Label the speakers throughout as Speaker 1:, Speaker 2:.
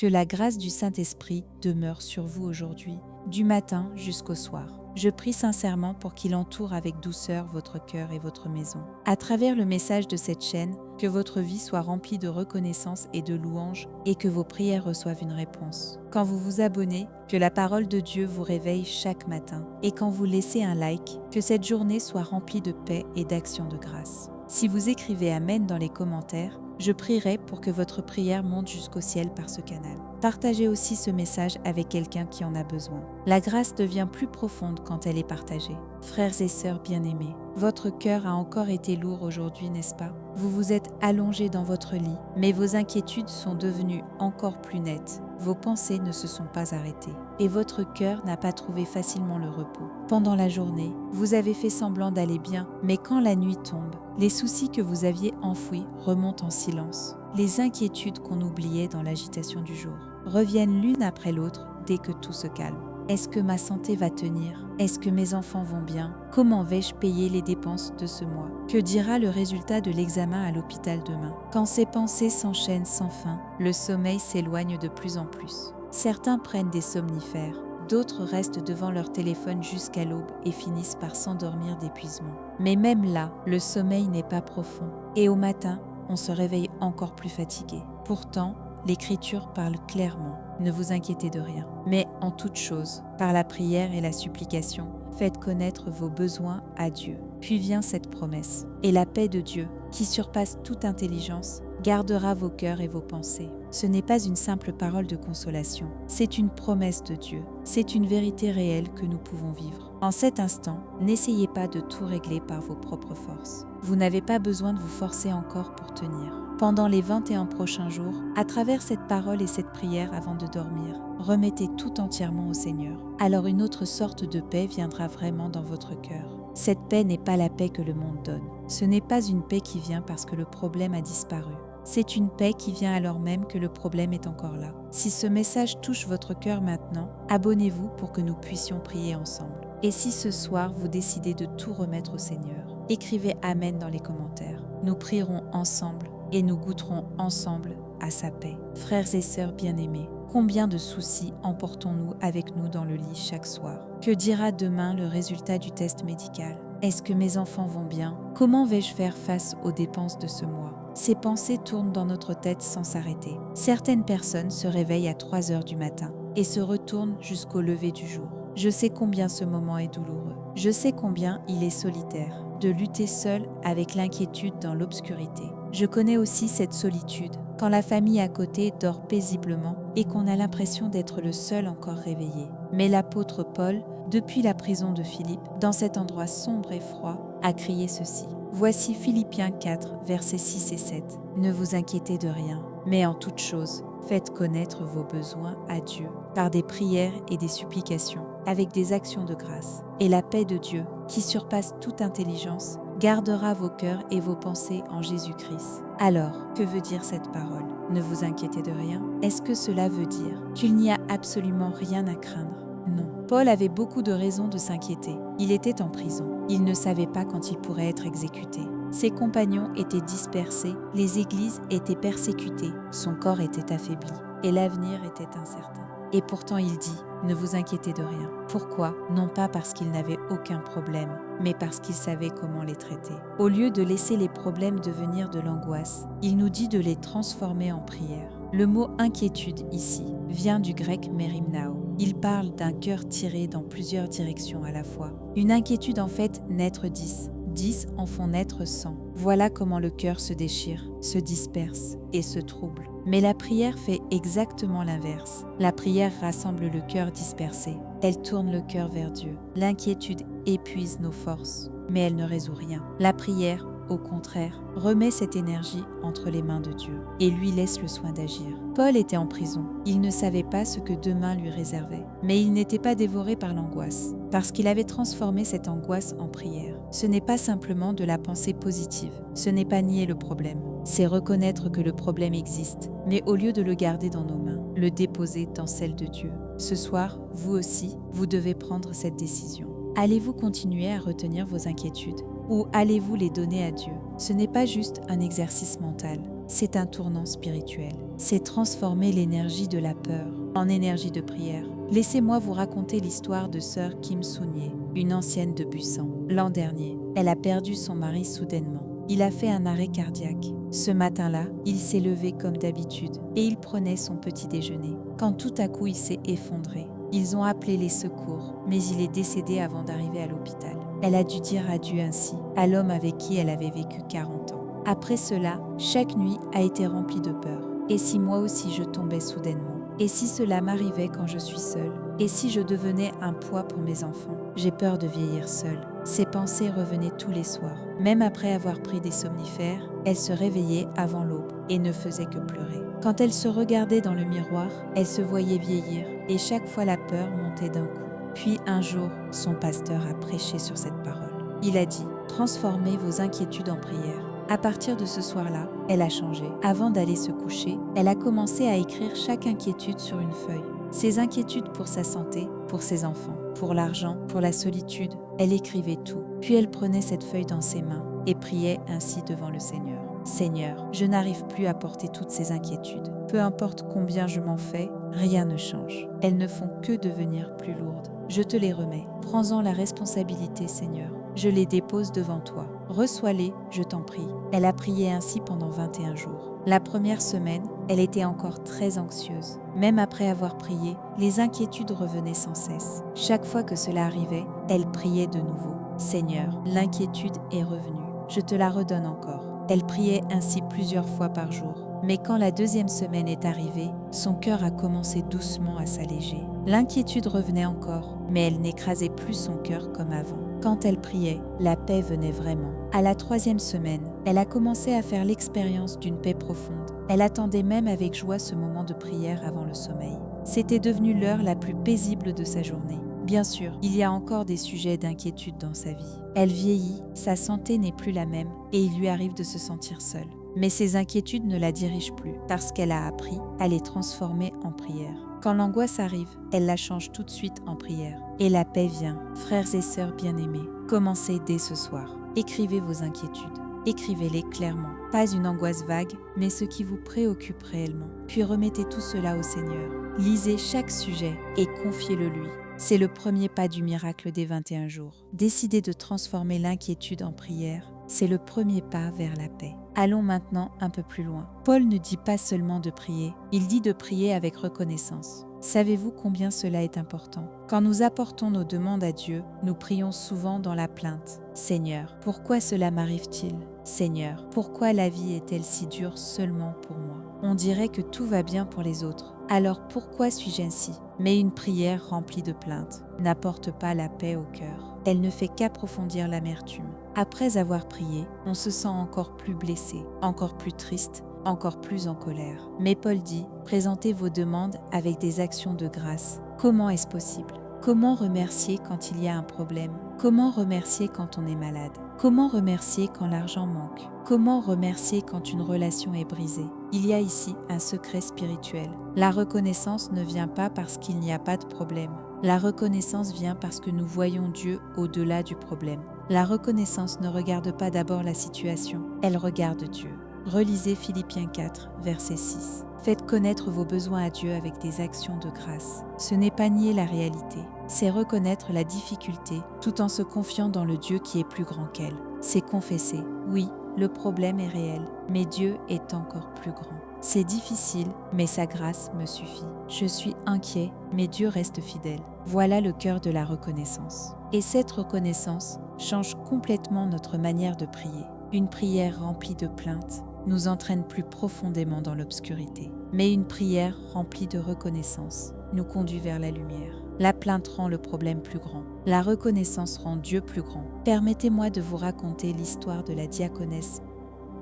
Speaker 1: Que la grâce du Saint-Esprit demeure sur vous aujourd'hui, du matin jusqu'au soir. Je prie sincèrement pour qu'il entoure avec douceur votre cœur et votre maison. À travers le message de cette chaîne, que votre vie soit remplie de reconnaissance et de louanges et que vos prières reçoivent une réponse. Quand vous vous abonnez, que la parole de Dieu vous réveille chaque matin. Et quand vous laissez un like, que cette journée soit remplie de paix et d'action de grâce. Si vous écrivez Amen dans les commentaires, je prierai pour que votre prière monte jusqu'au ciel par ce canal. Partagez aussi ce message avec quelqu'un qui en a besoin. La grâce devient plus profonde quand elle est partagée. Frères et sœurs bien-aimés, votre cœur a encore été lourd aujourd'hui, n'est-ce pas? Vous vous êtes allongés dans votre lit, mais vos inquiétudes sont devenues encore plus nettes. Vos pensées ne se sont pas arrêtées et votre cœur n'a pas trouvé facilement le repos. Pendant la journée, vous avez fait semblant d'aller bien, mais quand la nuit tombe, les soucis que vous aviez enfouis remontent en silence. Les inquiétudes qu'on oubliait dans l'agitation du jour reviennent l'une après l'autre dès que tout se calme. Est-ce que ma santé va tenir? Est-ce que mes enfants vont bien? Comment vais-je payer les dépenses de ce mois? Que dira le résultat de l'examen à l'hôpital demain? Quand ces pensées s'enchaînent sans fin, le sommeil s'éloigne de plus en plus. Certains prennent des somnifères, d'autres restent devant leur téléphone jusqu'à l'aube et finissent par s'endormir d'épuisement. Mais même là, le sommeil n'est pas profond. Et au matin, on se réveille encore plus fatigué. Pourtant, l'Écriture parle clairement. Ne vous inquiétez de rien. Mais en toute chose, par la prière et la supplication, faites connaître vos besoins à Dieu. Puis vient cette promesse. Et la paix de Dieu, qui surpasse toute intelligence, gardera vos cœurs et vos pensées. Ce n'est pas une simple parole de consolation, c'est une promesse de Dieu. C'est une vérité réelle que nous pouvons vivre. En cet instant, n'essayez pas de tout régler par vos propres forces. Vous n'avez pas besoin de vous forcer encore pour tenir. Pendant les 21 prochains jours, à travers cette parole et cette prière avant de dormir, remettez tout entièrement au Seigneur. Alors une autre sorte de paix viendra vraiment dans votre cœur. Cette paix n'est pas la paix que le monde donne. Ce n'est pas une paix qui vient parce que le problème a disparu. C'est une paix qui vient alors même que le problème est encore là. Si ce message touche votre cœur maintenant, abonnez-vous pour que nous puissions prier ensemble. Et si ce soir vous décidez de tout remettre au Seigneur, écrivez Amen dans les commentaires. Nous prierons ensemble et nous goûterons ensemble à sa paix. Frères et sœurs bien-aimés, combien de soucis emportons-nous avec nous dans le lit chaque soir? Que dira demain le résultat du test médical? Est-ce que mes enfants vont bien? Comment vais-je faire face aux dépenses de ce mois? Ces pensées tournent dans notre tête sans s'arrêter. Certaines personnes se réveillent à 3 heures du matin et se retournent jusqu'au lever du jour. Je sais combien ce moment est douloureux. Je sais combien il est solitaire de lutter seul avec l'inquiétude dans l'obscurité. Je connais aussi cette solitude, quand la famille à côté dort paisiblement et qu'on a l'impression d'être le seul encore réveillé. Mais l'apôtre Paul, depuis la prison de Philippe, dans cet endroit sombre et froid, a crié ceci. Voici Philippiens 4, versets 6 et 7. Ne vous inquiétez de rien, mais en toute chose, faites connaître vos besoins à Dieu par des prières et des supplications, avec des actions de grâce. Et la paix de Dieu, qui surpasse toute intelligence, gardera vos cœurs et vos pensées en Jésus-Christ. Alors, que veut dire cette parole? Ne vous inquiétez de rien? Est-ce que cela veut dire qu'il n'y a absolument rien à craindre? Non. Paul avait beaucoup de raisons de s'inquiéter. Il était en prison. Il ne savait pas quand il pourrait être exécuté. Ses compagnons étaient dispersés, les églises étaient persécutées, son corps était affaibli et l'avenir était incertain. Et pourtant il dit, ne vous inquiétez de rien. Pourquoi? Non pas parce qu'il n'avait aucun problème, mais parce qu'il savait comment les traiter. Au lieu de laisser les problèmes devenir de l'angoisse, il nous dit de les transformer en prière. Le mot inquiétude ici vient du grec merimnao. Il parle d'un cœur tiré dans plusieurs directions à la fois. Une inquiétude en fait naître 10. 10 en font naître 100. Voilà comment le cœur se déchire, se disperse et se trouble. Mais la prière fait exactement l'inverse. La prière rassemble le cœur dispersé. Elle tourne le cœur vers Dieu. L'inquiétude épuise nos forces, mais elle ne résout rien. La prière, au contraire, remet cette énergie entre les mains de Dieu et lui laisse le soin d'agir. Paul était en prison. Il ne savait pas ce que demain lui réservait, mais il n'était pas dévoré par l'angoisse, parce qu'il avait transformé cette angoisse en prière. Ce n'est pas simplement de la pensée positive, ce n'est pas nier le problème, c'est reconnaître que le problème existe, mais au lieu de le garder dans nos mains, le déposer dans celles de Dieu. Ce soir, vous aussi, vous devez prendre cette décision. Allez-vous continuer à retenir vos inquiétudes ou allez-vous les donner à Dieu? Ce n'est pas juste un exercice mental, c'est un tournant spirituel. C'est transformer l'énergie de la peur en énergie de prière. Laissez-moi vous raconter l'histoire de sœur Kim Soon-ye, une ancienne de Busan. L'an dernier, elle a perdu son mari soudainement. Il a fait un arrêt cardiaque. Ce matin-là, il s'est levé comme d'habitude et il prenait son petit déjeuner. Quand tout à coup il s'est effondré, ils ont appelé les secours, mais il est décédé avant d'arriver à l'hôpital. Elle a dû dire adieu ainsi à l'homme avec qui elle avait vécu 40 ans. Après cela, chaque nuit a été remplie de peur. Et si moi aussi je tombais soudainement? Et si cela m'arrivait quand je suis seule? Et si je devenais un poids pour mes enfants? J'ai peur de vieillir seule. Ces pensées revenaient tous les soirs. Même après avoir pris des somnifères, elle se réveillait avant l'aube et ne faisait que pleurer. Quand elle se regardait dans le miroir, elle se voyait vieillir et chaque fois la peur montait d'un coup. Puis un jour, son pasteur a prêché sur cette parole. Il a dit « Transformez vos inquiétudes en prières ». À partir de ce soir-là, elle a changé. Avant d'aller se coucher, elle a commencé à écrire chaque inquiétude sur une feuille. Ses inquiétudes pour sa santé, pour ses enfants, pour l'argent, pour la solitude, elle écrivait tout. Puis elle prenait cette feuille dans ses mains et priait ainsi devant le Seigneur. Seigneur, je n'arrive plus à porter toutes ces inquiétudes. Peu importe combien je m'en fais, rien ne change. Elles ne font que devenir plus lourdes. Je te les remets. Prends-en la responsabilité, Seigneur. Je les dépose devant toi. Reçois-les, je t'en prie. Elle a prié ainsi pendant 21 jours. La première semaine, elle était encore très anxieuse. Même après avoir prié, les inquiétudes revenaient sans cesse. Chaque fois que cela arrivait, elle priait de nouveau. Seigneur, l'inquiétude est revenue. Je te la redonne encore. Elle priait ainsi plusieurs fois par jour. Mais quand la deuxième semaine est arrivée, son cœur a commencé doucement à s'alléger. L'inquiétude revenait encore, mais elle n'écrasait plus son cœur comme avant. Quand elle priait, la paix venait vraiment. À la troisième semaine, elle a commencé à faire l'expérience d'une paix profonde. Elle attendait même avec joie ce moment de prière avant le sommeil. C'était devenu l'heure la plus paisible de sa journée. Bien sûr, il y a encore des sujets d'inquiétude dans sa vie. Elle vieillit, sa santé n'est plus la même et il lui arrive de se sentir seule. Mais ses inquiétudes ne la dirigent plus parce qu'elle a appris à les transformer en prière. Quand l'angoisse arrive, elle la change tout de suite en prière. Et la paix vient. Frères et sœurs bien-aimés, commencez dès ce soir. Écrivez vos inquiétudes. Écrivez-les clairement. Pas une angoisse vague, mais ce qui vous préoccupe réellement. Puis remettez tout cela au Seigneur. Lisez chaque sujet et confiez-le lui. C'est le premier pas du miracle des 21 jours. Décidez de transformer l'inquiétude en prière. C'est le premier pas vers la paix. Allons maintenant un peu plus loin. Paul ne dit pas seulement de prier, il dit de prier avec reconnaissance. Savez-vous combien cela est important? Quand nous apportons nos demandes à Dieu, nous prions souvent dans la plainte. Seigneur, pourquoi cela m'arrive-t-il? Seigneur, pourquoi la vie est-elle si dure seulement pour moi? On dirait que tout va bien pour les autres. Alors pourquoi suis-je ainsi? Mais une prière remplie de plaintes n'apporte pas la paix au cœur. Elle ne fait qu'approfondir l'amertume. Après avoir prié, on se sent encore plus blessé, encore plus triste, encore plus en colère. Mais Paul dit, présentez vos demandes avec des actions de grâce. Comment est-ce possible? Comment remercier quand il y a un problème? Comment remercier quand on est malade? Comment remercier quand l'argent manque? Comment remercier quand une relation est brisée? Il y a ici un secret spirituel. La reconnaissance ne vient pas parce qu'il n'y a pas de problème. La reconnaissance vient parce que nous voyons Dieu au-delà du problème. La reconnaissance ne regarde pas d'abord la situation, elle regarde Dieu. Relisez Philippiens 4, verset 6. Faites connaître vos besoins à Dieu avec des actions de grâce. Ce n'est pas nier la réalité, c'est reconnaître la difficulté tout en se confiant dans le Dieu qui est plus grand qu'elle. C'est confesser, oui, le problème est réel, mais Dieu est encore plus grand. C'est difficile, mais sa grâce me suffit. Je suis inquiet, mais Dieu reste fidèle. Voilà le cœur de la reconnaissance. Et cette reconnaissance change complètement notre manière de prier. Une prière remplie de plaintes nous entraîne plus profondément dans l'obscurité. Mais une prière remplie de reconnaissance nous conduit vers la lumière. La plainte rend le problème plus grand. La reconnaissance rend Dieu plus grand. Permettez-moi de vous raconter l'histoire de la diaconesse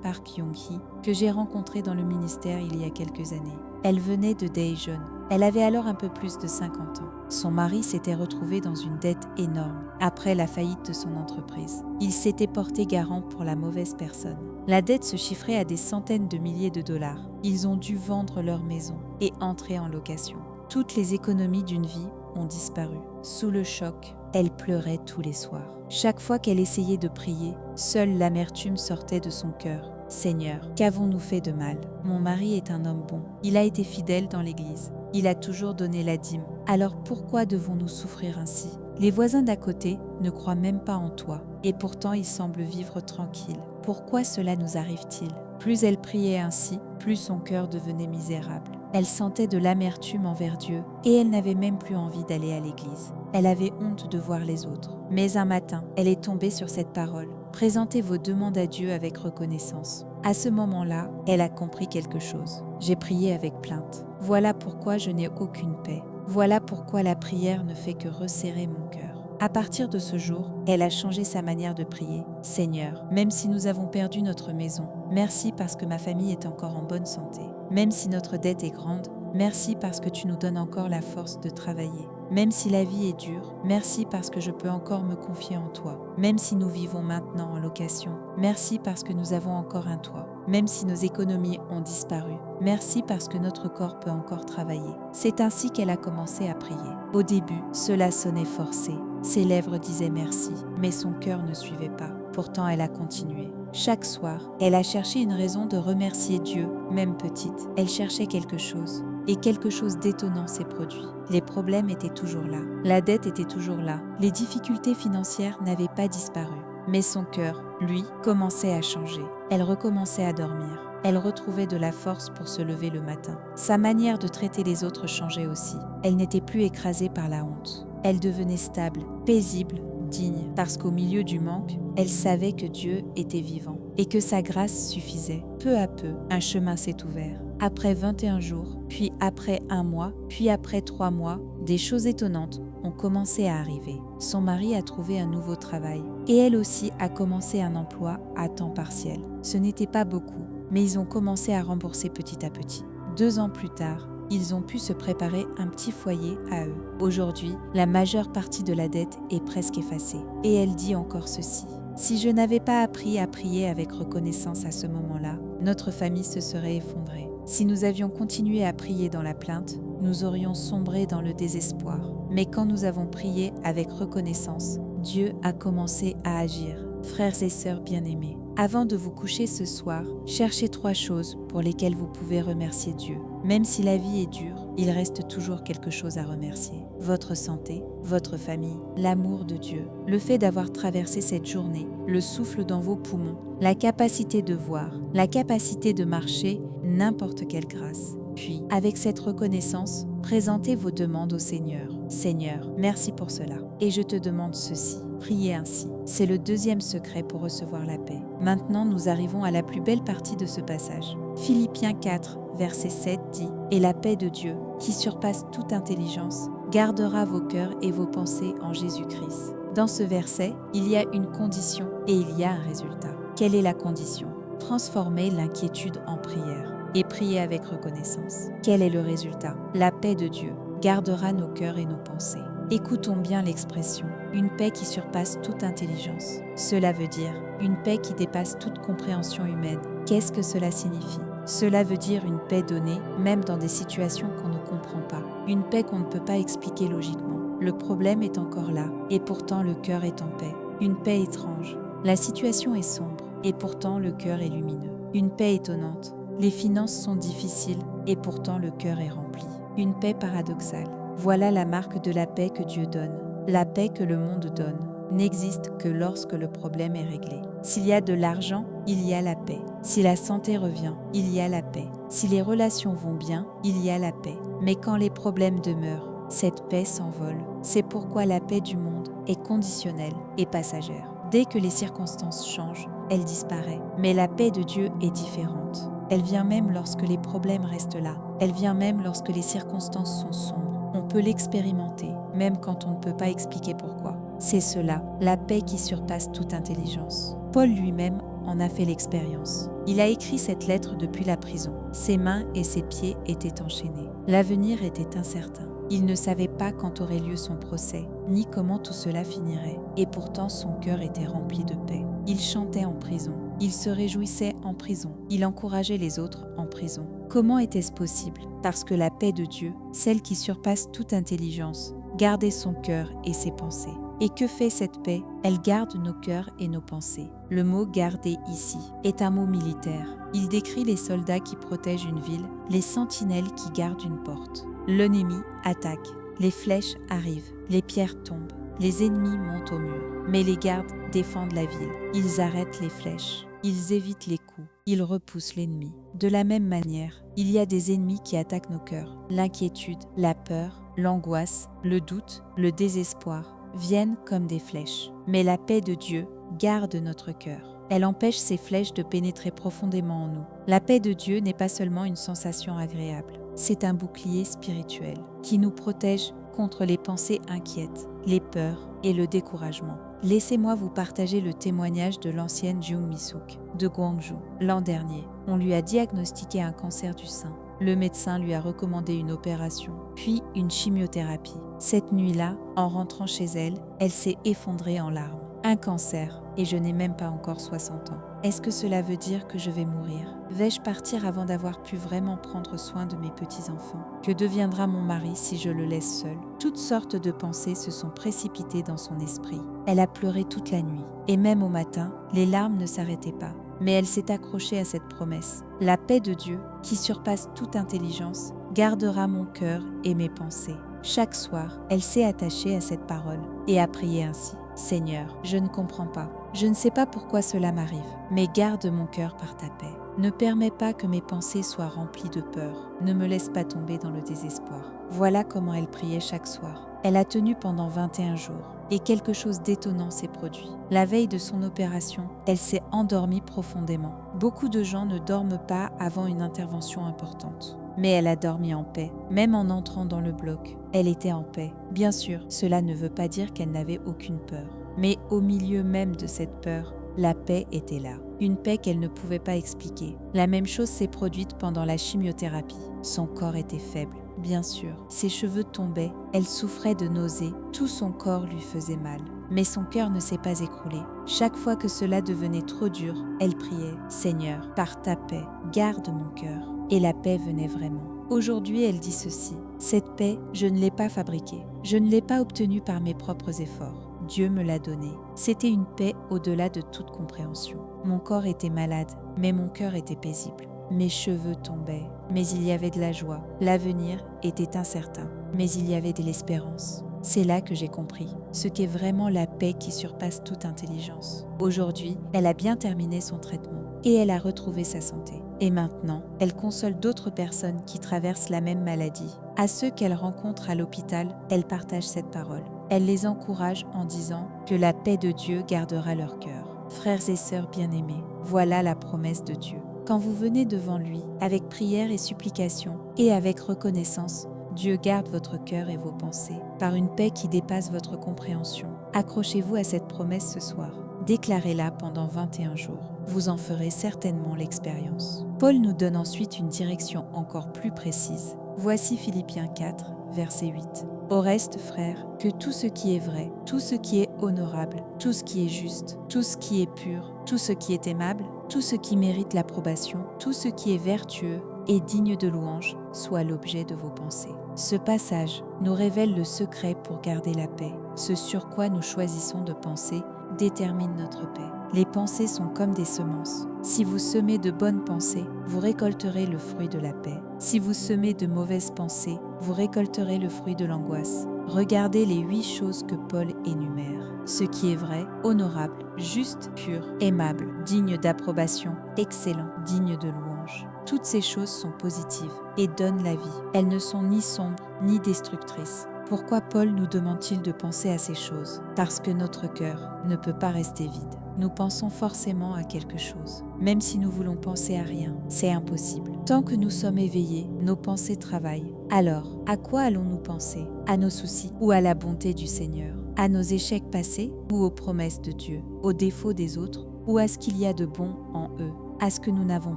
Speaker 1: Park Young-hee que j'ai rencontrée dans le ministère il y a quelques années. Elle venait de Daejeon. Elle avait alors un peu plus de 50 ans. Son mari s'était retrouvé dans une dette énorme après la faillite de son entreprise. Il s'était porté garant pour la mauvaise personne. La dette se chiffrait à des centaines de milliers de dollars. Ils ont dû vendre leur maison et entrer en location. Toutes les économies d'une vie ont disparu. Sous le choc, elle pleurait tous les soirs. Chaque fois qu'elle essayait de prier, seule l'amertume sortait de son cœur. Seigneur, qu'avons-nous fait de mal? Mon mari est un homme bon. Il a été fidèle dans l'église. Il a toujours donné la dîme. Alors pourquoi devons-nous souffrir ainsi? Les voisins d'à côté ne croient même pas en toi, et pourtant ils semblent vivre tranquilles. Pourquoi cela nous arrive-t-il? Plus elle priait ainsi, plus son cœur devenait misérable. Elle sentait de l'amertume envers Dieu, et elle n'avait même plus envie d'aller à l'église. Elle avait honte de voir les autres. Mais un matin, elle est tombée sur cette parole. Présentez vos demandes à Dieu avec reconnaissance. À ce moment-là, elle a compris quelque chose. J'ai prié avec plainte. Voilà pourquoi je n'ai aucune paix. Voilà pourquoi la prière ne fait que resserrer mon cœur. À partir de ce jour, elle a changé sa manière de prier. Seigneur, même si nous avons perdu notre maison, merci parce que ma famille est encore en bonne santé. Même si notre dette est grande, merci parce que tu nous donnes encore la force de travailler. Même si la vie est dure, merci parce que je peux encore me confier en toi. Même si nous vivons maintenant en location, merci parce que nous avons encore un toit. Même si nos économies ont disparu, merci parce que notre corps peut encore travailler. C'est ainsi qu'elle a commencé à prier. Au début, cela sonnait forcé. Ses lèvres disaient merci, mais son cœur ne suivait pas. Pourtant, elle a continué. Chaque soir, elle a cherché une raison de remercier Dieu, même petite. Elle cherchait quelque chose. Et quelque chose d'étonnant s'est produit. Les problèmes étaient toujours là. La dette était toujours là. Les difficultés financières n'avaient pas disparu. Mais son cœur, lui, commençait à changer. Elle recommençait à dormir. Elle retrouvait de la force pour se lever le matin. Sa manière de traiter les autres changeait aussi. Elle n'était plus écrasée par la honte. Elle devenait stable, paisible, digne, parce qu'au milieu du manque, elle savait que Dieu était vivant et que sa grâce suffisait. Peu à peu, un chemin s'est ouvert. Après 21 jours, puis après 1 mois, puis après 3 mois, des choses étonnantes ont commencé à arriver. Son mari a trouvé un nouveau travail et elle aussi a commencé un emploi à temps partiel. Ce n'était pas beaucoup, mais ils ont commencé à rembourser petit à petit. 2 ans plus tard, ils ont pu se préparer un petit foyer à eux. Aujourd'hui, la majeure partie de la dette est presque effacée. Et elle dit encore ceci. Si je n'avais pas appris à prier avec reconnaissance à ce moment-là, notre famille se serait effondrée. Si nous avions continué à prier dans la plainte, nous aurions sombré dans le désespoir. Mais quand nous avons prié avec reconnaissance, Dieu a commencé à agir. Frères et sœurs bien-aimés, avant de vous coucher ce soir, cherchez 3 choses pour lesquelles vous pouvez remercier Dieu. Même si la vie est dure, il reste toujours quelque chose à remercier. Votre santé, votre famille, l'amour de Dieu, le fait d'avoir traversé cette journée, le souffle dans vos poumons, la capacité de voir, la capacité de marcher, n'importe quelle grâce. Puis, avec cette reconnaissance, présentez vos demandes au Seigneur. Seigneur, merci pour cela. Et je te demande ceci. Priez ainsi. C'est le 2e secret pour recevoir la paix. Maintenant, nous arrivons à la plus belle partie de ce passage. Philippiens 4, verset 7 dit « Et la paix de Dieu, qui surpasse toute intelligence, gardera vos cœurs et vos pensées en Jésus-Christ. » Dans ce verset, il y a une condition et il y a un résultat. Quelle est la condition? Transformer l'inquiétude en prière et prier avec reconnaissance. Quel est le résultat? La paix de Dieu gardera nos cœurs et nos pensées. Écoutons bien l'expression « une paix qui surpasse toute intelligence ». Cela veut dire une paix qui dépasse toute compréhension humaine. Qu'est-ce que cela signifie? Cela veut dire une paix donnée, même dans des situations qu'on ne comprend pas. Une paix qu'on ne peut pas expliquer logiquement. Le problème est encore là, et pourtant le cœur est en paix. Une paix étrange. La situation est sombre, et pourtant le cœur est lumineux. Une paix étonnante. Les finances sont difficiles, et pourtant le cœur est rempli. Une paix paradoxale. Voilà la marque de la paix que Dieu donne. La paix que le monde donne n'existe que lorsque le problème est réglé. S'il y a de l'argent, il y a la paix. Si la santé revient, il y a la paix. Si les relations vont bien, il y a la paix. Mais quand les problèmes demeurent, cette paix s'envole. C'est pourquoi la paix du monde est conditionnelle et passagère. Dès que les circonstances changent, elle disparaît. Mais la paix de Dieu est différente. Elle vient même lorsque les problèmes restent là. Elle vient même lorsque les circonstances sont sombres. On peut l'expérimenter, même quand on ne peut pas expliquer pourquoi. C'est cela, la paix qui surpasse toute intelligence. Paul lui-même en a fait l'expérience. Il a écrit cette lettre depuis la prison. Ses mains et ses pieds étaient enchaînés. L'avenir était incertain. Il ne savait pas quand aurait lieu son procès, ni comment tout cela finirait. Et pourtant son cœur était rempli de paix. Il chantait en prison. Il se réjouissait en prison. Il encourageait les autres en prison. Comment était-ce possible? Parce que la paix de Dieu, celle qui surpasse toute intelligence, gardait son cœur et ses pensées. Et que fait cette paix? Elle garde nos cœurs et nos pensées. Le mot « garder » ici est un mot militaire. Il décrit les soldats qui protègent une ville, les sentinelles qui gardent une porte. L'ennemi attaque, les flèches arrivent, les pierres tombent, les ennemis montent au mur. Mais les gardes défendent la ville. Ils arrêtent les flèches, ils évitent les coups, ils repoussent l'ennemi. De la même manière, il y a des ennemis qui attaquent nos cœurs. L'inquiétude, la peur, l'angoisse, le doute, le désespoir viennent comme des flèches. Mais la paix de Dieu garde notre cœur. Elle empêche ces flèches de pénétrer profondément en nous. La paix de Dieu n'est pas seulement une sensation agréable, c'est un bouclier spirituel qui nous protège contre les pensées inquiètes, les peurs et le découragement. Laissez-moi vous partager le témoignage de l'ancienne Jung Mi-suk de Gwangju. L'an dernier, on lui a diagnostiqué un cancer du sein. Le médecin lui a recommandé une opération, puis une chimiothérapie. Cette nuit-là, en rentrant chez elle, elle s'est effondrée en larmes. Un cancer, et je n'ai même pas encore 60 ans. Est-ce que cela veut dire que je vais mourir? Vais-je partir avant d'avoir pu vraiment prendre soin de mes petits-enfants? Que deviendra mon mari si je le laisse seul? Toutes sortes de pensées se sont précipitées dans son esprit. Elle a pleuré toute la nuit, et même au matin, les larmes ne s'arrêtaient pas. Mais elle s'est accrochée à cette promesse. La paix de Dieu, qui surpasse toute intelligence, gardera mon cœur et mes pensées. Chaque soir, elle s'est attachée à cette parole et a prié ainsi. Seigneur, je ne comprends pas. Je ne sais pas pourquoi cela m'arrive, mais garde mon cœur par ta paix. Ne permets pas que mes pensées soient remplies de peur. Ne me laisse pas tomber dans le désespoir. Voilà comment elle priait chaque soir. Elle a tenu pendant 21 jours et quelque chose d'étonnant s'est produit. La veille de son opération, elle s'est endormie profondément. Beaucoup de gens ne dorment pas avant une intervention importante. Mais elle a dormi en paix, même en entrant dans le bloc. Elle était en paix. Bien sûr, cela ne veut pas dire qu'elle n'avait aucune peur. Mais au milieu même de cette peur, la paix était là. Une paix qu'elle ne pouvait pas expliquer. La même chose s'est produite pendant la chimiothérapie. Son corps était faible, bien sûr. Ses cheveux tombaient, elle souffrait de nausées, tout son corps lui faisait mal. Mais son cœur ne s'est pas écroulé. Chaque fois que cela devenait trop dur, elle priait « Seigneur, par ta paix, garde mon cœur ». Et la paix venait vraiment. Aujourd'hui, elle dit ceci. Cette paix, je ne l'ai pas fabriquée. Je ne l'ai pas obtenue par mes propres efforts. Dieu me l'a donnée. C'était une paix au-delà de toute compréhension. Mon corps était malade, mais mon cœur était paisible. Mes cheveux tombaient, mais il y avait de la joie. L'avenir était incertain, mais il y avait de l'espérance. C'est là que j'ai compris ce qu'est vraiment la paix qui surpasse toute intelligence. Aujourd'hui, elle a bien terminé son traitement et elle a retrouvé sa santé. Et maintenant, elle console d'autres personnes qui traversent la même maladie. À ceux qu'elle rencontre à l'hôpital, elle partage cette parole. Elle les encourage en disant que la paix de Dieu gardera leur cœur. Frères et sœurs bien-aimés, voilà la promesse de Dieu. Quand vous venez devant lui, avec prière et supplication, et avec reconnaissance, Dieu garde votre cœur et vos pensées, par une paix qui dépasse votre compréhension. Accrochez-vous à cette promesse ce soir. Déclarez-la pendant 21 jours. Vous en ferez certainement l'expérience. Paul nous donne ensuite une direction encore plus précise. Voici Philippiens 4, verset 8. Au reste, frères, que tout ce qui est vrai, tout ce qui est honorable, tout ce qui est juste, tout ce qui est pur, tout ce qui est aimable, tout ce qui mérite l'approbation, tout ce qui est vertueux et digne de louange, soit l'objet de vos pensées. Ce passage nous révèle le secret pour garder la paix. Ce sur quoi nous choisissons de penser détermine notre paix. Les pensées sont comme des semences. Si vous semez de bonnes pensées, vous récolterez le fruit de la paix. Si vous semez de mauvaises pensées, vous récolterez le fruit de l'angoisse. Regardez les 8 choses que Paul énumère. Ce qui est vrai, honorable, juste, pur, aimable, digne d'approbation, excellent, digne de louange. Toutes ces choses sont positives et donnent la vie. Elles ne sont ni sombres ni destructrices. Pourquoi Paul nous demande-t-il de penser à ces choses? Parce que notre cœur ne peut pas rester vide. Nous pensons forcément à quelque chose. Même si nous voulons penser à rien, c'est impossible. Tant que nous sommes éveillés, nos pensées travaillent. Alors, à quoi allons-nous penser? À nos soucis ou à la bonté du Seigneur? À nos échecs passés ou aux promesses de Dieu? Aux défauts des autres ou à ce qu'il y a de bon en eux? À ce que nous n'avons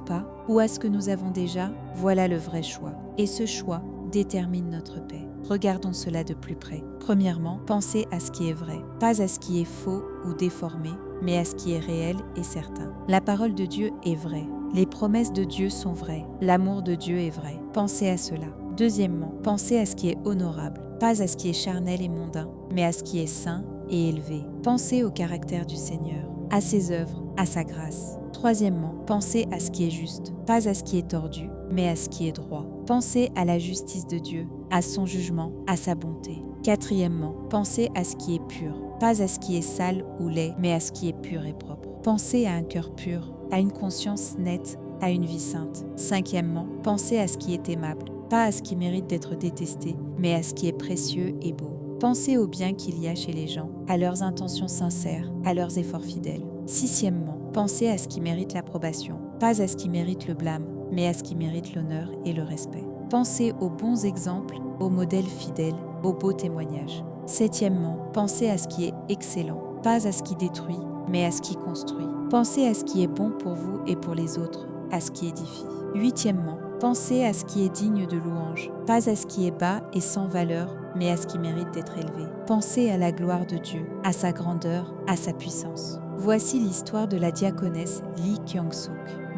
Speaker 1: pas ou à ce que nous avons déjà? Voilà le vrai choix. Et ce choix détermine notre paix. Regardons cela de plus près. Premièrement, pensez à ce qui est vrai, pas à ce qui est faux ou déformé, mais à ce qui est réel et certain. La parole de Dieu est vraie. Les promesses de Dieu sont vraies. L'amour de Dieu est vrai. Pensez à cela. Deuxièmement, pensez à ce qui est honorable, pas à ce qui est charnel et mondain, mais à ce qui est saint et élevé. Pensez au caractère du Seigneur, à ses œuvres, à sa grâce. Troisièmement, pensez à ce qui est juste, pas à ce qui est tordu, mais à ce qui est droit. Pensez à la justice de Dieu, à son jugement, à sa bonté. Quatrièmement, pensez à ce qui est pur, pas à ce qui est sale ou laid, mais à ce qui est pur et propre. Pensez à un cœur pur, à une conscience nette, à une vie sainte. Cinquièmement, pensez à ce qui est aimable, pas à ce qui mérite d'être détesté, mais à ce qui est précieux et beau. Pensez au bien qu'il y a chez les gens, à leurs intentions sincères, à leurs efforts fidèles. Sixièmement, pensez à ce qui mérite l'approbation, pas à ce qui mérite le blâme, mais à ce qui mérite l'honneur et le respect. Pensez aux bons exemples, aux modèles fidèles, aux beaux témoignages. Septièmement, pensez à ce qui est excellent, pas à ce qui détruit, mais à ce qui construit. Pensez à ce qui est bon pour vous et pour les autres, à ce qui édifie. Huitièmement, pensez à ce qui est digne de louange, pas à ce qui est bas et sans valeur, mais à ce qui mérite d'être élevé. Pensez à la gloire de Dieu, à sa grandeur, à sa puissance. Voici l'histoire de la diaconesse Lee Kyung-suk.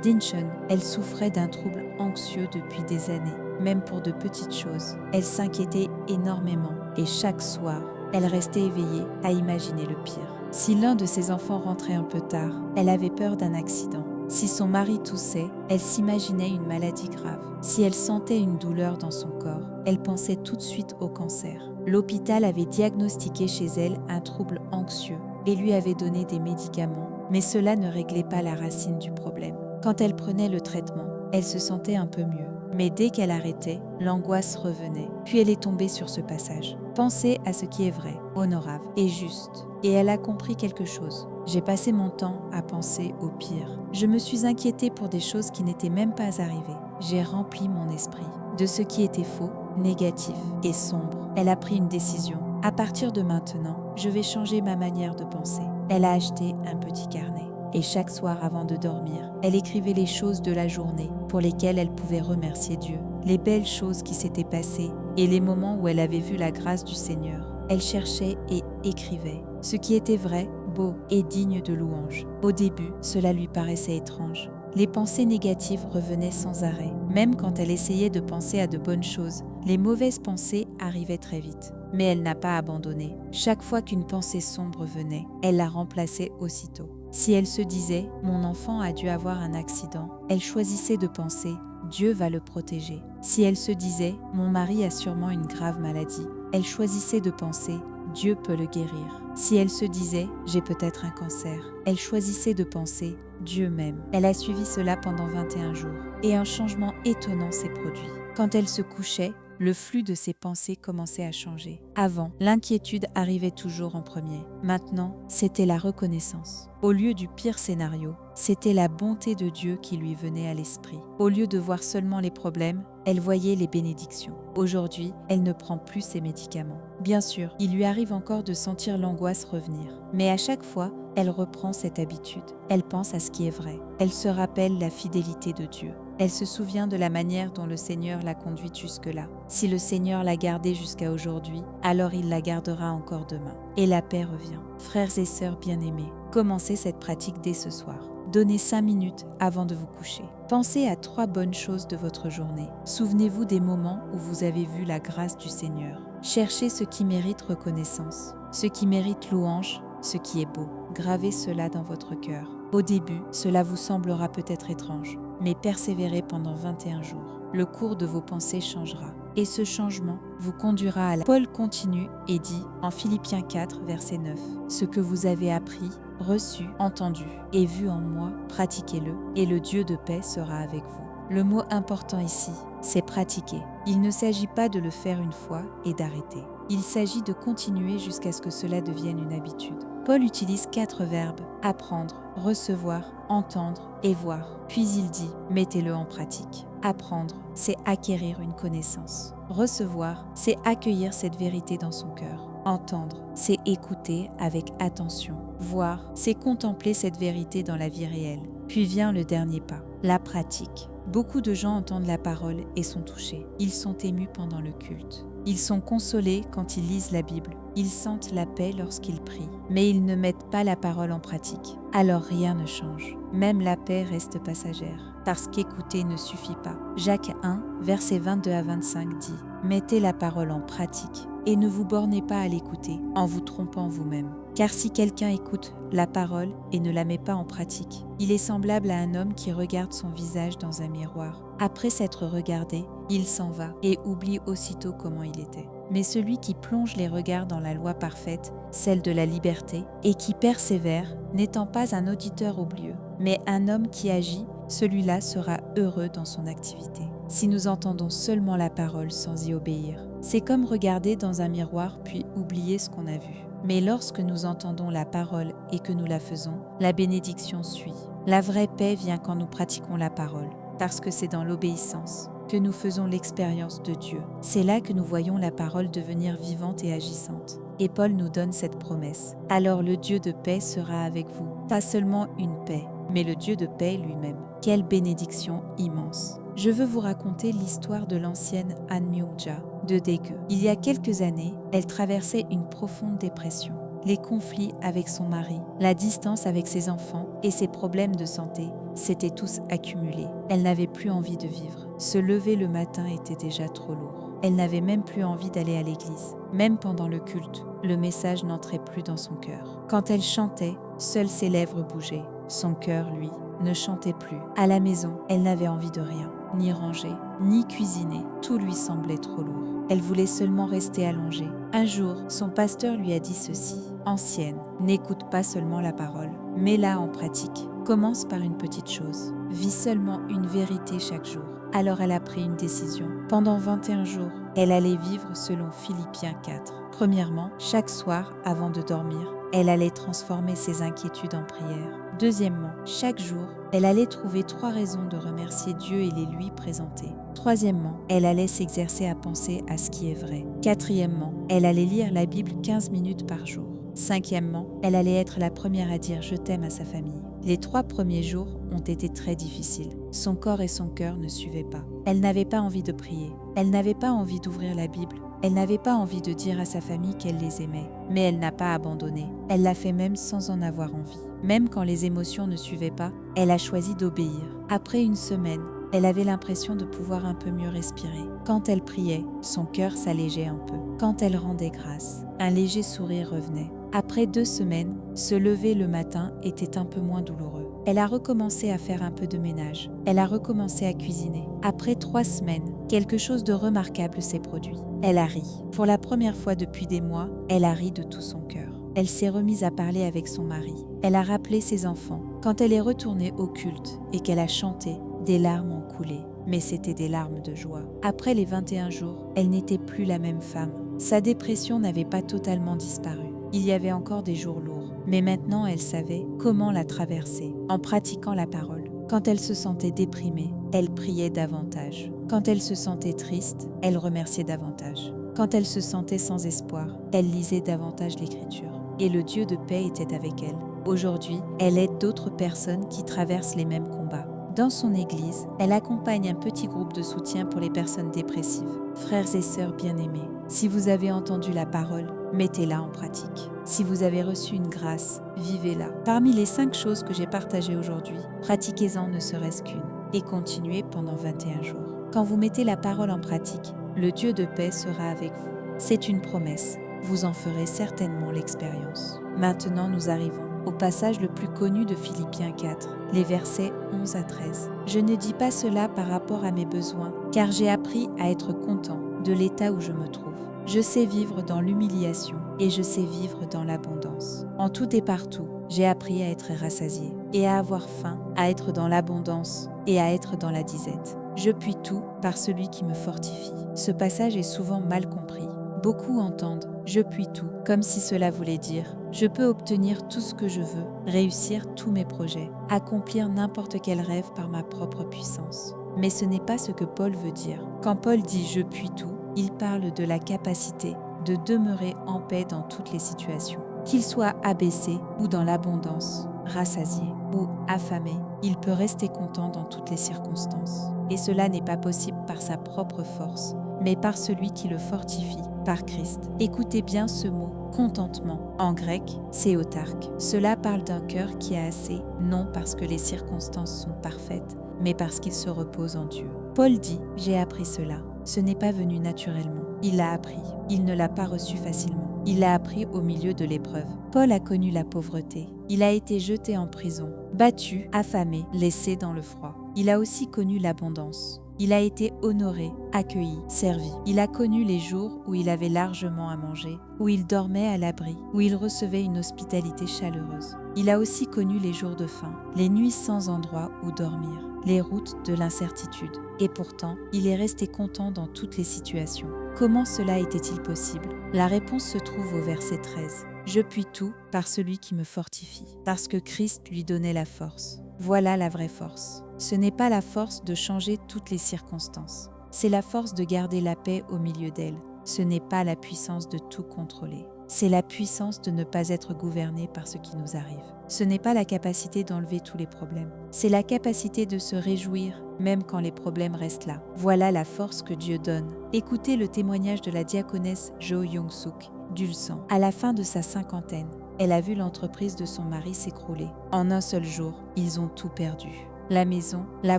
Speaker 1: d'Incheon, elle souffrait d'un trouble anxieux depuis des années, même pour de petites choses. Elle s'inquiétait énormément et chaque soir, elle restait éveillée à imaginer le pire. Si l'un de ses enfants rentrait un peu tard, elle avait peur d'un accident. Si son mari toussait, elle s'imaginait une maladie grave. Si elle sentait une douleur dans son corps, elle pensait tout de suite au cancer. L'hôpital avait diagnostiqué chez elle un trouble anxieux et lui avait donné des médicaments, mais cela ne réglait pas la racine du problème. Quand elle prenait le traitement, elle se sentait un peu mieux. Mais dès qu'elle arrêtait, l'angoisse revenait. Puis elle est tombée sur ce passage. Pensez à ce qui est vrai, honorable et juste. Et elle a compris quelque chose. J'ai passé mon temps à penser au pire. Je me suis inquiétée pour des choses qui n'étaient même pas arrivées. J'ai rempli mon esprit de ce qui était faux, négatif et sombre. Elle a pris une décision. À partir de maintenant, je vais changer ma manière de penser. Elle a acheté un petit carnet. Et chaque soir avant de dormir, elle écrivait les choses de la journée pour lesquelles elle pouvait remercier Dieu, les belles choses qui s'étaient passées et les moments où elle avait vu la grâce du Seigneur. Elle cherchait et écrivait ce qui était vrai, beau et digne de louange. Au début, cela lui paraissait étrange. Les pensées négatives revenaient sans arrêt. Même quand elle essayait de penser à de bonnes choses, les mauvaises pensées arrivaient très vite. Mais elle n'a pas abandonné. Chaque fois qu'une pensée sombre venait, elle la remplaçait aussitôt. Si elle se disait « Mon enfant a dû avoir un accident », elle choisissait de penser « Dieu va le protéger ». Si elle se disait « Mon mari a sûrement une grave maladie », elle choisissait de penser « Dieu peut le guérir ». Si elle se disait « J'ai peut-être un cancer », elle choisissait de penser « Dieu m'aime ». Elle a suivi cela pendant 21 jours et un changement étonnant s'est produit. Quand elle se couchait, le flux de ses pensées commençait à changer. Avant, l'inquiétude arrivait toujours en premier. Maintenant, c'était la reconnaissance. Au lieu du pire scénario, c'était la bonté de Dieu qui lui venait à l'esprit. Au lieu de voir seulement les problèmes, elle voyait les bénédictions. Aujourd'hui, elle ne prend plus ses médicaments. Bien sûr, il lui arrive encore de sentir l'angoisse revenir. Mais à chaque fois, elle reprend cette habitude. Elle pense à ce qui est vrai. Elle se rappelle la fidélité de Dieu. Elle se souvient de la manière dont le Seigneur l'a conduite jusque-là. Si le Seigneur l'a gardée jusqu'à aujourd'hui, alors il la gardera encore demain. Et la paix revient. Frères et sœurs bien-aimés, commencez cette pratique dès ce soir. Donnez 5 minutes avant de vous coucher. Pensez à 3 bonnes choses de votre journée. Souvenez-vous des moments où vous avez vu la grâce du Seigneur. Cherchez ce qui mérite reconnaissance, ce qui mérite louange, ce qui est beau. Gravez cela dans votre cœur. Au début, cela vous semblera peut-être étrange, mais persévérez pendant 21 jours. Le cours de vos pensées changera. Et ce changement vous conduira à la... Paul continue et dit en Philippiens 4, verset 9, « Ce que vous avez appris, reçu, entendu et vu en moi, pratiquez-le, et le Dieu de paix sera avec vous. » Le mot important ici, c'est pratiquer. Il ne s'agit pas de le faire une fois et d'arrêter. Il s'agit de continuer jusqu'à ce que cela devienne une habitude. Paul utilise 4 verbes, apprendre, recevoir, entendre et voir. Puis il dit, mettez-le en pratique. Apprendre, c'est acquérir une connaissance. Recevoir, c'est accueillir cette vérité dans son cœur. Entendre, c'est écouter avec attention. Voir, c'est contempler cette vérité dans la vie réelle. Puis vient le dernier pas, la pratique. Beaucoup de gens entendent la parole et sont touchés. Ils sont émus pendant le culte. Ils sont consolés quand ils lisent la Bible. Ils sentent la paix lorsqu'ils prient. Mais ils ne mettent pas la parole en pratique. Alors rien ne change. Même la paix reste passagère. Parce qu'écouter ne suffit pas. Jacques 1, versets 22 à 25 dit « Mettez la parole en pratique et ne vous bornez pas à l'écouter en vous trompant vous-même. Car si quelqu'un écoute la parole et ne la met pas en pratique, il est semblable à un homme qui regarde son visage dans un miroir. Après s'être regardé, il s'en va et oublie aussitôt comment il était. Mais celui qui plonge les regards dans la loi parfaite, celle de la liberté, et qui persévère, n'étant pas un auditeur oublieux, mais un homme qui agit, celui-là sera heureux dans son activité. Si nous entendons seulement la parole sans y obéir, c'est comme regarder dans un miroir puis oublier ce qu'on a vu. Mais lorsque nous entendons la parole et que nous la faisons, la bénédiction suit. La vraie paix vient quand nous pratiquons la parole, parce que c'est dans l'obéissance que nous faisons l'expérience de Dieu. C'est là que nous voyons la parole devenir vivante et agissante. Et Paul nous donne cette promesse. Alors le Dieu de paix sera avec vous. Pas seulement une paix, mais le Dieu de paix lui-même. Quelle bénédiction immense! Je veux vous raconter l'histoire de l'ancienne An Myung-ja de Daegu. Il y a quelques années, elle traversait une profonde dépression. Les conflits avec son mari, la distance avec ses enfants et ses problèmes de santé s'étaient tous accumulés. Elle n'avait plus envie de vivre. Se lever le matin était déjà trop lourd. Elle n'avait même plus envie d'aller à l'église. Même pendant le culte, le message n'entrait plus dans son cœur. Quand elle chantait, seules ses lèvres bougeaient. Son cœur, lui, ne chantait plus. À la maison, elle n'avait envie de rien, ni ranger, ni cuisiner. Tout lui semblait trop lourd. Elle voulait seulement rester allongée. Un jour, son pasteur lui a dit ceci. « Ancienne, n'écoute pas seulement la parole, mets-la en pratique. Commence par une petite chose. Vis seulement une vérité chaque jour. » Alors elle a pris une décision. Pendant 21 jours, elle allait vivre selon Philippiens 4. Premièrement, chaque soir, avant de dormir, elle allait transformer ses inquiétudes en prière. Deuxièmement, chaque jour, elle allait trouver 3 raisons de remercier Dieu et les lui présenter. Troisièmement, elle allait s'exercer à penser à ce qui est vrai. Quatrièmement, elle allait lire la Bible 15 minutes par jour. Cinquièmement, elle allait être la première à dire « je t'aime » à sa famille. Les 3 premiers jours ont été très difficiles. Son corps et son cœur ne suivaient pas. Elle n'avait pas envie de prier. Elle n'avait pas envie d'ouvrir la Bible. Elle n'avait pas envie de dire à sa famille qu'elle les aimait. Mais elle n'a pas abandonné. Elle l'a fait même sans en avoir envie. Même quand les émotions ne suivaient pas, elle a choisi d'obéir. Après une semaine, elle avait l'impression de pouvoir un peu mieux respirer. Quand elle priait, son cœur s'allégeait un peu. Quand elle rendait grâce, un léger sourire revenait. Après 2 semaines, se lever le matin était un peu moins douloureux. Elle a recommencé à faire un peu de ménage. Elle a recommencé à cuisiner. Après 3 semaines, quelque chose de remarquable s'est produit. Elle a ri. Pour la première fois depuis des mois, elle a ri de tout son cœur. Elle s'est remise à parler avec son mari. Elle a rappelé ses enfants. Quand elle est retournée au culte et qu'elle a chanté, des larmes ont coulé. Mais c'était des larmes de joie. Après les 21 jours, elle n'était plus la même femme. Sa dépression n'avait pas totalement disparu. Il y avait encore des jours lourds, mais maintenant elle savait comment la traverser, en pratiquant la parole. Quand elle se sentait déprimée, elle priait davantage. Quand elle se sentait triste, elle remerciait davantage. Quand elle se sentait sans espoir, elle lisait davantage l'Écriture. Et le Dieu de paix était avec elle. Aujourd'hui, elle aide d'autres personnes qui traversent les mêmes combats. Dans son église, elle accompagne un petit groupe de soutien pour les personnes dépressives. Frères et sœurs bien-aimés, si vous avez entendu la parole, mettez-la en pratique. Si vous avez reçu une grâce, vivez-la. Parmi les 5 choses que j'ai partagées aujourd'hui, pratiquez-en ne serait-ce qu'une et continuez pendant 21 jours. Quand vous mettez la parole en pratique, le Dieu de paix sera avec vous. C'est une promesse. Vous en ferez certainement l'expérience. Maintenant, nous arrivons au passage le plus connu de Philippiens 4, les versets 11 à 13. Je ne dis pas cela par rapport à mes besoins, car j'ai appris à être content de l'état où je me trouve. Je sais vivre dans l'humiliation et je sais vivre dans l'abondance. En tout et partout, j'ai appris à être rassasié et à avoir faim, à être dans l'abondance et à être dans la disette. Je puis tout par celui qui me fortifie. Ce passage est souvent mal compris. Beaucoup entendent « je puis tout » comme si cela voulait dire « je peux obtenir tout ce que je veux, réussir tous mes projets, accomplir n'importe quel rêve par ma propre puissance ». Mais ce n'est pas ce que Paul veut dire. Quand Paul dit « je puis tout », il parle de la capacité de demeurer en paix dans toutes les situations. Qu'il soit abaissé ou dans l'abondance, rassasié ou affamé, il peut rester content dans toutes les circonstances. Et cela n'est pas possible par sa propre force, mais par celui qui le fortifie, par Christ. Écoutez bien ce mot, contentement. En grec, c'est autarque. Cela parle d'un cœur qui a assez, non parce que les circonstances sont parfaites, mais parce qu'il se repose en Dieu. Paul dit « j'ai appris cela ». ce n'est pas venu naturellement. Il l'a appris. Il ne l'a pas reçu facilement. Il l'a appris au milieu de l'épreuve. Paul a connu la pauvreté. Il a été jeté en prison, battu, affamé, laissé dans le froid. Il a aussi connu l'abondance. Il a été honoré, accueilli, servi. Il a connu les jours où il avait largement à manger, où il dormait à l'abri, où il recevait une hospitalité chaleureuse. Il a aussi connu les jours de faim, les nuits sans endroit où dormir, les routes de l'incertitude. Et pourtant, il est resté content dans toutes les situations. Comment cela était-il possible? La réponse se trouve au verset 13. Je puis tout par celui qui me fortifie, parce que Christ lui donnait la force. Voilà la vraie force. Ce n'est pas la force de changer toutes les circonstances. C'est la force de garder la paix au milieu d'elles. Ce n'est pas la puissance de tout contrôler. C'est la puissance de ne pas être gouverné par ce qui nous arrive. Ce n'est pas la capacité d'enlever tous les problèmes. C'est la capacité de se réjouir, même quand les problèmes restent là. Voilà la force que Dieu donne. Écoutez le témoignage de la diaconesse Jo Young-suk d'Ulsan. À la fin de sa cinquantaine, elle a vu l'entreprise de son mari s'écrouler. En un seul jour, ils ont tout perdu. La maison, la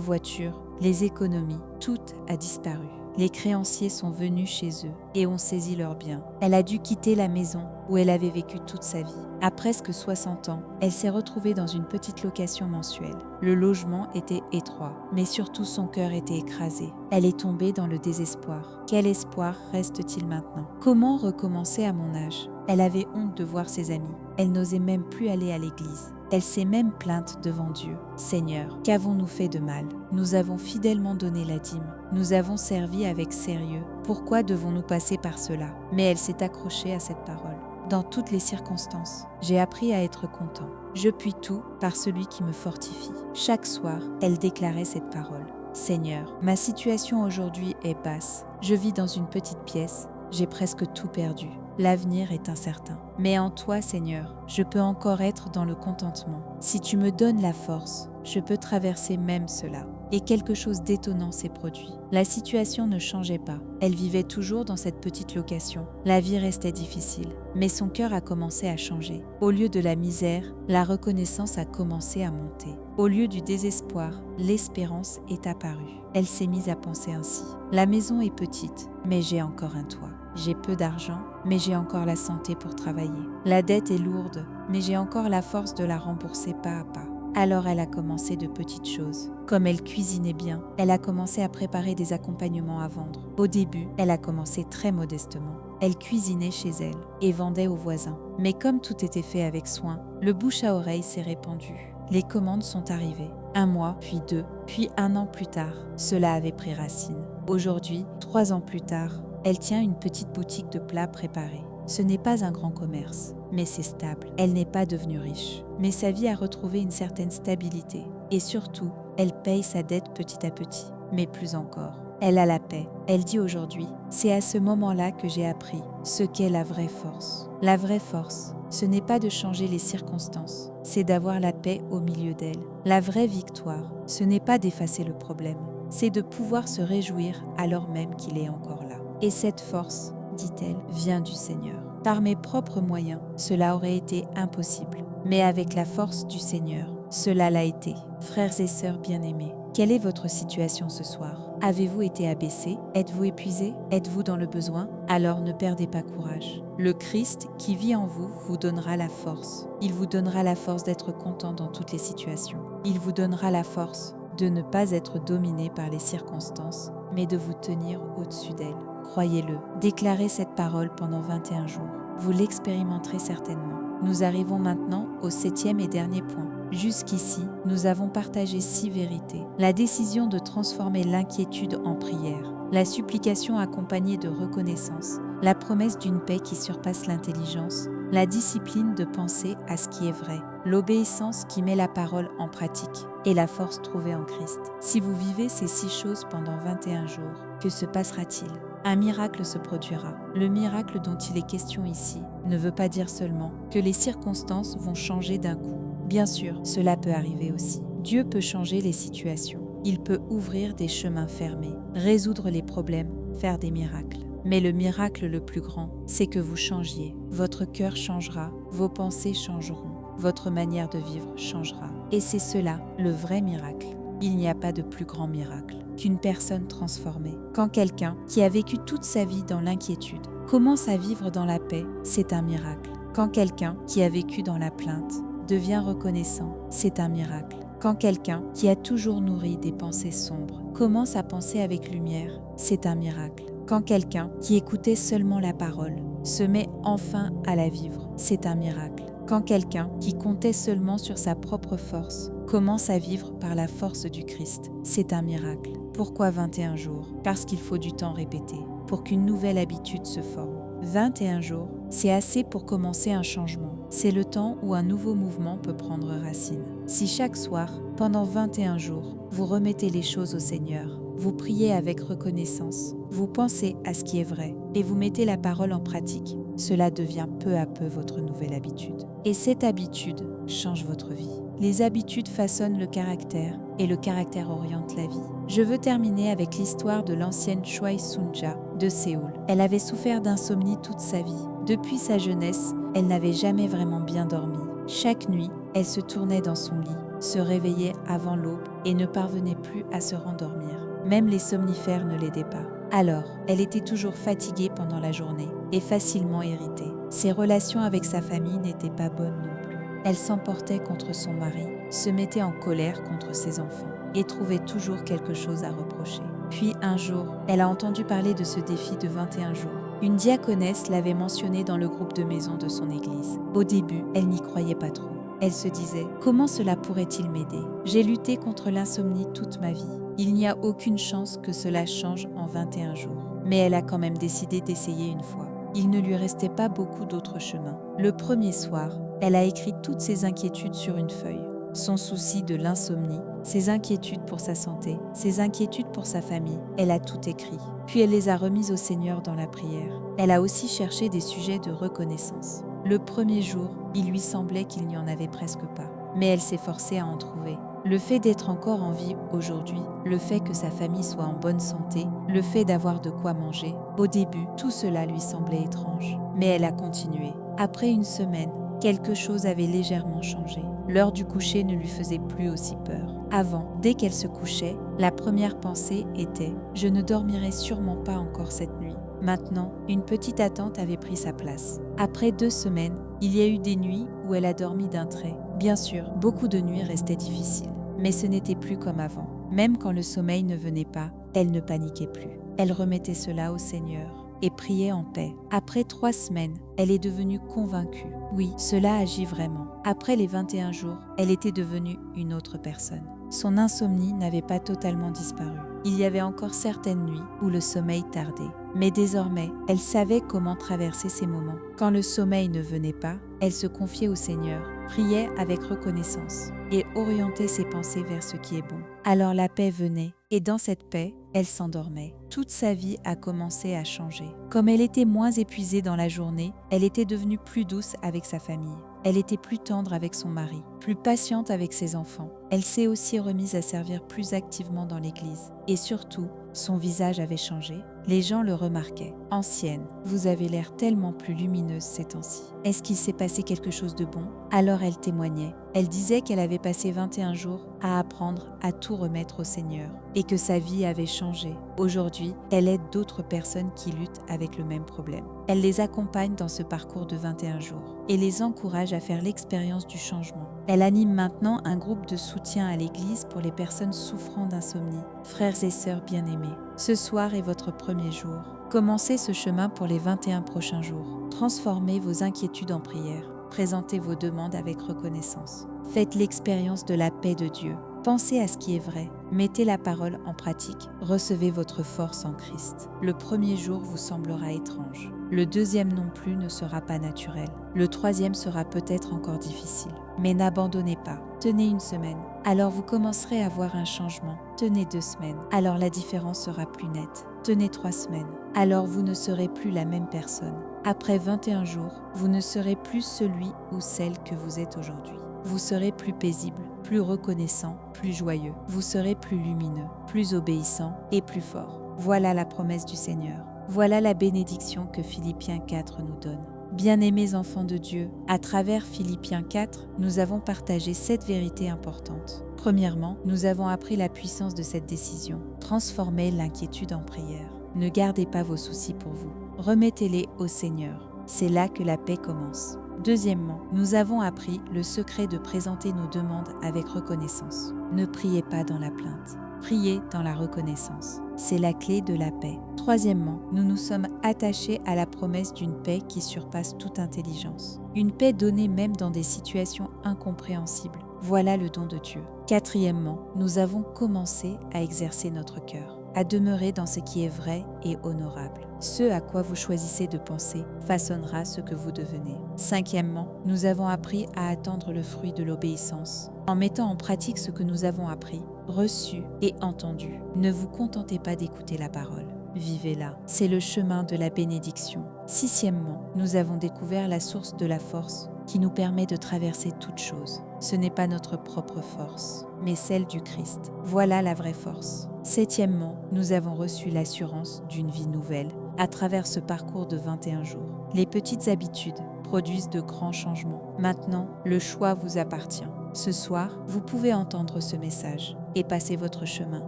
Speaker 1: voiture, les économies, tout a disparu. Les créanciers sont venus chez eux et ont saisi leurs biens. Elle a dû quitter la maison où elle avait vécu toute sa vie. À presque 60 ans, elle s'est retrouvée dans une petite location mensuelle. Le logement était étroit, mais surtout son cœur était écrasé. Elle est tombée dans le désespoir. Quel espoir reste-t-il maintenant? Comment recommencer à mon âge? Elle avait honte de voir ses amis. Elle n'osait même plus aller à l'église. Elle s'est même plainte devant Dieu. « Seigneur, qu'avons-nous fait de mal? Nous avons fidèlement donné la dîme. Nous avons servi avec sérieux. Pourquoi devons-nous passer par cela ?» Mais elle s'est accrochée à cette parole. Dans toutes les circonstances, j'ai appris à être content. Je puis tout par celui qui me fortifie. Chaque soir, elle déclarait cette parole. « Seigneur, ma situation aujourd'hui est basse. Je vis dans une petite pièce. J'ai presque tout perdu. L'avenir est incertain. Mais en toi, Seigneur, je peux encore être dans le contentement. Si tu me donnes la force, je peux traverser même cela. » Et quelque chose d'étonnant s'est produit. La situation ne changeait pas. Elle vivait toujours dans cette petite location. La vie restait difficile, mais son cœur a commencé à changer. Au lieu de la misère, la reconnaissance a commencé à monter. Au lieu du désespoir, l'espérance est apparue. Elle s'est mise à penser ainsi. La maison est petite, mais j'ai encore un toit. J'ai peu d'argent, mais j'ai encore la santé pour travailler. La dette est lourde, mais j'ai encore la force de la rembourser pas à pas. Alors elle a commencé de petites choses. Comme elle cuisinait bien, elle a commencé à préparer des accompagnements à vendre. Au début, elle a commencé très modestement. Elle cuisinait chez elle et vendait aux voisins. Mais comme tout était fait avec soin, le bouche à oreille s'est répandu. Les commandes sont arrivées. 1 mois, puis 2, puis 1 an plus tard, cela avait pris racine. Aujourd'hui, 3 ans plus tard, elle tient une petite boutique de plats préparés. Ce n'est pas un grand commerce, mais c'est stable. Elle n'est pas devenue riche, mais sa vie a retrouvé une certaine stabilité. Et surtout, elle paye sa dette petit à petit, mais plus encore. Elle a la paix. Elle dit aujourd'hui, c'est à ce moment-là que j'ai appris ce qu'est la vraie force. La vraie force, ce n'est pas de changer les circonstances, c'est d'avoir la paix au milieu d'elles. La vraie victoire, ce n'est pas d'effacer le problème, c'est de pouvoir se réjouir alors même qu'il est encore là. Et cette force, dit-elle, vient du Seigneur. Par mes propres moyens, cela aurait été impossible. Mais avec la force du Seigneur, cela l'a été. Frères et sœurs bien-aimés, quelle est votre situation ce soir? Avez-vous été abaissé? Êtes-vous épuisé? Êtes-vous dans le besoin? Alors ne perdez pas courage. Le Christ qui vit en vous vous donnera la force. Il vous donnera la force d'être content dans toutes les situations. Il vous donnera la force de ne pas être dominé par les circonstances, mais de vous tenir au-dessus d'elles. Croyez-le, déclarez cette parole pendant 21 jours. Vous l'expérimenterez certainement. Nous arrivons maintenant au 7e et dernier point. Jusqu'ici, nous avons partagé 6 vérités. La décision de transformer l'inquiétude en prière, la supplication accompagnée de reconnaissance, la promesse d'une paix qui surpasse l'intelligence, la discipline de penser à ce qui est vrai, l'obéissance qui met la parole en pratique et la force trouvée en Christ. Si vous vivez ces 6 choses pendant 21 jours, que se passera-t-il? Un miracle se produira. Le miracle dont il est question ici ne veut pas dire seulement que les circonstances vont changer d'un coup. Bien sûr, cela peut arriver aussi. Dieu peut changer les situations. Il peut ouvrir des chemins fermés, résoudre les problèmes, faire des miracles. Mais le miracle le plus grand, c'est que vous changiez. Votre cœur changera, vos pensées changeront, votre manière de vivre changera. Et c'est cela, le vrai miracle. il n'y a pas de plus grand miracle qu'une personne transformée. Quand quelqu'un qui a vécu toute sa vie dans l'inquiétude commence à vivre dans la paix, c'est un miracle. Quand quelqu'un qui a vécu dans la plainte devient reconnaissant, c'est un miracle. Quand quelqu'un qui a toujours nourri des pensées sombres commence à penser avec lumière, c'est un miracle. Quand quelqu'un qui écoutait seulement la parole se met enfin à la vivre, c'est un miracle. Quand quelqu'un qui comptait seulement sur sa propre force commence à vivre par la force du Christ, c'est un miracle. Pourquoi 21 jours? Parce qu'il faut du temps répété pour qu'une nouvelle habitude se forme. 21 jours, c'est assez pour commencer un changement. C'est le temps où un nouveau mouvement peut prendre racine. Si chaque soir, pendant 21 jours, vous remettez les choses au Seigneur, vous priez avec reconnaissance, vous pensez à ce qui est vrai et vous mettez la parole en pratique, cela devient peu à peu votre nouvelle habitude. Et cette habitude change votre vie. Les habitudes façonnent le caractère et le caractère oriente la vie. Je veux terminer avec l'histoire de l'ancienne Choi Soon-ja de Séoul. Elle avait souffert d'insomnie toute sa vie. Depuis sa jeunesse, elle n'avait jamais vraiment bien dormi. Chaque nuit, elle se tournait dans son lit, se réveillait avant l'aube et ne parvenait plus à se rendormir. Même les somnifères ne l'aidaient pas. Alors, elle était toujours fatiguée pendant la journée et facilement irritée. Ses relations avec sa famille n'étaient pas bonnes non plus. Elle s'emportait contre son mari, se mettait en colère contre ses enfants et trouvait toujours quelque chose à reprocher. Puis un jour, elle a entendu parler de ce défi de 21 jours. Une diaconesse l'avait mentionné dans le groupe de maison de son église. Au début, elle n'y croyait pas trop. Elle se disait « Comment cela pourrait-il m'aider? J'ai lutté contre l'insomnie toute ma vie. Il n'y a aucune chance que cela change en 21 jours. » Mais elle a quand même décidé d'essayer une fois. Il ne lui restait pas beaucoup d'autres chemins. Le premier soir, elle a écrit toutes ses inquiétudes sur une feuille. Son souci de l'insomnie, ses inquiétudes pour sa santé, ses inquiétudes pour sa famille, elle a tout écrit. Puis elle les a remises au Seigneur dans la prière. Elle a aussi cherché des sujets de reconnaissance. Le premier jour, il lui semblait qu'il n'y en avait presque pas, mais elle s'est forcée à en trouver. Le fait d'être encore en vie aujourd'hui, le fait que sa famille soit en bonne santé, le fait d'avoir de quoi manger, au début, tout cela lui semblait étrange. Mais elle a continué. Après une semaine, quelque chose avait légèrement changé. L'heure du coucher ne lui faisait plus aussi peur. Avant, dès qu'elle se couchait, la première pensée était « Je ne dormirai sûrement pas encore cette nuit ». Maintenant, une petite attente avait pris sa place. Après 2 semaines, il y a eu des nuits où elle a dormi d'un trait. Bien sûr, beaucoup de nuits restaient difficiles, mais ce n'était plus comme avant. Même quand le sommeil ne venait pas, elle ne paniquait plus. Elle remettait cela au Seigneur et priait en paix. Après 3 semaines, elle est devenue convaincue. Oui, cela agit vraiment. Après les 21 jours, elle était devenue une autre personne. Son insomnie n'avait pas totalement disparu. Il y avait encore certaines nuits où le sommeil tardait. Mais désormais, elle savait comment traverser ces moments. Quand le sommeil ne venait pas, elle se confiait au Seigneur, priait avec reconnaissance et orientait ses pensées vers ce qui est bon. Alors la paix venait et dans cette paix, elle s'endormait. Toute sa vie a commencé à changer. Comme elle était moins épuisée dans la journée, elle était devenue plus douce avec sa famille. Elle était plus tendre avec son mari, plus patiente avec ses enfants. Elle s'est aussi remise à servir plus activement dans l'église. Et surtout, son visage avait changé. Les gens le remarquaient. Ancienne, vous avez l'air tellement plus lumineuse ces temps-ci. Est-ce qu'il s'est passé quelque chose de bon? Alors elle témoignait. Elle disait qu'elle avait passé 21 jours à apprendre à tout remettre au Seigneur et que sa vie avait changé. Aujourd'hui, elle aide d'autres personnes qui luttent avec le même problème. Elle les accompagne dans ce parcours de 21 jours et les encourage à faire l'expérience du changement. Elle anime maintenant un groupe de soutien à l'église pour les personnes souffrant d'insomnie. Frères et sœurs bien-aimés, ce soir est votre premier jour. Commencez ce chemin pour les 21 prochains jours. Transformez vos inquiétudes en prières. Présentez vos demandes avec reconnaissance. Faites l'expérience de la paix de Dieu. Pensez à ce qui est vrai. Mettez la parole en pratique. Recevez votre force en Christ. Le premier jour vous semblera étrange. Le deuxième non plus ne sera pas naturel. Le troisième sera peut-être encore difficile. Mais n'abandonnez pas. Tenez une semaine. Alors vous commencerez à voir un changement. Tenez 2 semaines. Alors la différence sera plus nette. Tenez 3 semaines. Alors vous ne serez plus la même personne. Après 21 jours, vous ne serez plus celui ou celle que vous êtes aujourd'hui. Vous serez plus paisible, plus reconnaissant, plus joyeux. Vous serez plus lumineux, plus obéissant et plus fort. Voilà la promesse du Seigneur. Voilà la bénédiction que Philippiens 4 nous donne. Bien-aimés enfants de Dieu, à travers Philippiens 4, nous avons partagé 7 vérités importantes. Premièrement, nous avons appris la puissance de cette décision. Transformez l'inquiétude en prière. Ne gardez pas vos soucis pour vous. Remettez-les au Seigneur. C'est là que la paix commence. Deuxièmement, nous avons appris le secret de présenter nos demandes avec reconnaissance. Ne priez pas dans la plainte. Priez dans la reconnaissance. C'est la clé de la paix. Troisièmement, nous nous sommes attachés à la promesse d'une paix qui surpasse toute intelligence. Une paix donnée même dans des situations incompréhensibles. Voilà le don de Dieu. Quatrièmement, nous avons commencé à exercer notre cœur, à demeurer dans ce qui est vrai et honorable. Ce à quoi vous choisissez de penser façonnera ce que vous devenez. Cinquièmement, nous avons appris à attendre le fruit de l'obéissance. En mettant en pratique ce que nous avons appris, reçu et entendu, ne vous contentez pas d'écouter la parole. Vivez-la. C'est le chemin de la bénédiction. Sixièmement, nous avons découvert la source de la force qui nous permet de traverser toute chose. Ce n'est pas notre propre force, mais celle du Christ. Voilà la vraie force. Septièmement, nous avons reçu l'assurance d'une vie nouvelle à travers ce parcours de 21 jours. Les petites habitudes produisent de grands changements. Maintenant, le choix vous appartient. Ce soir, vous pouvez entendre ce message et passer votre chemin.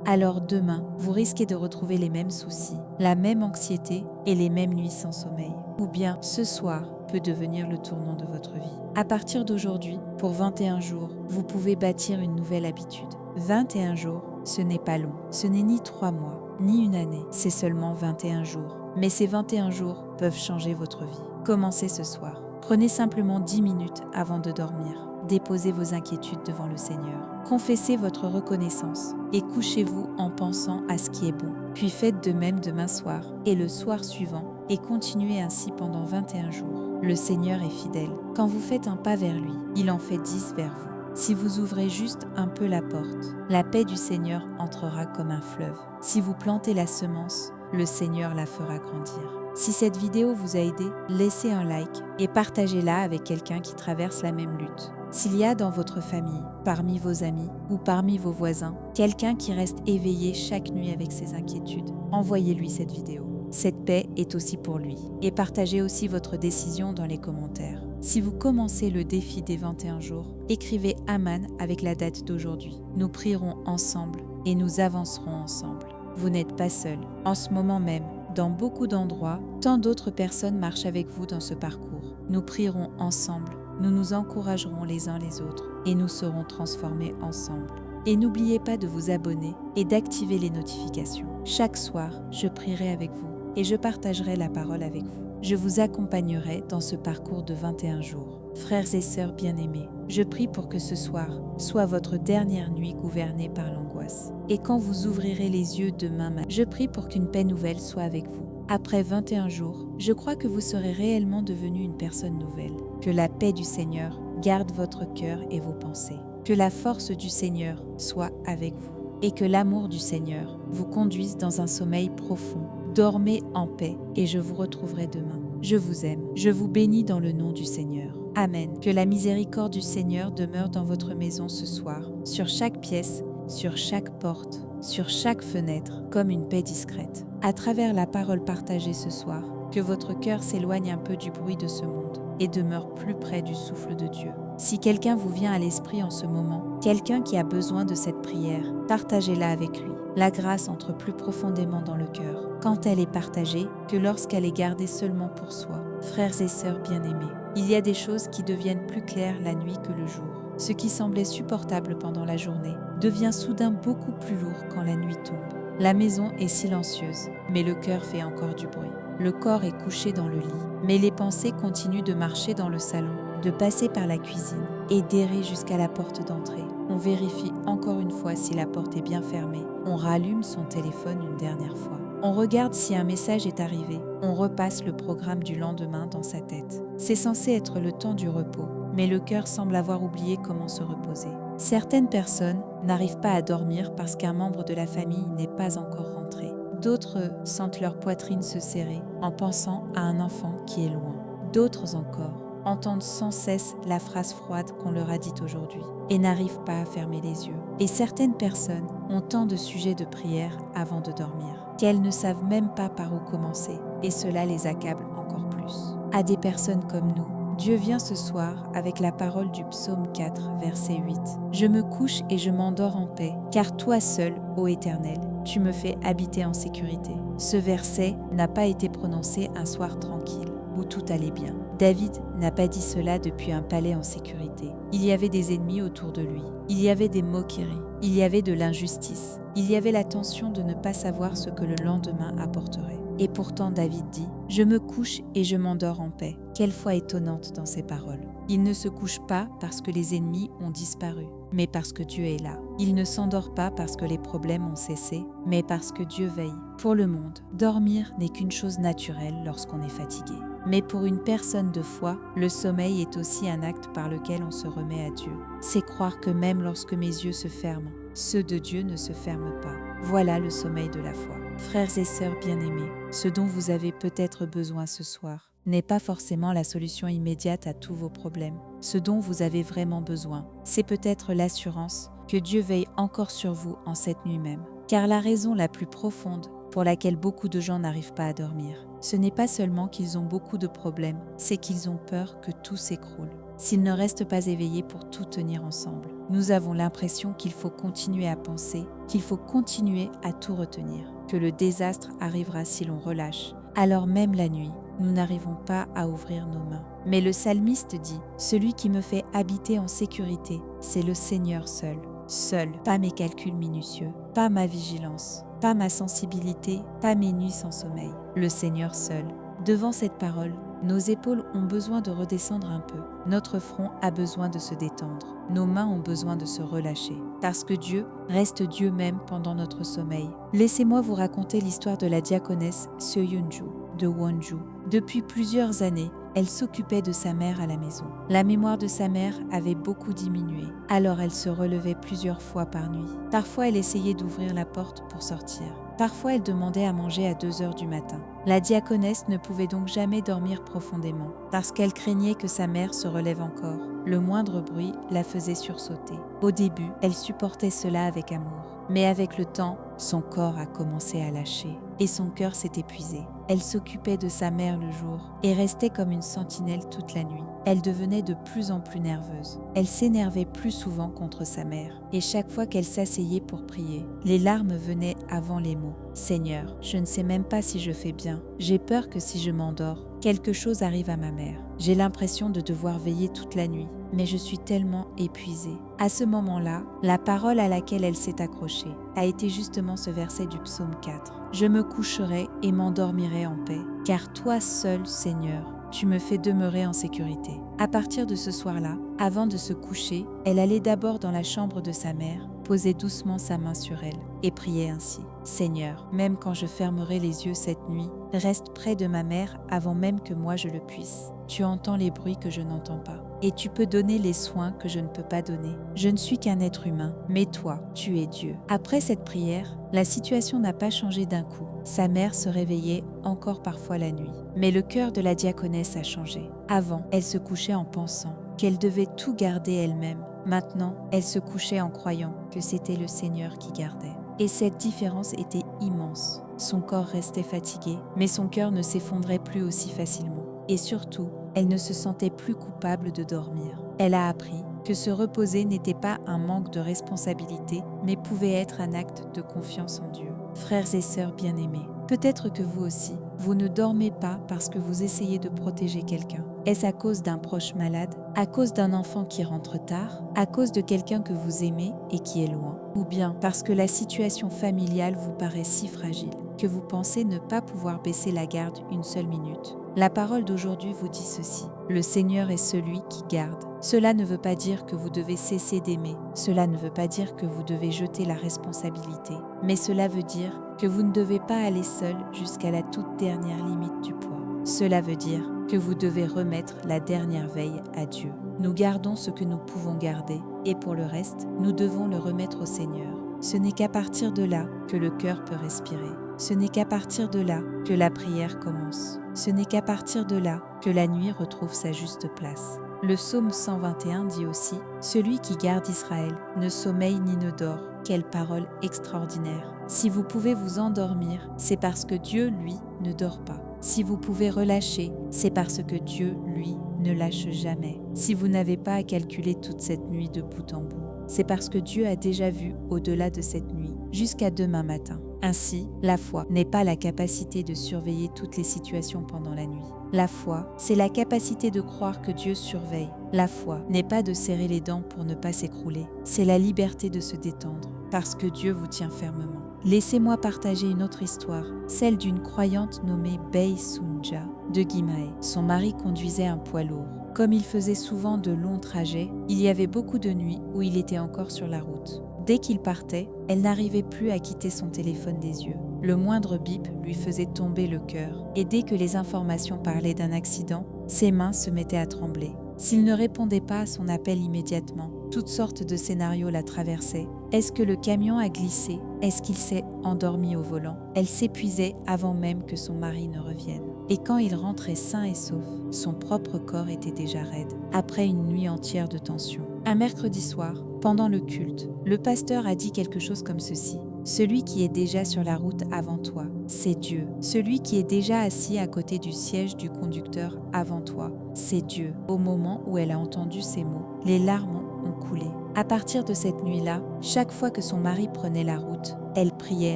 Speaker 1: Alors demain, vous risquez de retrouver les mêmes soucis, la même anxiété et les mêmes nuits sans sommeil. Ou bien, ce soir peut devenir le tournant de votre vie. À partir d'aujourd'hui, pour 21 jours, vous pouvez bâtir une nouvelle habitude. 21 jours, ce n'est pas long. Ce n'est ni 3 mois, ni une année. C'est seulement 21 jours. Mais ces 21 jours peuvent changer votre vie. Commencez ce soir. Prenez simplement 10 minutes avant de dormir. Déposez vos inquiétudes devant le Seigneur. Confessez votre reconnaissance et couchez-vous en pensant à ce qui est bon. Puis faites de même demain soir et le soir suivant et continuez ainsi pendant 21 jours. Le Seigneur est fidèle. Quand vous faites un pas vers lui, il en fait 10 vers vous. Si vous ouvrez juste un peu la porte, la paix du Seigneur entrera comme un fleuve. Si vous plantez la semence, le Seigneur la fera grandir. Si cette vidéo vous a aidé, laissez un like et partagez-la avec quelqu'un qui traverse la même lutte. S'il y a dans votre famille, parmi vos amis ou parmi vos voisins, quelqu'un qui reste éveillé chaque nuit avec ses inquiétudes, envoyez-lui cette vidéo. Cette paix est aussi pour lui. Et partagez aussi votre décision dans les commentaires. Si vous commencez le défi des 21 jours, écrivez Aman avec la date d'aujourd'hui. Nous prierons ensemble et nous avancerons ensemble. Vous n'êtes pas seul. En ce moment même, dans beaucoup d'endroits, tant d'autres personnes marchent avec vous dans ce parcours. Nous prierons ensemble, nous nous encouragerons les uns les autres et nous serons transformés ensemble. Et n'oubliez pas de vous abonner et d'activer les notifications. Chaque soir, je prierai avec vous et je partagerai la parole avec vous. Je vous accompagnerai dans ce parcours de 21 jours. Frères et sœurs bien-aimés, je prie pour que ce soir soit votre dernière nuit gouvernée par l'angoisse. Et quand vous ouvrirez les yeux demain matin, je prie pour qu'une paix nouvelle soit avec vous. Après 21 jours, je crois que vous serez réellement devenu une personne nouvelle. Que la paix du Seigneur garde votre cœur et vos pensées. Que la force du Seigneur soit avec vous. Et que l'amour du Seigneur vous conduise dans un sommeil profond. Dormez en paix et je vous retrouverai demain. Je vous aime. Je vous bénis dans le nom du Seigneur. Amen. Que la miséricorde du Seigneur demeure dans votre maison ce soir, sur chaque pièce, sur chaque porte, sur chaque fenêtre, comme une paix discrète. À travers la parole partagée ce soir, que votre cœur s'éloigne un peu du bruit de ce monde et demeure plus près du souffle de Dieu. Si quelqu'un vous vient à l'esprit en ce moment, quelqu'un qui a besoin de cette prière, partagez-la avec lui. La grâce entre plus profondément dans le cœur, quand elle est partagée, que lorsqu'elle est gardée seulement pour soi. Frères et sœurs bien-aimés, il y a des choses qui deviennent plus claires la nuit que le jour. Ce qui semblait supportable pendant la journée devient soudain beaucoup plus lourd quand la nuit tombe. La maison est silencieuse, mais le cœur fait encore du bruit. Le corps est couché dans le lit, mais les pensées continuent de marcher dans le salon, de passer par la cuisine et d'errer jusqu'à la porte d'entrée. On vérifie encore une fois si la porte est bien fermée. On rallume son téléphone une dernière fois. On regarde si un message est arrivé. On repasse le programme du lendemain dans sa tête. C'est censé être le temps du repos, mais le cœur semble avoir oublié comment se reposer. Certaines personnes n'arrivent pas à dormir parce qu'un membre de la famille n'est pas encore rentré. D'autres sentent leur poitrine se serrer en pensant à un enfant qui est loin. D'autres encore entendent sans cesse la phrase froide qu'on leur a dite aujourd'hui et n'arrivent pas à fermer les yeux. Et certaines personnes ont tant de sujets de prière avant de dormir qu'elles ne savent même pas par où commencer et cela les accable encore plus. à des personnes comme nous. Dieu vient ce soir avec la parole du psaume 4, verset 8. « Je me couche et je m'endors en paix, car toi seul, ô Éternel, tu me fais habiter en sécurité. » Ce verset n'a pas été prononcé un soir tranquille, où tout allait bien. David n'a pas dit cela depuis un palais en sécurité. Il y avait des ennemis autour de lui. Il y avait des moqueries. Il y avait de l'injustice. Il y avait la tension de ne pas savoir ce que le lendemain apporterait. Et pourtant David dit « Je me couche et je m'endors en paix ». Quelle foi étonnante dans ces paroles. Il ne se couche pas parce que les ennemis ont disparu, mais parce que Dieu est là. Il ne s'endort pas parce que les problèmes ont cessé, mais parce que Dieu veille. Pour le monde, dormir n'est qu'une chose naturelle lorsqu'on est fatigué. Mais pour une personne de foi, le sommeil est aussi un acte par lequel on se remet à Dieu. C'est croire que même lorsque mes yeux se ferment, ceux de Dieu ne se ferment pas. Voilà le sommeil de la foi. Frères et sœurs bien-aimés, ce dont vous avez peut-être besoin ce soir n'est pas forcément la solution immédiate à tous vos problèmes. Ce dont vous avez vraiment besoin, c'est peut-être l'assurance que Dieu veille encore sur vous en cette nuit même. Car la raison la plus profonde pour laquelle beaucoup de gens n'arrivent pas à dormir, ce n'est pas seulement qu'ils ont beaucoup de problèmes, c'est qu'ils ont peur que tout s'écroule. S'ils ne restent pas éveillés pour tout tenir ensemble. Nous avons l'impression qu'il faut continuer à penser, qu'il faut continuer à tout retenir, que le désastre arrivera si l'on relâche. Alors même la nuit, nous n'arrivons pas à ouvrir nos mains. Mais le psalmiste dit « Celui qui me fait habiter en sécurité, c'est le Seigneur seul. Seul, pas mes calculs minutieux, pas ma vigilance, pas ma sensibilité, pas mes nuits sans sommeil. Le Seigneur seul. » Devant cette parole, nos épaules ont besoin de redescendre un peu. Notre front a besoin de se détendre. Nos mains ont besoin de se relâcher. Parce que Dieu reste Dieu même pendant notre sommeil. Laissez-moi vous raconter l'histoire de la diaconesse Seoyunju de Wonju. Depuis plusieurs années, elle s'occupait de sa mère à la maison. La mémoire de sa mère avait beaucoup diminué, alors elle se relevait plusieurs fois par nuit. Parfois, elle essayait d'ouvrir la porte pour sortir. Parfois, elle demandait à manger à 2 heures du matin. La diaconesse ne pouvait donc jamais dormir profondément, parce qu'elle craignait que sa mère se relève encore. Le moindre bruit la faisait sursauter. Au début, elle supportait cela avec amour. Mais avec le temps, son corps a commencé à lâcher et son cœur s'est épuisé. Elle s'occupait de sa mère le jour et restait comme une sentinelle toute la nuit. Elle devenait de plus en plus nerveuse. Elle s'énervait plus souvent contre sa mère et chaque fois qu'elle s'asseyait pour prier, les larmes venaient avant les mots. « Seigneur, je ne sais même pas si je fais bien. J'ai peur que si je m'endors, quelque chose arrive à ma mère. J'ai l'impression de devoir veiller toute la nuit, mais je suis tellement épuisée. » À ce moment-là, la parole à laquelle elle s'est accrochée a été justement ce verset du psaume 4. « Je me coucherai et m'endormirai en paix, car toi seul, Seigneur, tu me fais demeurer en sécurité. » À partir de ce soir-là, avant de se coucher, elle allait d'abord dans la chambre de sa mère, poser doucement sa main sur elle et prier ainsi. « Seigneur, même quand je fermerai les yeux cette nuit, reste près de ma mère avant même que moi je le puisse. Tu entends les bruits que je n'entends pas. Et tu peux donner les soins que je ne peux pas donner. Je ne suis qu'un être humain, mais toi, tu es Dieu. » Après cette prière, la situation n'a pas changé d'un coup. Sa mère se réveillait encore parfois la nuit. Mais le cœur de la diaconesse a changé. Avant, elle se couchait en pensant qu'elle devait tout garder elle-même. Maintenant, elle se couchait en croyant que c'était le Seigneur qui gardait. Et cette différence était immense. Son corps restait fatigué, mais son cœur ne s'effondrait plus aussi facilement. Et surtout, elle ne se sentait plus coupable de dormir. Elle a appris que se reposer n'était pas un manque de responsabilité, mais pouvait être un acte de confiance en Dieu. Frères et sœurs bien-aimés, peut-être que vous aussi, vous ne dormez pas parce que vous essayez de protéger quelqu'un. Est-ce à cause d'un proche malade, à cause d'un enfant qui rentre tard, à cause de quelqu'un que vous aimez et qui est loin, ou bien parce que la situation familiale vous paraît si fragile que vous pensez ne pas pouvoir baisser la garde une seule minute? La parole d'aujourd'hui vous dit ceci: le Seigneur est celui qui garde. Cela ne veut pas dire que vous devez cesser d'aimer, cela ne veut pas dire que vous devez jeter la responsabilité, mais cela veut dire que vous ne devez pas aller seul jusqu'à la toute dernière limite du poids. Cela veut dire que vous devez remettre la dernière veille à Dieu. Nous gardons ce que nous pouvons garder, et pour le reste, nous devons le remettre au Seigneur. Ce n'est qu'à partir de là que le cœur peut respirer. Ce n'est qu'à partir de là que la prière commence. Ce n'est qu'à partir de là que la nuit retrouve sa juste place. Le psaume 121 dit aussi « Celui qui garde Israël ne sommeille ni ne dort ». Quelle parole extraordinaire! Si vous pouvez vous endormir, c'est parce que Dieu, lui, ne dort pas. Si vous pouvez relâcher, c'est parce que Dieu, lui, ne lâche jamais. Si vous n'avez pas à calculer toute cette nuit de bout en bout, c'est parce que Dieu a déjà vu au-delà de cette nuit, jusqu'à demain matin. Ainsi, la foi n'est pas la capacité de surveiller toutes les situations pendant la nuit. La foi, c'est la capacité de croire que Dieu surveille. La foi n'est pas de serrer les dents pour ne pas s'écrouler, c'est la liberté de se détendre, parce que Dieu vous tient fermement. Laissez-moi partager une autre histoire, celle d'une croyante nommée Bei Sunja de Guimae. Son mari conduisait un poids lourd. Comme il faisait souvent de longs trajets, il y avait beaucoup de nuits où il était encore sur la route. Dès qu'il partait, elle n'arrivait plus à quitter son téléphone des yeux. Le moindre bip lui faisait tomber le cœur, et dès que les informations parlaient d'un accident, ses mains se mettaient à trembler. S'il ne répondait pas à son appel immédiatement, toutes sortes de scénarios la traversaient. Est-ce que le camion a glissé? Est-ce qu'il s'est endormi au volant? Elle s'épuisait avant même que son mari ne revienne. Et quand il rentrait sain et sauf, son propre corps était déjà raide, après une nuit entière de tension. Un mercredi soir, pendant le culte, le pasteur a dit quelque chose comme ceci. Celui qui est déjà sur la route avant toi, c'est Dieu. Celui qui est déjà assis à côté du siège du conducteur avant toi, c'est Dieu. Au moment où elle a entendu ces mots, les larmes ont coulé. À partir de cette nuit-là, chaque fois que son mari prenait la route, elle priait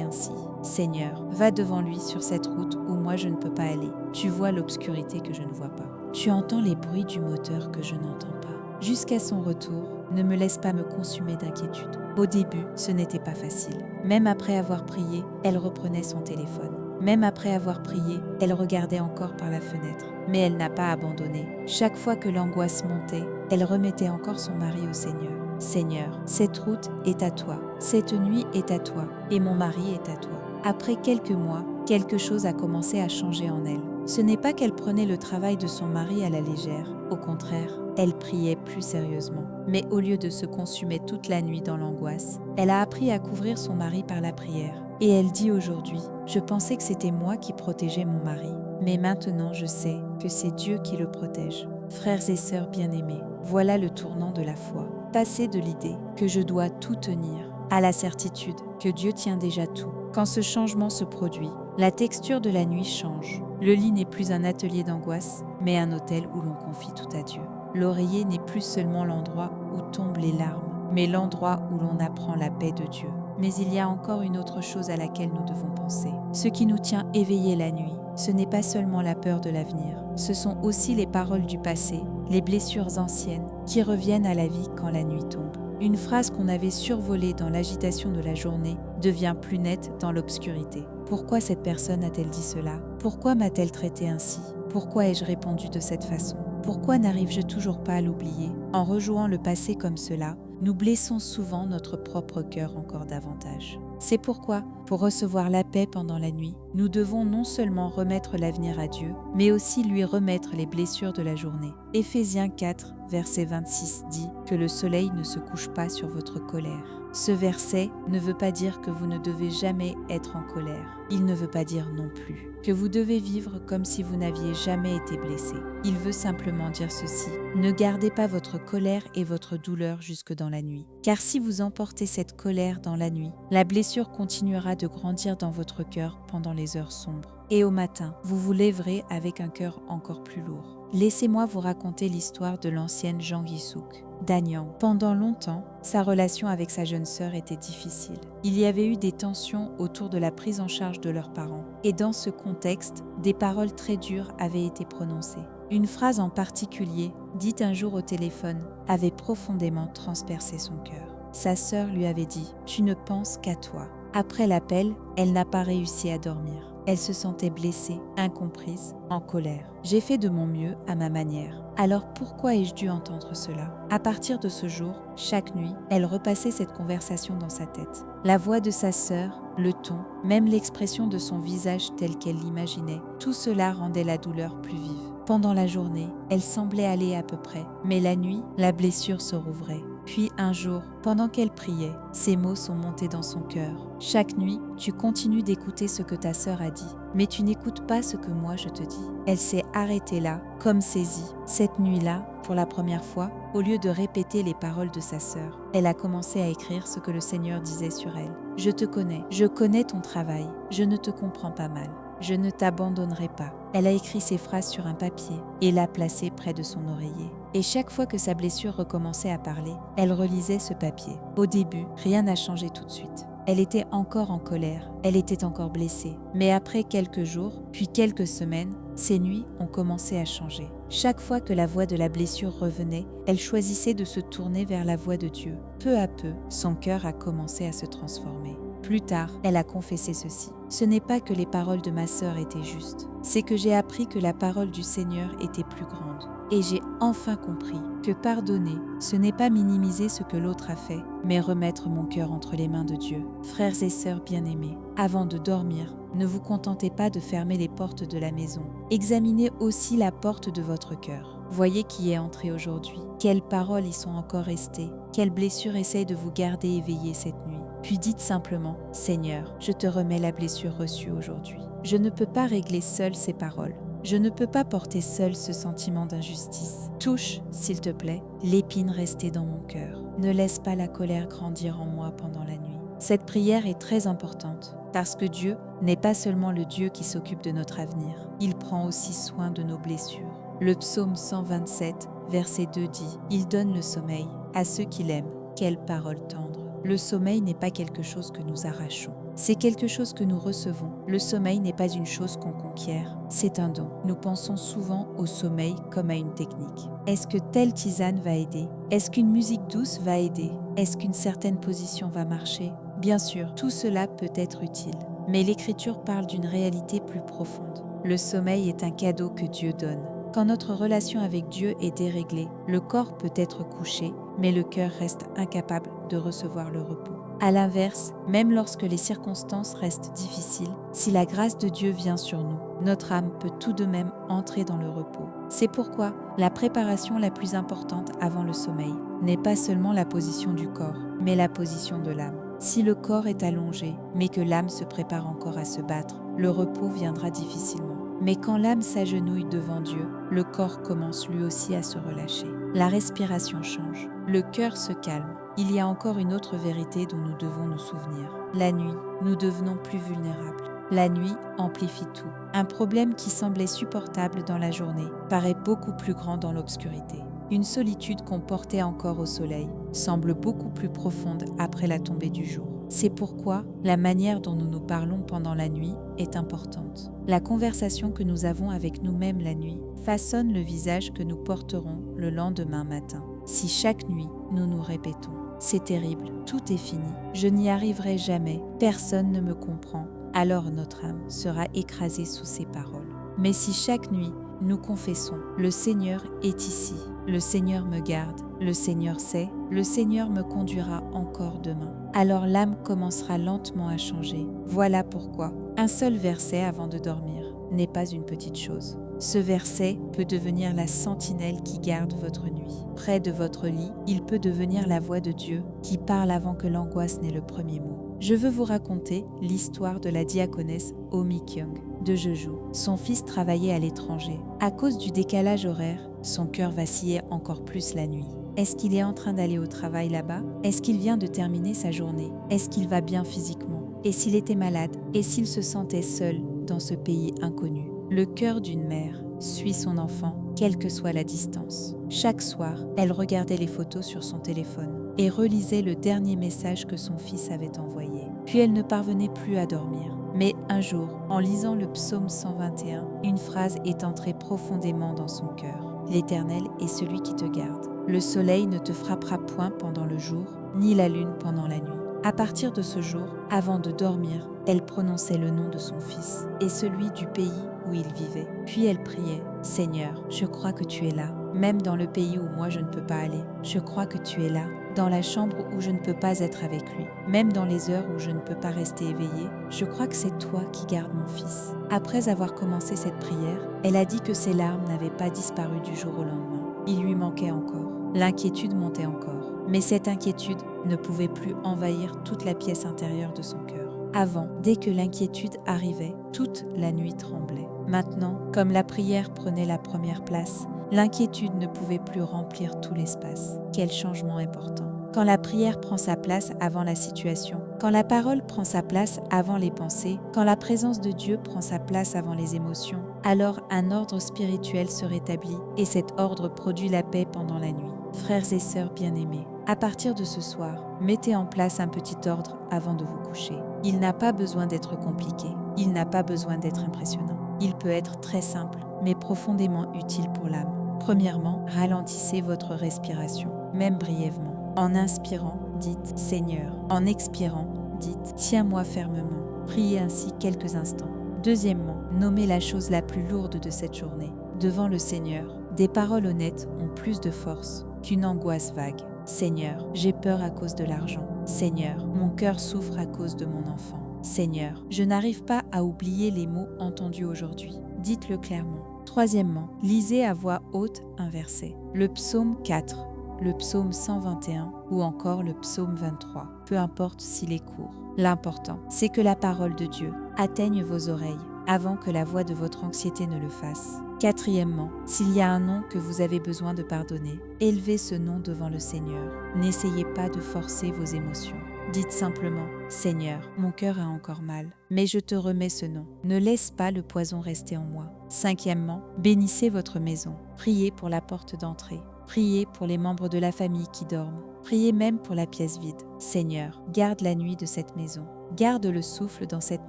Speaker 1: ainsi. Seigneur, va devant lui sur cette route où moi je ne peux pas aller. Tu vois l'obscurité que je ne vois pas. Tu entends les bruits du moteur que je n'entends pas. Jusqu'à son retour, ne me laisse pas me consumer d'inquiétude. Au début, ce n'était pas facile. Même après avoir prié, elle reprenait son téléphone. Même après avoir prié, elle regardait encore par la fenêtre. Mais elle n'a pas abandonné. Chaque fois que l'angoisse montait, elle remettait encore son mari au Seigneur. Seigneur, cette route est à toi, cette nuit est à toi, et mon mari est à toi. Après quelques mois, quelque chose a commencé à changer en elle. Ce n'est pas qu'elle prenait le travail de son mari à la légère, au contraire, elle priait plus sérieusement. Mais au lieu de se consumer toute la nuit dans l'angoisse, elle a appris à couvrir son mari par la prière. Et elle dit aujourd'hui, je pensais que c'était moi qui protégeais mon mari, mais maintenant je sais que c'est Dieu qui le protège. Frères et sœurs bien-aimés, voilà le tournant de la foi. Passer de l'idée que je dois tout tenir à la certitude que Dieu tient déjà tout. Quand ce changement se produit, la texture de la nuit change. Le lit n'est plus un atelier d'angoisse, mais un autel où l'on confie tout à Dieu. L'oreiller n'est plus seulement l'endroit où tombent les larmes, mais l'endroit où l'on apprend la paix de Dieu. Mais il y a encore une autre chose à laquelle nous devons penser. Ce qui nous tient éveillés la nuit, ce n'est pas seulement la peur de l'avenir, ce sont aussi les paroles du passé, les blessures anciennes qui reviennent à la vie quand la nuit tombe. Une phrase qu'on avait survolée dans l'agitation de la journée devient plus nette dans l'obscurité. Pourquoi cette personne a-t-elle dit cela? Pourquoi m'a-t-elle traité ainsi? Pourquoi ai-je répondu de cette façon? Pourquoi n'arrive-je toujours pas à l'oublier? En rejouant le passé comme cela, nous blessons souvent notre propre cœur encore davantage. C'est pourquoi, pour recevoir la paix pendant la nuit, nous devons non seulement remettre l'avenir à Dieu, mais aussi lui remettre les blessures de la journée. Éphésiens 4, verset 26 dit que le soleil ne se couche pas sur votre colère. Ce verset ne veut pas dire que vous ne devez jamais être en colère. Il ne veut pas dire non plus que vous devez vivre comme si vous n'aviez jamais été blessé. Il veut simplement dire ceci: ne gardez pas votre colère et votre douleur jusque dans la nuit. Car si vous emportez cette colère dans la nuit, la blessure continuera de grandir dans votre cœur pendant les heures sombres. Et au matin, vous vous lèverez avec un cœur encore plus lourd. Laissez-moi vous raconter l'histoire de l'ancienne Jean Guissouk. Danyang. Pendant longtemps, sa relation avec sa jeune sœur était difficile. Il y avait eu des tensions autour de la prise en charge de leurs parents. Et dans ce contexte, des paroles très dures avaient été prononcées. Une phrase en particulier, dite un jour au téléphone, avait profondément transpercé son cœur. Sa sœur lui avait dit « Tu ne penses qu'à toi ». Après l'appel, elle n'a pas réussi à dormir. Elle se sentait blessée, incomprise, en colère. J'ai fait de mon mieux à ma manière. Alors pourquoi ai-je dû entendre cela? À partir de ce jour, chaque nuit, elle repassait cette conversation dans sa tête. La voix de sa sœur, le ton, même l'expression de son visage tel qu'elle l'imaginait, tout cela rendait la douleur plus vive. Pendant la journée, elle semblait aller à peu près, mais la nuit, la blessure se rouvrait. Puis un jour, pendant qu'elle priait, ces mots sont montés dans son cœur. Chaque nuit, tu continues d'écouter ce que ta sœur a dit, mais tu n'écoutes pas ce que moi je te dis. Elle s'est arrêtée là, comme saisie. Cette nuit-là, pour la première fois, au lieu de répéter les paroles de sa sœur, elle a commencé à écrire ce que le Seigneur disait sur elle. Je te connais, je connais ton travail, je ne te comprends pas mal. Je ne t'abandonnerai pas. Elle a écrit ces phrases sur un papier et l'a placé près de son oreiller. Et chaque fois que sa blessure recommençait à parler, elle relisait ce papier. Au début, rien n'a changé tout de suite. Elle était encore en colère, elle était encore blessée. Mais après quelques jours, puis quelques semaines, ses nuits ont commencé à changer. Chaque fois que la voix de la blessure revenait, elle choisissait de se tourner vers la voix de Dieu. Peu à peu, son cœur a commencé à se transformer. Plus tard, elle a confessé ceci. Ce n'est pas que les paroles de ma sœur étaient justes, c'est que j'ai appris que la parole du Seigneur était plus grande. Et j'ai enfin compris que pardonner, ce n'est pas minimiser ce que l'autre a fait, mais remettre mon cœur entre les mains de Dieu. Frères et sœurs bien-aimés, avant de dormir, ne vous contentez pas de fermer les portes de la maison. Examinez aussi la porte de votre cœur. Voyez qui est entré aujourd'hui, quelles paroles y sont encore restées, quelles blessures essayent de vous garder éveillés cette nuit. Puis dites simplement, « Seigneur, je te remets la blessure reçue aujourd'hui. Je ne peux pas régler seul ces paroles. Je ne peux pas porter seul ce sentiment d'injustice. Touche, s'il te plaît, l'épine restée dans mon cœur. Ne laisse pas la colère grandir en moi pendant la nuit. » Cette prière est très importante parce que Dieu n'est pas seulement le Dieu qui s'occupe de notre avenir. Il prend aussi soin de nos blessures. Le psaume 127, verset 2 dit « Il donne le sommeil à ceux qui l'aiment. Quelle parole tendre !» Le sommeil n'est pas quelque chose que nous arrachons. C'est quelque chose que nous recevons. Le sommeil n'est pas une chose qu'on conquiert, c'est un don. Nous pensons souvent au sommeil comme à une technique. Est-ce que telle tisane va aider? Est-ce qu'une musique douce va aider? Est-ce qu'une certaine position va marcher? Bien sûr, tout cela peut être utile. Mais l'Écriture parle d'une réalité plus profonde. Le sommeil est un cadeau que Dieu donne. Quand notre relation avec Dieu est déréglée, le corps peut être couché, mais le cœur reste incapable de recevoir le repos. À l'inverse, même lorsque les circonstances restent difficiles, si la grâce de Dieu vient sur nous, notre âme peut tout de même entrer dans le repos. C'est pourquoi la préparation la plus importante avant le sommeil n'est pas seulement la position du corps, mais la position de l'âme. Si le corps est allongé, mais que l'âme se prépare encore à se battre, le repos viendra difficilement. Mais quand l'âme s'agenouille devant Dieu, le corps commence lui aussi à se relâcher. La respiration change, le cœur se calme. Il y a encore une autre vérité dont nous devons nous souvenir. La nuit, nous devenons plus vulnérables. La nuit amplifie tout. Un problème qui semblait supportable dans la journée paraît beaucoup plus grand dans l'obscurité. Une solitude qu'on portait encore au soleil semble beaucoup plus profonde après la tombée du jour. C'est pourquoi la manière dont nous nous parlons pendant la nuit est importante. La conversation que nous avons avec nous-mêmes la nuit façonne le visage que nous porterons le lendemain matin. Si chaque nuit, nous nous répétons « C'est terrible, tout est fini, je n'y arriverai jamais, personne ne me comprend », alors notre âme sera écrasée sous ces paroles. Mais si chaque nuit, nous confessons « Le Seigneur est ici, le Seigneur me garde, le Seigneur sait, le Seigneur me conduira encore demain », alors l'âme commencera lentement à changer. Voilà pourquoi un seul verset avant de dormir n'est pas une petite chose. Ce verset peut devenir la sentinelle qui garde votre nuit. Près de votre lit, il peut devenir la voix de Dieu qui parle avant que l'angoisse n'ait le premier mot. Je veux vous raconter l'histoire de la diaconesse Oh Mi-kyung de Jeju. Son fils travaillait à l'étranger. À cause du décalage horaire, son cœur vacillait encore plus la nuit. Est-ce qu'il est en train d'aller au travail là-bas? Est-ce qu'il vient de terminer sa journée? Est-ce qu'il va bien physiquement? Et s'il était malade? Et s'il se sentait seul dans ce pays inconnu? Le cœur d'une mère suit son enfant, quelle que soit la distance. Chaque soir, elle regardait les photos sur son téléphone et relisait le dernier message que son fils avait envoyé. Puis elle ne parvenait plus à dormir. Mais un jour, en lisant le psaume 121, une phrase est entrée profondément dans son cœur. « L'Éternel est celui qui te garde. Le soleil ne te frappera point pendant le jour, ni la lune pendant la nuit. » À partir de ce jour, avant de dormir, elle prononçait le nom de son fils et celui du pays où il vivait. Puis elle priait « Seigneur, je crois que tu es là, même dans le pays où moi je ne peux pas aller. Je crois que tu es là, dans la chambre où je ne peux pas être avec lui, même dans les heures où je ne peux pas rester éveillée. Je crois que c'est toi qui gardes mon fils. » Après avoir commencé cette prière, elle a dit que ses larmes n'avaient pas disparu du jour au lendemain. Il lui manquait encore. L'inquiétude montait encore. Mais cette inquiétude ne pouvait plus envahir toute la pièce intérieure de son cœur. Avant, dès que l'inquiétude arrivait, toute la nuit tremblait. Maintenant, comme la prière prenait la première place, l'inquiétude ne pouvait plus remplir tout l'espace. Quel changement important! Quand la prière prend sa place avant la situation, Quand la parole prend sa place avant les pensées, quand la présence de Dieu prend sa place avant les émotions, alors un ordre spirituel se rétablit et cet ordre produit la paix pendant la nuit. Frères et sœurs bien-aimés, à partir de ce soir, mettez en place un petit ordre avant de vous coucher. Il n'a pas besoin d'être compliqué, il n'a pas besoin d'être impressionnant. Il peut être très simple, mais profondément utile pour l'âme. Premièrement, ralentissez votre respiration, même brièvement. En inspirant, dites « Seigneur ». En expirant, dites « Tiens-moi fermement ». Priez ainsi quelques instants. Deuxièmement, nommez la chose la plus lourde de cette journée. Devant le Seigneur, des paroles honnêtes ont plus de force qu'une angoisse vague. Seigneur, j'ai peur à cause de l'argent. Seigneur, mon cœur souffre à cause de mon enfant. Seigneur, je n'arrive pas à oublier les mots entendus aujourd'hui. Dites-le clairement. Troisièmement, lisez à voix haute un verset. Le psaume 4, le psaume 121 ou encore le psaume 23, peu importe s'il est court. L'important, c'est que la parole de Dieu atteigne vos oreilles avant que la voix de votre anxiété ne le fasse. Quatrièmement, s'il y a un nom que vous avez besoin de pardonner, élevez ce nom devant le Seigneur. N'essayez pas de forcer vos émotions. Dites simplement « Seigneur, mon cœur a encore mal, mais je te remets ce nom. Ne laisse pas le poison rester en moi. » Cinquièmement, bénissez votre maison. Priez pour la porte d'entrée. Priez pour les membres de la famille qui dorment. Priez même pour la pièce vide. Seigneur, garde la nuit de cette maison. Garde le souffle dans cette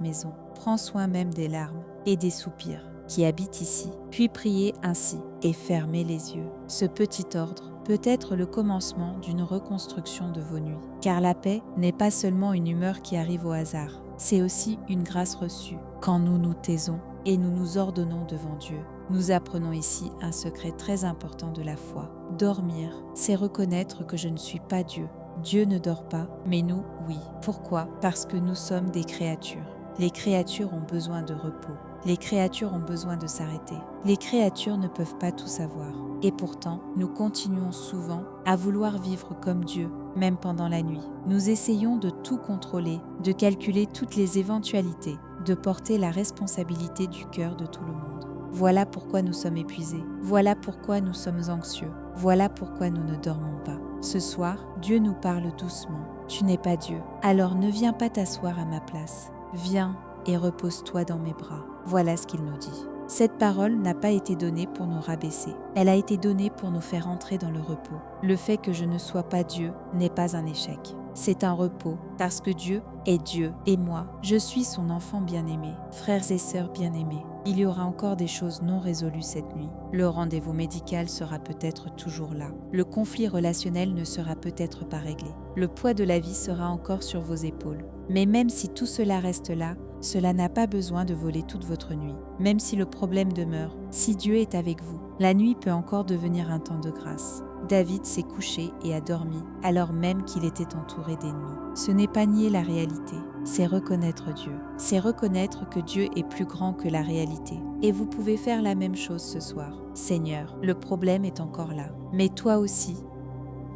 Speaker 1: maison. Prends soin même des larmes et des soupirs qui habitent ici. Puis priez ainsi et fermez les yeux. Ce petit ordre peut être le commencement d'une reconstruction de vos nuits. Car la paix n'est pas seulement une humeur qui arrive au hasard, c'est aussi une grâce reçue. Quand nous nous taisons et nous nous ordonnons devant Dieu, nous apprenons ici un secret très important de la foi. Dormir, c'est reconnaître que je ne suis pas Dieu. Dieu ne dort pas, mais nous, oui. Pourquoi? Parce que nous sommes des créatures. Les créatures ont besoin de repos. Les créatures ont besoin de s'arrêter. Les créatures ne peuvent pas tout savoir. Et pourtant, nous continuons souvent à vouloir vivre comme Dieu, même pendant la nuit. Nous essayons de tout contrôler, de calculer toutes les éventualités, de porter la responsabilité du cœur de tout le monde. Voilà pourquoi nous sommes épuisés. Voilà pourquoi nous sommes anxieux. Voilà pourquoi nous ne dormons pas. Ce soir, Dieu nous parle doucement. Tu n'es pas Dieu, alors ne viens pas t'asseoir à ma place. Viens et repose-toi dans mes bras. Voilà ce qu'il nous dit. Cette parole n'a pas été donnée pour nous rabaisser. Elle a été donnée pour nous faire entrer dans le repos. Le fait que je ne sois pas Dieu n'est pas un échec. C'est un repos parce que Dieu est Dieu et moi, je suis son enfant bien-aimé. Frères et sœurs bien-aimés, il y aura encore des choses non résolues cette nuit. Le rendez-vous médical sera peut-être toujours là. Le conflit relationnel ne sera peut-être pas réglé. Le poids de la vie sera encore sur vos épaules. Mais même si tout cela reste là, cela n'a pas besoin de voler toute votre nuit. Même si le problème demeure, si Dieu est avec vous, la nuit peut encore devenir un temps de grâce. David s'est couché et a dormi, alors même qu'il était entouré d'ennemis. Ce n'est pas nier la réalité, c'est reconnaître Dieu. C'est reconnaître que Dieu est plus grand que la réalité. Et vous pouvez faire la même chose ce soir. Seigneur, le problème est encore là, mais toi aussi,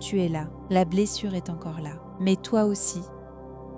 Speaker 1: tu es là. La blessure est encore là, mais toi aussi,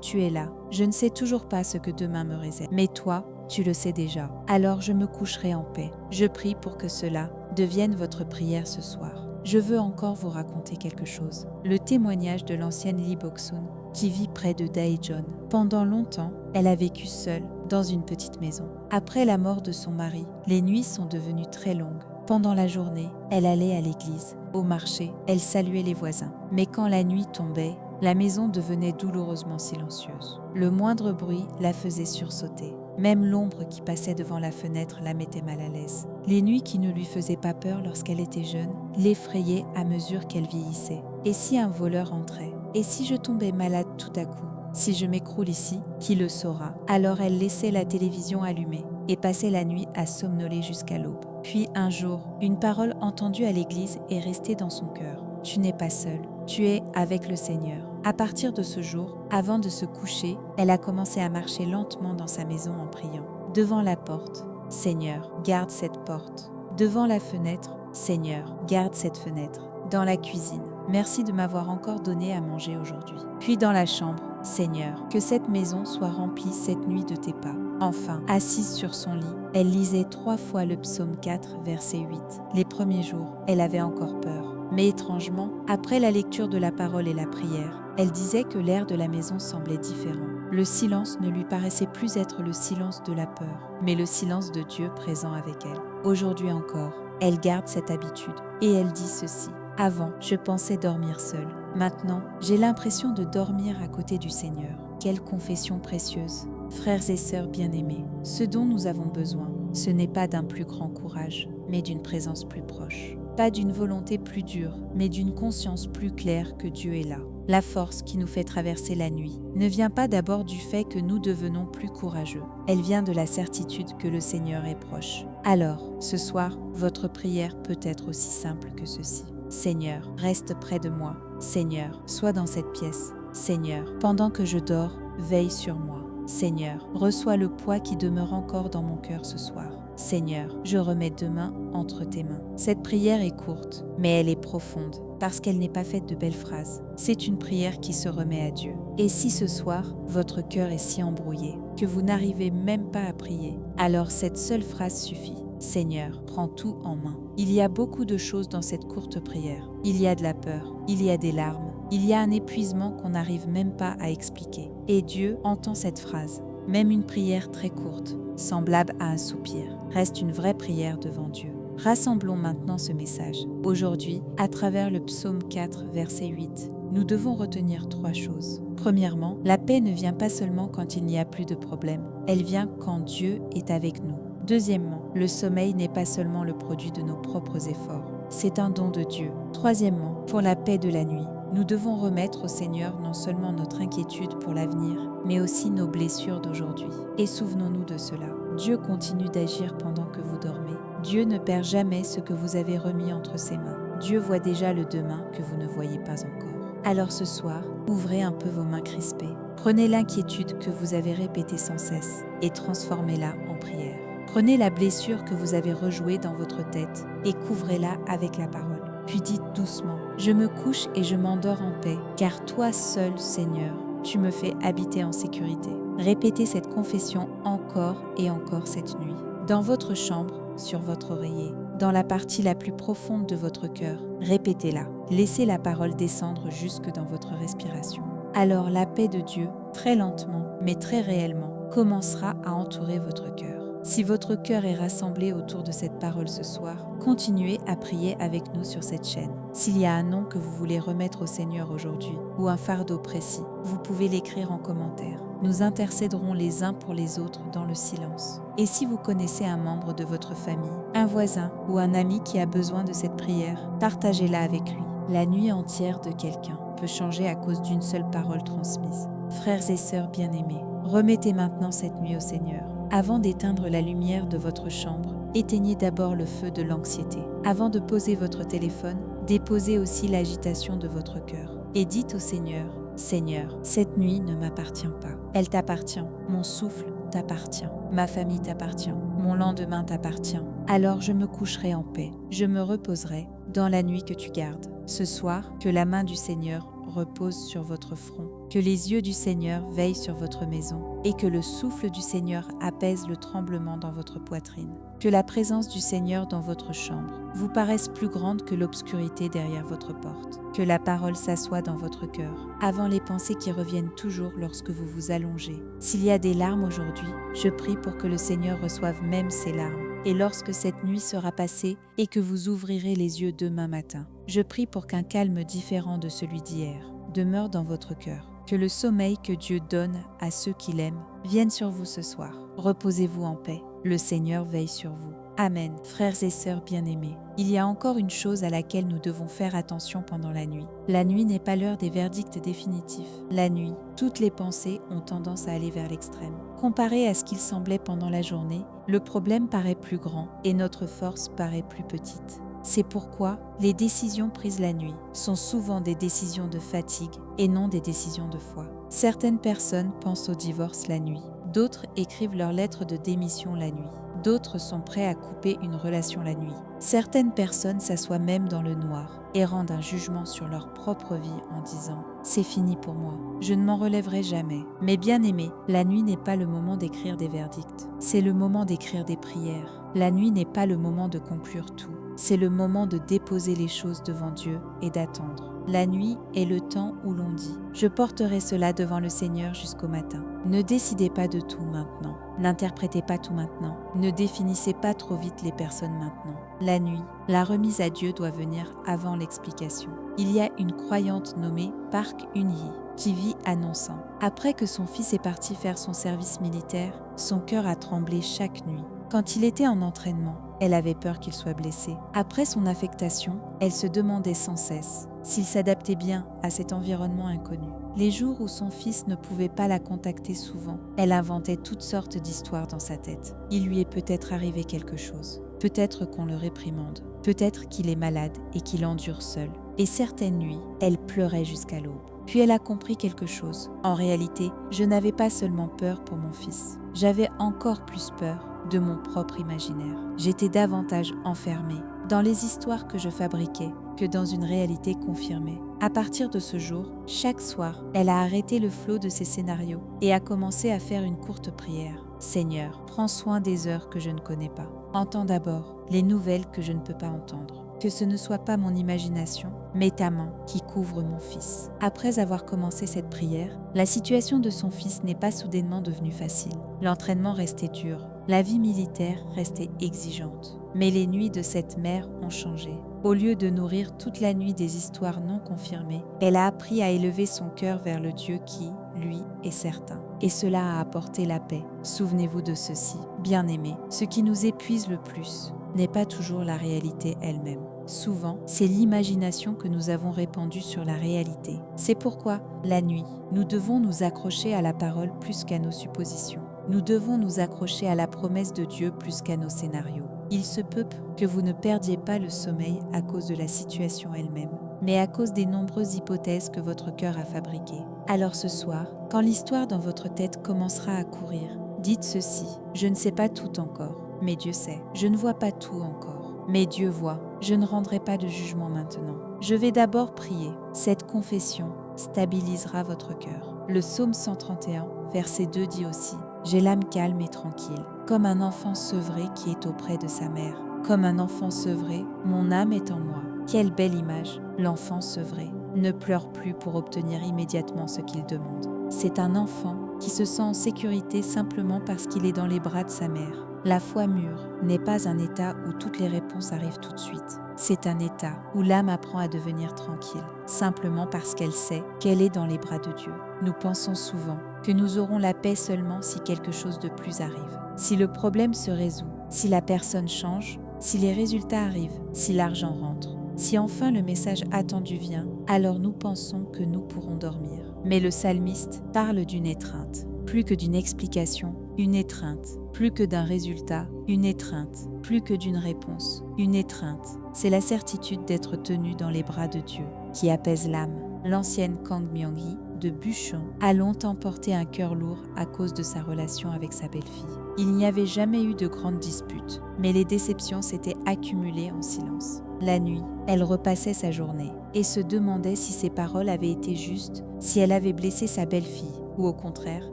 Speaker 1: tu es là. Je ne sais toujours pas ce que demain me réserve, mais toi, tu le sais déjà. Alors je me coucherai en paix. Je prie pour que cela devienne votre prière ce soir. Je veux encore vous raconter quelque chose. Le témoignage de l'ancienne Lee Bok-sun qui vit près de Daejeon. Pendant longtemps, elle a vécu seule dans une petite maison. Après la mort de son mari, les nuits sont devenues très longues. Pendant la journée, elle allait à l'église, au marché, elle saluait les voisins. Mais quand la nuit tombait, la maison devenait douloureusement silencieuse. Le moindre bruit la faisait sursauter. Même l'ombre qui passait devant la fenêtre la mettait mal à l'aise. Les nuits qui ne lui faisaient pas peur lorsqu'elle était jeune l'effrayaient à mesure qu'elle vieillissait. Et si un voleur entrait? Et si je tombais malade tout à coup? Si je m'écroule ici, qui le saura? Alors elle laissait la télévision allumée et passait la nuit à somnoler jusqu'à l'aube. Puis un jour, une parole entendue à l'église est restée dans son cœur. Tu n'es pas seule, tu es avec le Seigneur. À partir de ce jour, avant de se coucher, elle a commencé à marcher lentement dans sa maison en priant. Devant la porte, Seigneur, garde cette porte. Devant la fenêtre, Seigneur, garde cette fenêtre. Dans la cuisine, merci de m'avoir encore donné à manger aujourd'hui. Puis dans la chambre, Seigneur, que cette maison soit remplie cette nuit de tes pas. Enfin, assise sur son lit, elle lisait 3 fois le psaume 4, verset 8. Les premiers jours, elle avait encore peur. Mais étrangement, après la lecture de la parole et la prière, elle disait que l'air de la maison semblait différent. Le silence ne lui paraissait plus être le silence de la peur, mais le silence de Dieu présent avec elle. Aujourd'hui encore, elle garde cette habitude et elle dit ceci. Avant, je pensais dormir seule. Maintenant, j'ai l'impression de dormir à côté du Seigneur. Quelle confession précieuse. Frères et sœurs bien-aimés, ce dont nous avons besoin, ce n'est pas d'un plus grand courage, mais d'une présence plus proche. Pas d'une volonté plus dure, mais d'une conscience plus claire que Dieu est là. La force qui nous fait traverser la nuit ne vient pas d'abord du fait que nous devenons plus courageux. Elle vient de la certitude que le Seigneur est proche. Alors, ce soir, votre prière peut être aussi simple que ceci. Seigneur, reste près de moi. Seigneur, sois dans cette pièce. Seigneur, pendant que je dors, veille sur moi. Seigneur, reçois le poids qui demeure encore dans mon cœur ce soir. Seigneur, je remets demain entre tes mains. Cette prière est courte, mais elle est profonde, parce qu'elle n'est pas faite de belles phrases. C'est une prière qui se remet à Dieu. Et si ce soir, votre cœur est si embrouillé que vous n'arrivez même pas à prier, alors cette seule phrase suffit. Seigneur, prends tout en main. Il y a beaucoup de choses dans cette courte prière. Il y a de la peur, il y a des larmes, il y a un épuisement qu'on n'arrive même pas à expliquer. Et Dieu entend cette phrase. Même une prière très courte, semblable à un soupir, reste une vraie prière devant Dieu. Rassemblons maintenant ce message. Aujourd'hui, à travers le psaume 4, verset 8, nous devons retenir 3 choses. Premièrement, la paix ne vient pas seulement quand il n'y a plus de problème, elle vient quand Dieu est avec nous. Deuxièmement, le sommeil n'est pas seulement le produit de nos propres efforts, c'est un don de Dieu. Troisièmement, pour la paix de la nuit, nous devons remettre au Seigneur non seulement notre inquiétude pour l'avenir, mais aussi nos blessures d'aujourd'hui. Et souvenons-nous de cela. Dieu continue d'agir pendant que vous dormez. Dieu ne perd jamais ce que vous avez remis entre ses mains. Dieu voit déjà le demain que vous ne voyez pas encore. Alors ce soir, ouvrez un peu vos mains crispées. Prenez l'inquiétude que vous avez répétée sans cesse et transformez-la en prière. Prenez la blessure que vous avez rejouée dans votre tête et couvrez-la avec la parole. Puis dites doucement, « Je me couche et je m'endors en paix, car toi seul, Seigneur, tu me fais habiter en sécurité. » Répétez cette confession encore et encore cette nuit. Dans votre chambre, sur votre oreiller, dans la partie la plus profonde de votre cœur, répétez-la. Laissez la parole descendre jusque dans votre respiration. Alors la paix de Dieu, très lentement, mais très réellement, commencera à entourer votre cœur. Si votre cœur est rassemblé autour de cette parole ce soir, continuez à prier avec nous sur cette chaîne. S'il y a un nom que vous voulez remettre au Seigneur aujourd'hui, ou un fardeau précis, vous pouvez l'écrire en commentaire. Nous intercéderons les uns pour les autres dans le silence. Et si vous connaissez un membre de votre famille, un voisin ou un ami qui a besoin de cette prière, partagez-la avec lui. La nuit entière de quelqu'un peut changer à cause d'une seule parole transmise. Frères et sœurs bien-aimés, remettez maintenant cette nuit au Seigneur. Avant d'éteindre la lumière de votre chambre, éteignez d'abord le feu de l'anxiété. Avant de poser votre téléphone, déposez aussi l'agitation de votre cœur. Et dites au Seigneur, « Seigneur, cette nuit ne m'appartient pas. Elle t'appartient. Mon souffle t'appartient. Ma famille t'appartient. Mon lendemain t'appartient. Alors je me coucherai en paix. Je me reposerai dans la nuit que tu gardes. Ce soir, que la main du Seigneur repose sur votre front, que les yeux du Seigneur veillent sur votre maison et que le souffle du Seigneur apaise le tremblement dans votre poitrine. Que la présence du Seigneur dans votre chambre vous paraisse plus grande que l'obscurité derrière votre porte. Que la parole s'assoie dans votre cœur, avant les pensées qui reviennent toujours lorsque vous vous allongez. S'il y a des larmes aujourd'hui, je prie pour que le Seigneur reçoive même ces larmes. Et lorsque cette nuit sera passée et que vous ouvrirez les yeux demain matin, je prie pour qu'un calme différent de celui d'hier demeure dans votre cœur. Que le sommeil que Dieu donne à ceux qu'il aime vienne sur vous ce soir. Reposez-vous en paix. Le Seigneur veille sur vous. Amen. Frères et sœurs bien-aimés, il y a encore une chose à laquelle nous devons faire attention pendant la nuit. La nuit n'est pas l'heure des verdicts définitifs. La nuit, toutes les pensées ont tendance à aller vers l'extrême. Comparé à ce qu'il semblait pendant la journée, le problème paraît plus grand et notre force paraît plus petite. C'est pourquoi les décisions prises la nuit sont souvent des décisions de fatigue et non des décisions de foi. Certaines personnes pensent au divorce la nuit, d'autres écrivent leur lettre de démission la nuit, d'autres sont prêts à couper une relation la nuit. Certaines personnes s'assoient même dans le noir et rendent un jugement sur leur propre vie en disant « C'est fini pour moi, je ne m'en relèverai jamais ». Mais bien aimé, la nuit n'est pas le moment d'écrire des verdicts, c'est le moment d'écrire des prières. La nuit n'est pas le moment de conclure tout. c'est le moment de déposer les choses devant Dieu et d'attendre. La nuit est le temps où l'on dit « Je porterai cela devant le Seigneur jusqu'au matin ». Ne décidez pas de tout maintenant. N'interprétez pas tout maintenant. Ne définissez pas trop vite les personnes maintenant. La nuit, la remise à Dieu doit venir avant l'explication. Il y a une croyante nommée Park Eun-hee qui vit à Nonsan. Après que son fils est parti faire son service militaire, son cœur a tremblé chaque nuit. Quand il était en entraînement, elle avait peur qu'il soit blessé. Après son affectation, elle se demandait sans cesse s'il s'adaptait bien à cet environnement inconnu. Les jours où son fils ne pouvait pas la contacter souvent, elle inventait toutes sortes d'histoires dans sa tête. Il lui est peut-être arrivé quelque chose. Peut-être qu'on le réprimande. Peut-être qu'il est malade et qu'il endure seul. Et certaines nuits, elle pleurait jusqu'à l'aube. Puis elle a compris quelque chose. En réalité, je n'avais pas seulement peur pour mon fils. J'avais encore plus peur de mon propre imaginaire. J'étais davantage enfermée dans les histoires que je fabriquais que dans une réalité confirmée. À partir de ce jour, chaque soir, elle a arrêté le flot de ses scénarios et a commencé à faire une courte prière. Seigneur, prends soin des heures que je ne connais pas. Entends d'abord les nouvelles que je ne peux pas entendre. Que ce ne soit pas mon imagination, mais ta main qui couvre mon fils. Après avoir commencé cette prière, la situation de son fils n'est pas soudainement devenue facile. L'entraînement restait dur, la vie militaire restait exigeante. Mais les nuits de cette mère ont changé. Au lieu de nourrir toute la nuit des histoires non confirmées, elle a appris à élever son cœur vers le Dieu qui, lui, est certain. Et cela a apporté la paix. Souvenez-vous de ceci, bien-aimés, ce qui nous épuise le plus n'est pas toujours la réalité elle-même. Souvent, c'est l'imagination que nous avons répandue sur la réalité. C'est pourquoi, la nuit, nous devons nous accrocher à la parole plus qu'à nos suppositions. Nous devons nous accrocher à la promesse de Dieu plus qu'à nos scénarios. Il se peut que vous ne perdiez pas le sommeil à cause de la situation elle-même, mais à cause des nombreuses hypothèses que votre cœur a fabriquées. Alors ce soir, quand l'histoire dans votre tête commencera à courir, dites ceci, je ne sais pas tout encore, mais Dieu sait. Je ne vois pas tout encore, mais Dieu voit. Je ne rendrai pas de jugement maintenant. Je vais d'abord prier. Cette confession stabilisera votre cœur. Le psaume 131, verset 2 dit aussi « J'ai l'âme calme et tranquille, comme un enfant sevré qui est auprès de sa mère. Comme un enfant sevré, mon âme est en moi. » Quelle belle image, l'enfant sevré ne pleure plus pour obtenir immédiatement ce qu'il demande. C'est un enfant qui se sent en sécurité simplement parce qu'il est dans les bras de sa mère. La foi mûre n'est pas un état où toutes les réponses arrivent tout de suite. C'est un état où l'âme apprend à devenir tranquille, simplement parce qu'elle sait qu'elle est dans les bras de Dieu. Nous pensons souvent que nous aurons la paix seulement si quelque chose de plus arrive. Si le problème se résout, si la personne change, si les résultats arrivent, si l'argent rentre, si enfin le message attendu vient, alors nous pensons que nous pourrons dormir. Mais le psalmiste parle d'une étreinte, plus que d'une explication, une étreinte, plus que d'un résultat, une étreinte, plus que d'une réponse, une étreinte. C'est la certitude d'être tenu dans les bras de Dieu, qui apaise l'âme. L'ancienne Kang Myung-hee de Bucheon a longtemps porté un cœur lourd à cause de sa relation avec sa belle-fille. Il n'y avait jamais eu de grandes disputes, mais les déceptions s'étaient accumulées en silence. La nuit, elle repassait sa journée et se demandait si ses paroles avaient été justes, si elle avait blessé sa belle-fille, ou au contraire,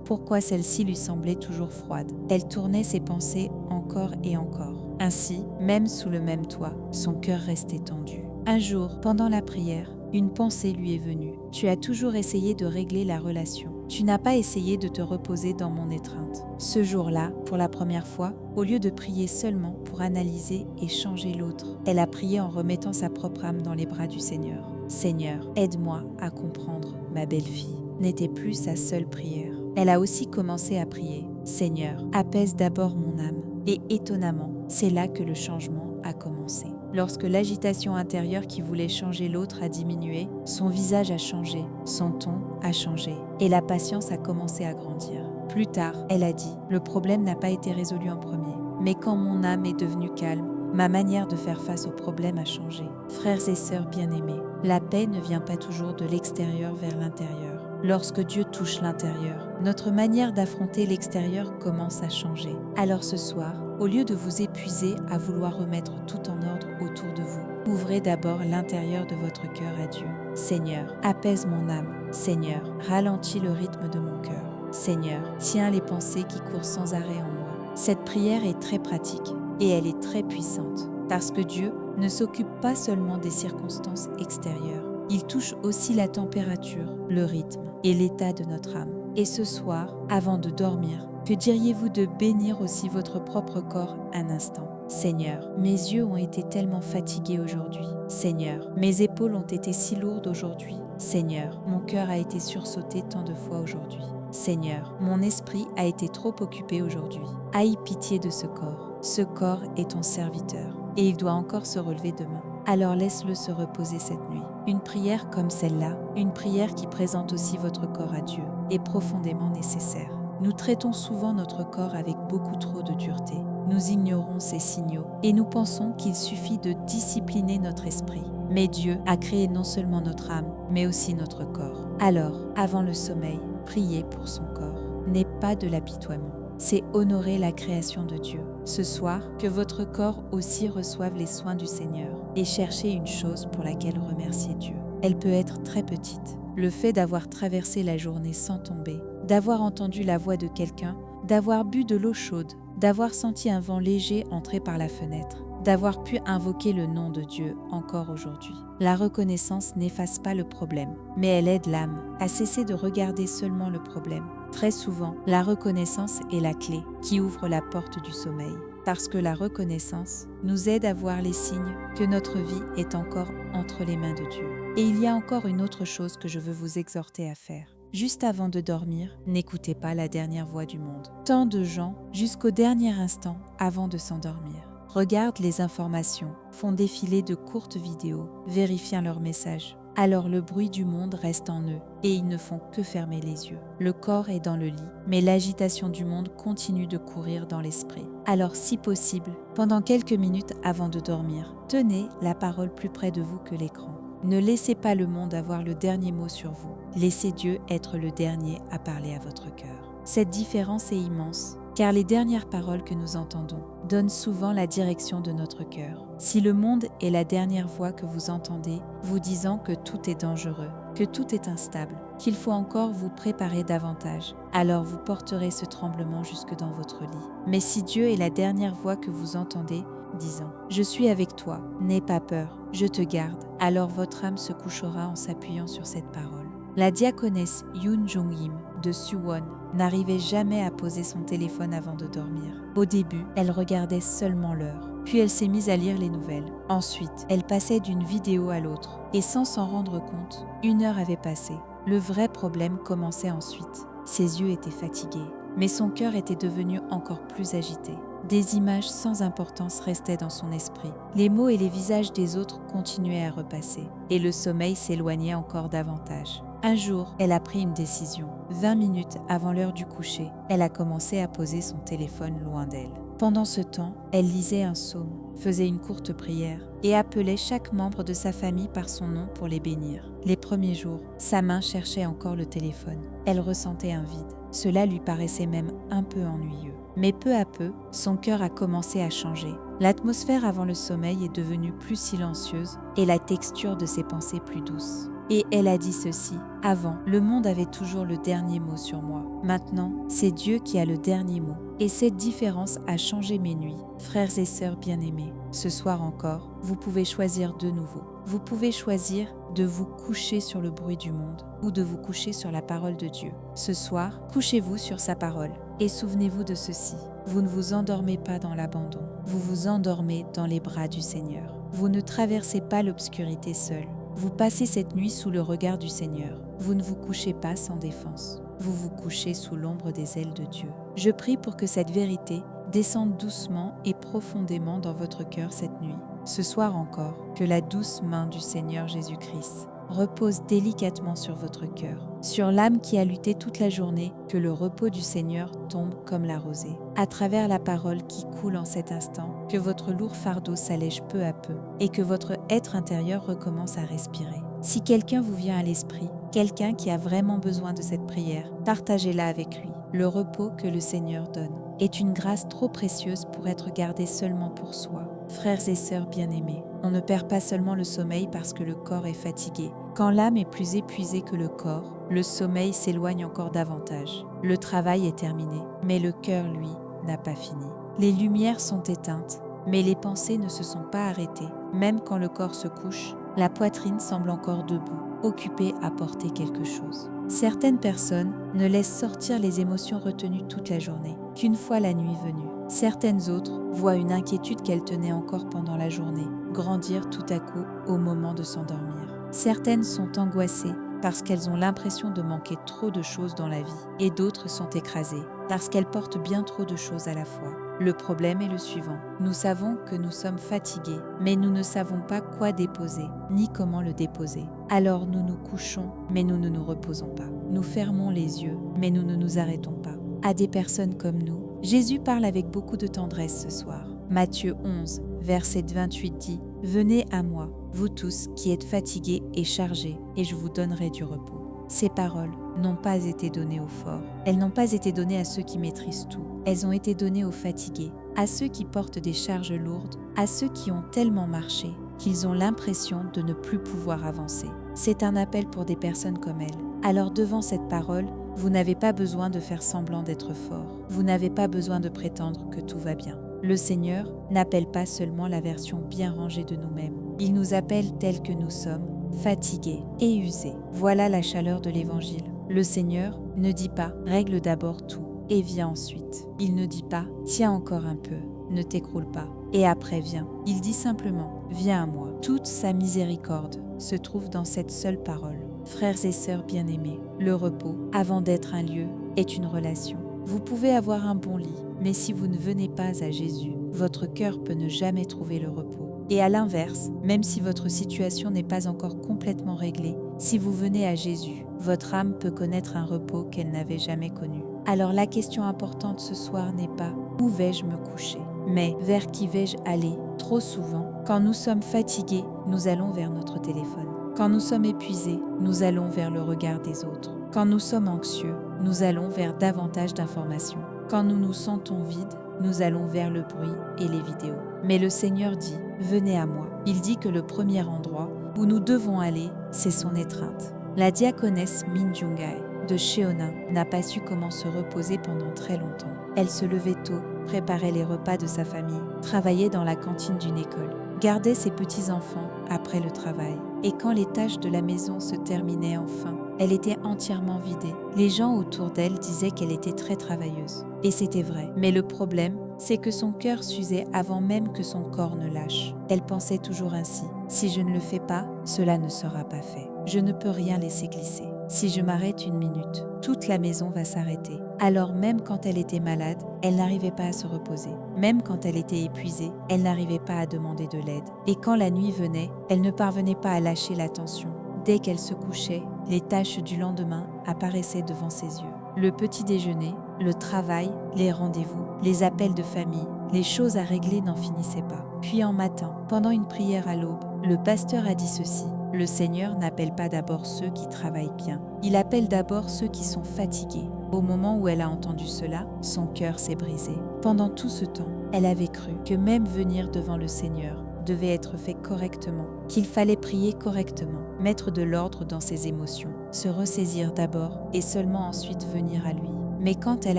Speaker 1: pourquoi celle-ci lui semblait toujours froide. Elle tournait ses pensées encore et encore. Ainsi, même sous le même toit, son cœur restait tendu. Un jour, pendant la prière, une pensée lui est venue. Tu as toujours essayé de régler la relation. Tu n'as pas essayé de te reposer dans mon étreinte. Ce jour-là, pour la première fois, au lieu de prier seulement pour analyser et changer l'autre, elle a prié en remettant sa propre âme dans les bras du Seigneur. Seigneur, aide-moi à comprendre ma belle-fille. N'était plus sa seule prière. Elle a aussi commencé à prier. Seigneur, apaise d'abord mon âme. Et étonnamment, c'est là que le changement a commencé. Lorsque l'agitation intérieure qui voulait changer l'autre a diminué, son visage a changé, son ton a changé, et la patience a commencé à grandir. Plus tard, elle a dit « Le problème n'a pas été résolu en premier, mais quand mon âme est devenue calme, ma manière de faire face au problème a changé. » Frères et sœurs bien-aimés, la paix ne vient pas toujours de l'extérieur vers l'intérieur. Lorsque Dieu touche l'intérieur, notre manière d'affronter l'extérieur commence à changer. Alors ce soir, au lieu de vous épuiser à vouloir remettre tout en ordre autour de vous, ouvrez d'abord l'intérieur de votre cœur à Dieu. Seigneur, apaise mon âme. Seigneur, ralentis le rythme de mon cœur. Seigneur, tiens les pensées qui courent sans arrêt en moi. Cette prière est très pratique et elle est très puissante parce que Dieu ne s'occupe pas seulement des circonstances extérieures. Il touche aussi la température, le rythme et l'état de notre âme. Et ce soir, avant de dormir, que diriez-vous de bénir aussi votre propre corps un instant? Seigneur, mes yeux ont été tellement fatigués aujourd'hui. Seigneur, mes épaules ont été si lourdes aujourd'hui. Seigneur, mon cœur a été sursauté tant de fois aujourd'hui. Seigneur, mon esprit a été trop occupé aujourd'hui. Aie pitié de ce corps. Ce corps est ton serviteur et il doit encore se relever demain. Alors laisse-le se reposer cette nuit. Une prière comme celle-là, une prière qui présente aussi votre corps à Dieu, est profondément nécessaire. Nous traitons souvent notre corps avec beaucoup trop de dureté. Nous ignorons ces signaux et nous pensons qu'il suffit de discipliner notre esprit. Mais Dieu a créé non seulement notre âme, mais aussi notre corps. Alors, avant le sommeil, priez pour son corps. N'est pas de l'apitoiement. C'est honorer la création de Dieu. Ce soir, que votre corps aussi reçoive les soins du Seigneur et cherchez une chose pour laquelle remercier Dieu. Elle peut être très petite. Le fait d'avoir traversé la journée sans tomber, d'avoir entendu la voix de quelqu'un, d'avoir bu de l'eau chaude, d'avoir senti un vent léger entrer par la fenêtre, d'avoir pu invoquer le nom de Dieu encore aujourd'hui. La reconnaissance n'efface pas le problème, mais elle aide l'âme à cesser de regarder seulement le problème. Très souvent, la reconnaissance est la clé qui ouvre la porte du sommeil, parce que la reconnaissance nous aide à voir les signes que notre vie est encore entre les mains de Dieu. Et il y a encore une autre chose que je veux vous exhorter à faire. Juste avant de dormir, n'écoutez pas la dernière voix du monde. Tant de gens, jusqu'au dernier instant avant de s'endormir, regardent les informations, font défiler de courtes vidéos, vérifiant leurs messages. Alors le bruit du monde reste en eux et ils ne font que fermer les yeux. Le corps est dans le lit, mais l'agitation du monde continue de courir dans l'esprit. Alors si possible, pendant quelques minutes avant de dormir, tenez la parole plus près de vous que l'écran. Ne laissez pas le monde avoir le dernier mot sur vous. Laissez Dieu être le dernier à parler à votre cœur. Cette différence est immense, car les dernières paroles que nous entendons donnent souvent la direction de notre cœur. Si le monde est la dernière voix que vous entendez, vous disant que tout est dangereux, que tout est instable, qu'il faut encore vous préparer davantage, alors vous porterez ce tremblement jusque dans votre lit. Mais si Dieu est la dernière voix que vous entendez, disant « Je suis avec toi, n'aie pas peur, je te garde », alors votre âme se couchera en s'appuyant sur cette parole. La diaconesse Yoon Jong-im de Suwon n'arrivait jamais à poser son téléphone avant de dormir. Au début, elle regardait seulement l'heure, puis elle s'est mise à lire les nouvelles. Ensuite, elle passait d'une vidéo à l'autre, et sans s'en rendre compte, 1 heure avait passé. Le vrai problème commençait ensuite. Ses yeux étaient fatigués, mais son cœur était devenu encore plus agité. Des images sans importance restaient dans son esprit. Les mots et les visages des autres continuaient à repasser, et le sommeil s'éloignait encore davantage. Un jour, elle a pris une décision. 20 minutes avant l'heure du coucher, elle a commencé à poser son téléphone loin d'elle. Pendant ce temps, elle lisait un psaume, faisait une courte prière et appelait chaque membre de sa famille par son nom pour les bénir. Les premiers jours, sa main cherchait encore le téléphone. Elle ressentait un vide. Cela lui paraissait même un peu ennuyeux. Mais peu à peu, son cœur a commencé à changer. L'atmosphère avant le sommeil est devenue plus silencieuse et la texture de ses pensées plus douce. Et elle a dit ceci: « Avant, le monde avait toujours le dernier mot sur moi. Maintenant, c'est Dieu qui a le dernier mot. Et cette différence a changé mes nuits. Frères et sœurs bien-aimés, ce soir encore, vous pouvez choisir de nouveau. Vous pouvez choisir de vous coucher sur le bruit du monde ou de vous coucher sur la parole de Dieu. Ce soir, couchez-vous sur sa parole et souvenez-vous de ceci. Vous ne vous endormez pas dans l'abandon, vous vous endormez dans les bras du Seigneur. Vous ne traversez pas l'obscurité seul. Vous passez cette nuit sous le regard du Seigneur. Vous ne vous couchez pas sans défense. Vous vous couchez sous l'ombre des ailes de Dieu. Je prie pour que cette vérité descende doucement et profondément dans votre cœur cette nuit. Ce soir encore, que la douce main du Seigneur Jésus-Christ repose délicatement sur votre cœur, sur l'âme qui a lutté toute la journée, que le repos du Seigneur tombe comme la rosée. À travers la parole qui coule en cet instant, que votre lourd fardeau s'allège peu à peu et que votre être intérieur recommence à respirer. Si quelqu'un vous vient à l'esprit, quelqu'un qui a vraiment besoin de cette prière, partagez-la avec lui. Le repos que le Seigneur donne est une grâce trop précieuse pour être gardée seulement pour soi. Frères et sœurs bien-aimés, on ne perd pas seulement le sommeil parce que le corps est fatigué. Quand l'âme est plus épuisée que le corps, le sommeil s'éloigne encore davantage. Le travail est terminé, mais le cœur, lui, n'a pas fini. Les lumières sont éteintes, mais les pensées ne se sont pas arrêtées. Même quand le corps se couche, la poitrine semble encore debout, occupée à porter quelque chose. Certaines personnes ne laissent sortir les émotions retenues toute la journée, qu'une fois la nuit venue. Certaines autres voient une inquiétude qu'elles tenaient encore pendant la journée grandir tout à coup au moment de s'endormir. Certaines sont angoissées parce qu'elles ont l'impression de manquer trop de choses dans la vie, et d'autres sont écrasées parce qu'elles portent bien trop de choses à la fois. Le problème est le suivant. Nous savons que nous sommes fatigués, mais nous ne savons pas quoi déposer, ni comment le déposer. Alors nous nous couchons, mais nous ne nous reposons pas. Nous fermons les yeux, mais nous ne nous arrêtons pas. À des personnes comme nous, Jésus parle avec beaucoup de tendresse ce soir. Matthieu 11, verset 28 dit « Venez à moi, vous tous qui êtes fatigués et chargés, et je vous donnerai du repos. » Ces paroles n'ont pas été données aux forts. Elles n'ont pas été données à ceux qui maîtrisent tout. Elles ont été données aux fatigués, à ceux qui portent des charges lourdes, à ceux qui ont tellement marché qu'ils ont l'impression de ne plus pouvoir avancer. C'est un appel pour des personnes comme elles. Alors devant cette parole, vous n'avez pas besoin de faire semblant d'être fort. Vous n'avez pas besoin de prétendre que tout va bien. Le Seigneur n'appelle pas seulement la version bien rangée de nous-mêmes. Il nous appelle tels que nous sommes, fatigués et usés. Voilà la chaleur de l'Évangile. Le Seigneur ne dit pas « règle d'abord tout et viens ensuite ». Il ne dit pas « tiens encore un peu, ne t'écroule pas et après viens ». Il dit simplement « viens à moi ». Toute sa miséricorde se trouve dans cette seule parole. Frères et sœurs bien-aimés, le repos, avant d'être un lieu, est une relation. Vous pouvez avoir un bon lit, mais si vous ne venez pas à Jésus, votre cœur peut ne jamais trouver le repos. Et à l'inverse, même si votre situation n'est pas encore complètement réglée, si vous venez à Jésus, votre âme peut connaître un repos qu'elle n'avait jamais connu. Alors la question importante ce soir n'est pas « où vais-je me coucher ?», mais « vers qui vais-je aller ?» Trop souvent, quand nous sommes fatigués, nous allons vers notre téléphone. Quand nous sommes épuisés, nous allons vers le regard des autres. Quand nous sommes anxieux, nous allons vers davantage d'informations. Quand nous nous sentons vides, nous allons vers le bruit et les vidéos. Mais le Seigneur dit « Venez à moi ». Il dit que le premier endroit où nous devons aller, c'est son étreinte. La diaconesse Min Jung-ae de Cheonan n'a pas su comment se reposer pendant très longtemps. Elle se levait tôt, préparait les repas de sa famille, travaillait dans la cantine d'une école, gardait ses petits-enfants après le travail. Et quand les tâches de la maison se terminaient enfin, elle était entièrement vidée. Les gens autour d'elle disaient qu'elle était très travailleuse. Et c'était vrai. Mais le problème, c'est que son cœur s'usait avant même que son corps ne lâche. Elle pensait toujours ainsi. Si je ne le fais pas, cela ne sera pas fait. Je ne peux rien laisser glisser. Si je m'arrête une minute, toute la maison va s'arrêter. Alors même quand elle était malade, elle n'arrivait pas à se reposer. Même quand elle était épuisée, elle n'arrivait pas à demander de l'aide. Et quand la nuit venait, elle ne parvenait pas à lâcher la tension. Dès qu'elle se couchait, les tâches du lendemain apparaissaient devant ses yeux. Le petit déjeuner, le travail, les rendez-vous, les appels de famille, les choses à régler n'en finissaient pas. Puis un matin, pendant une prière à l'aube, le pasteur a dit ceci. Le Seigneur n'appelle pas d'abord ceux qui travaillent bien. Il appelle d'abord ceux qui sont fatigués. Au moment où elle a entendu cela, son cœur s'est brisé. Pendant tout ce temps, elle avait cru que même venir devant le Seigneur devait être fait correctement, qu'il fallait prier correctement, mettre de l'ordre dans ses émotions, se ressaisir d'abord et seulement ensuite venir à lui. Mais quand elle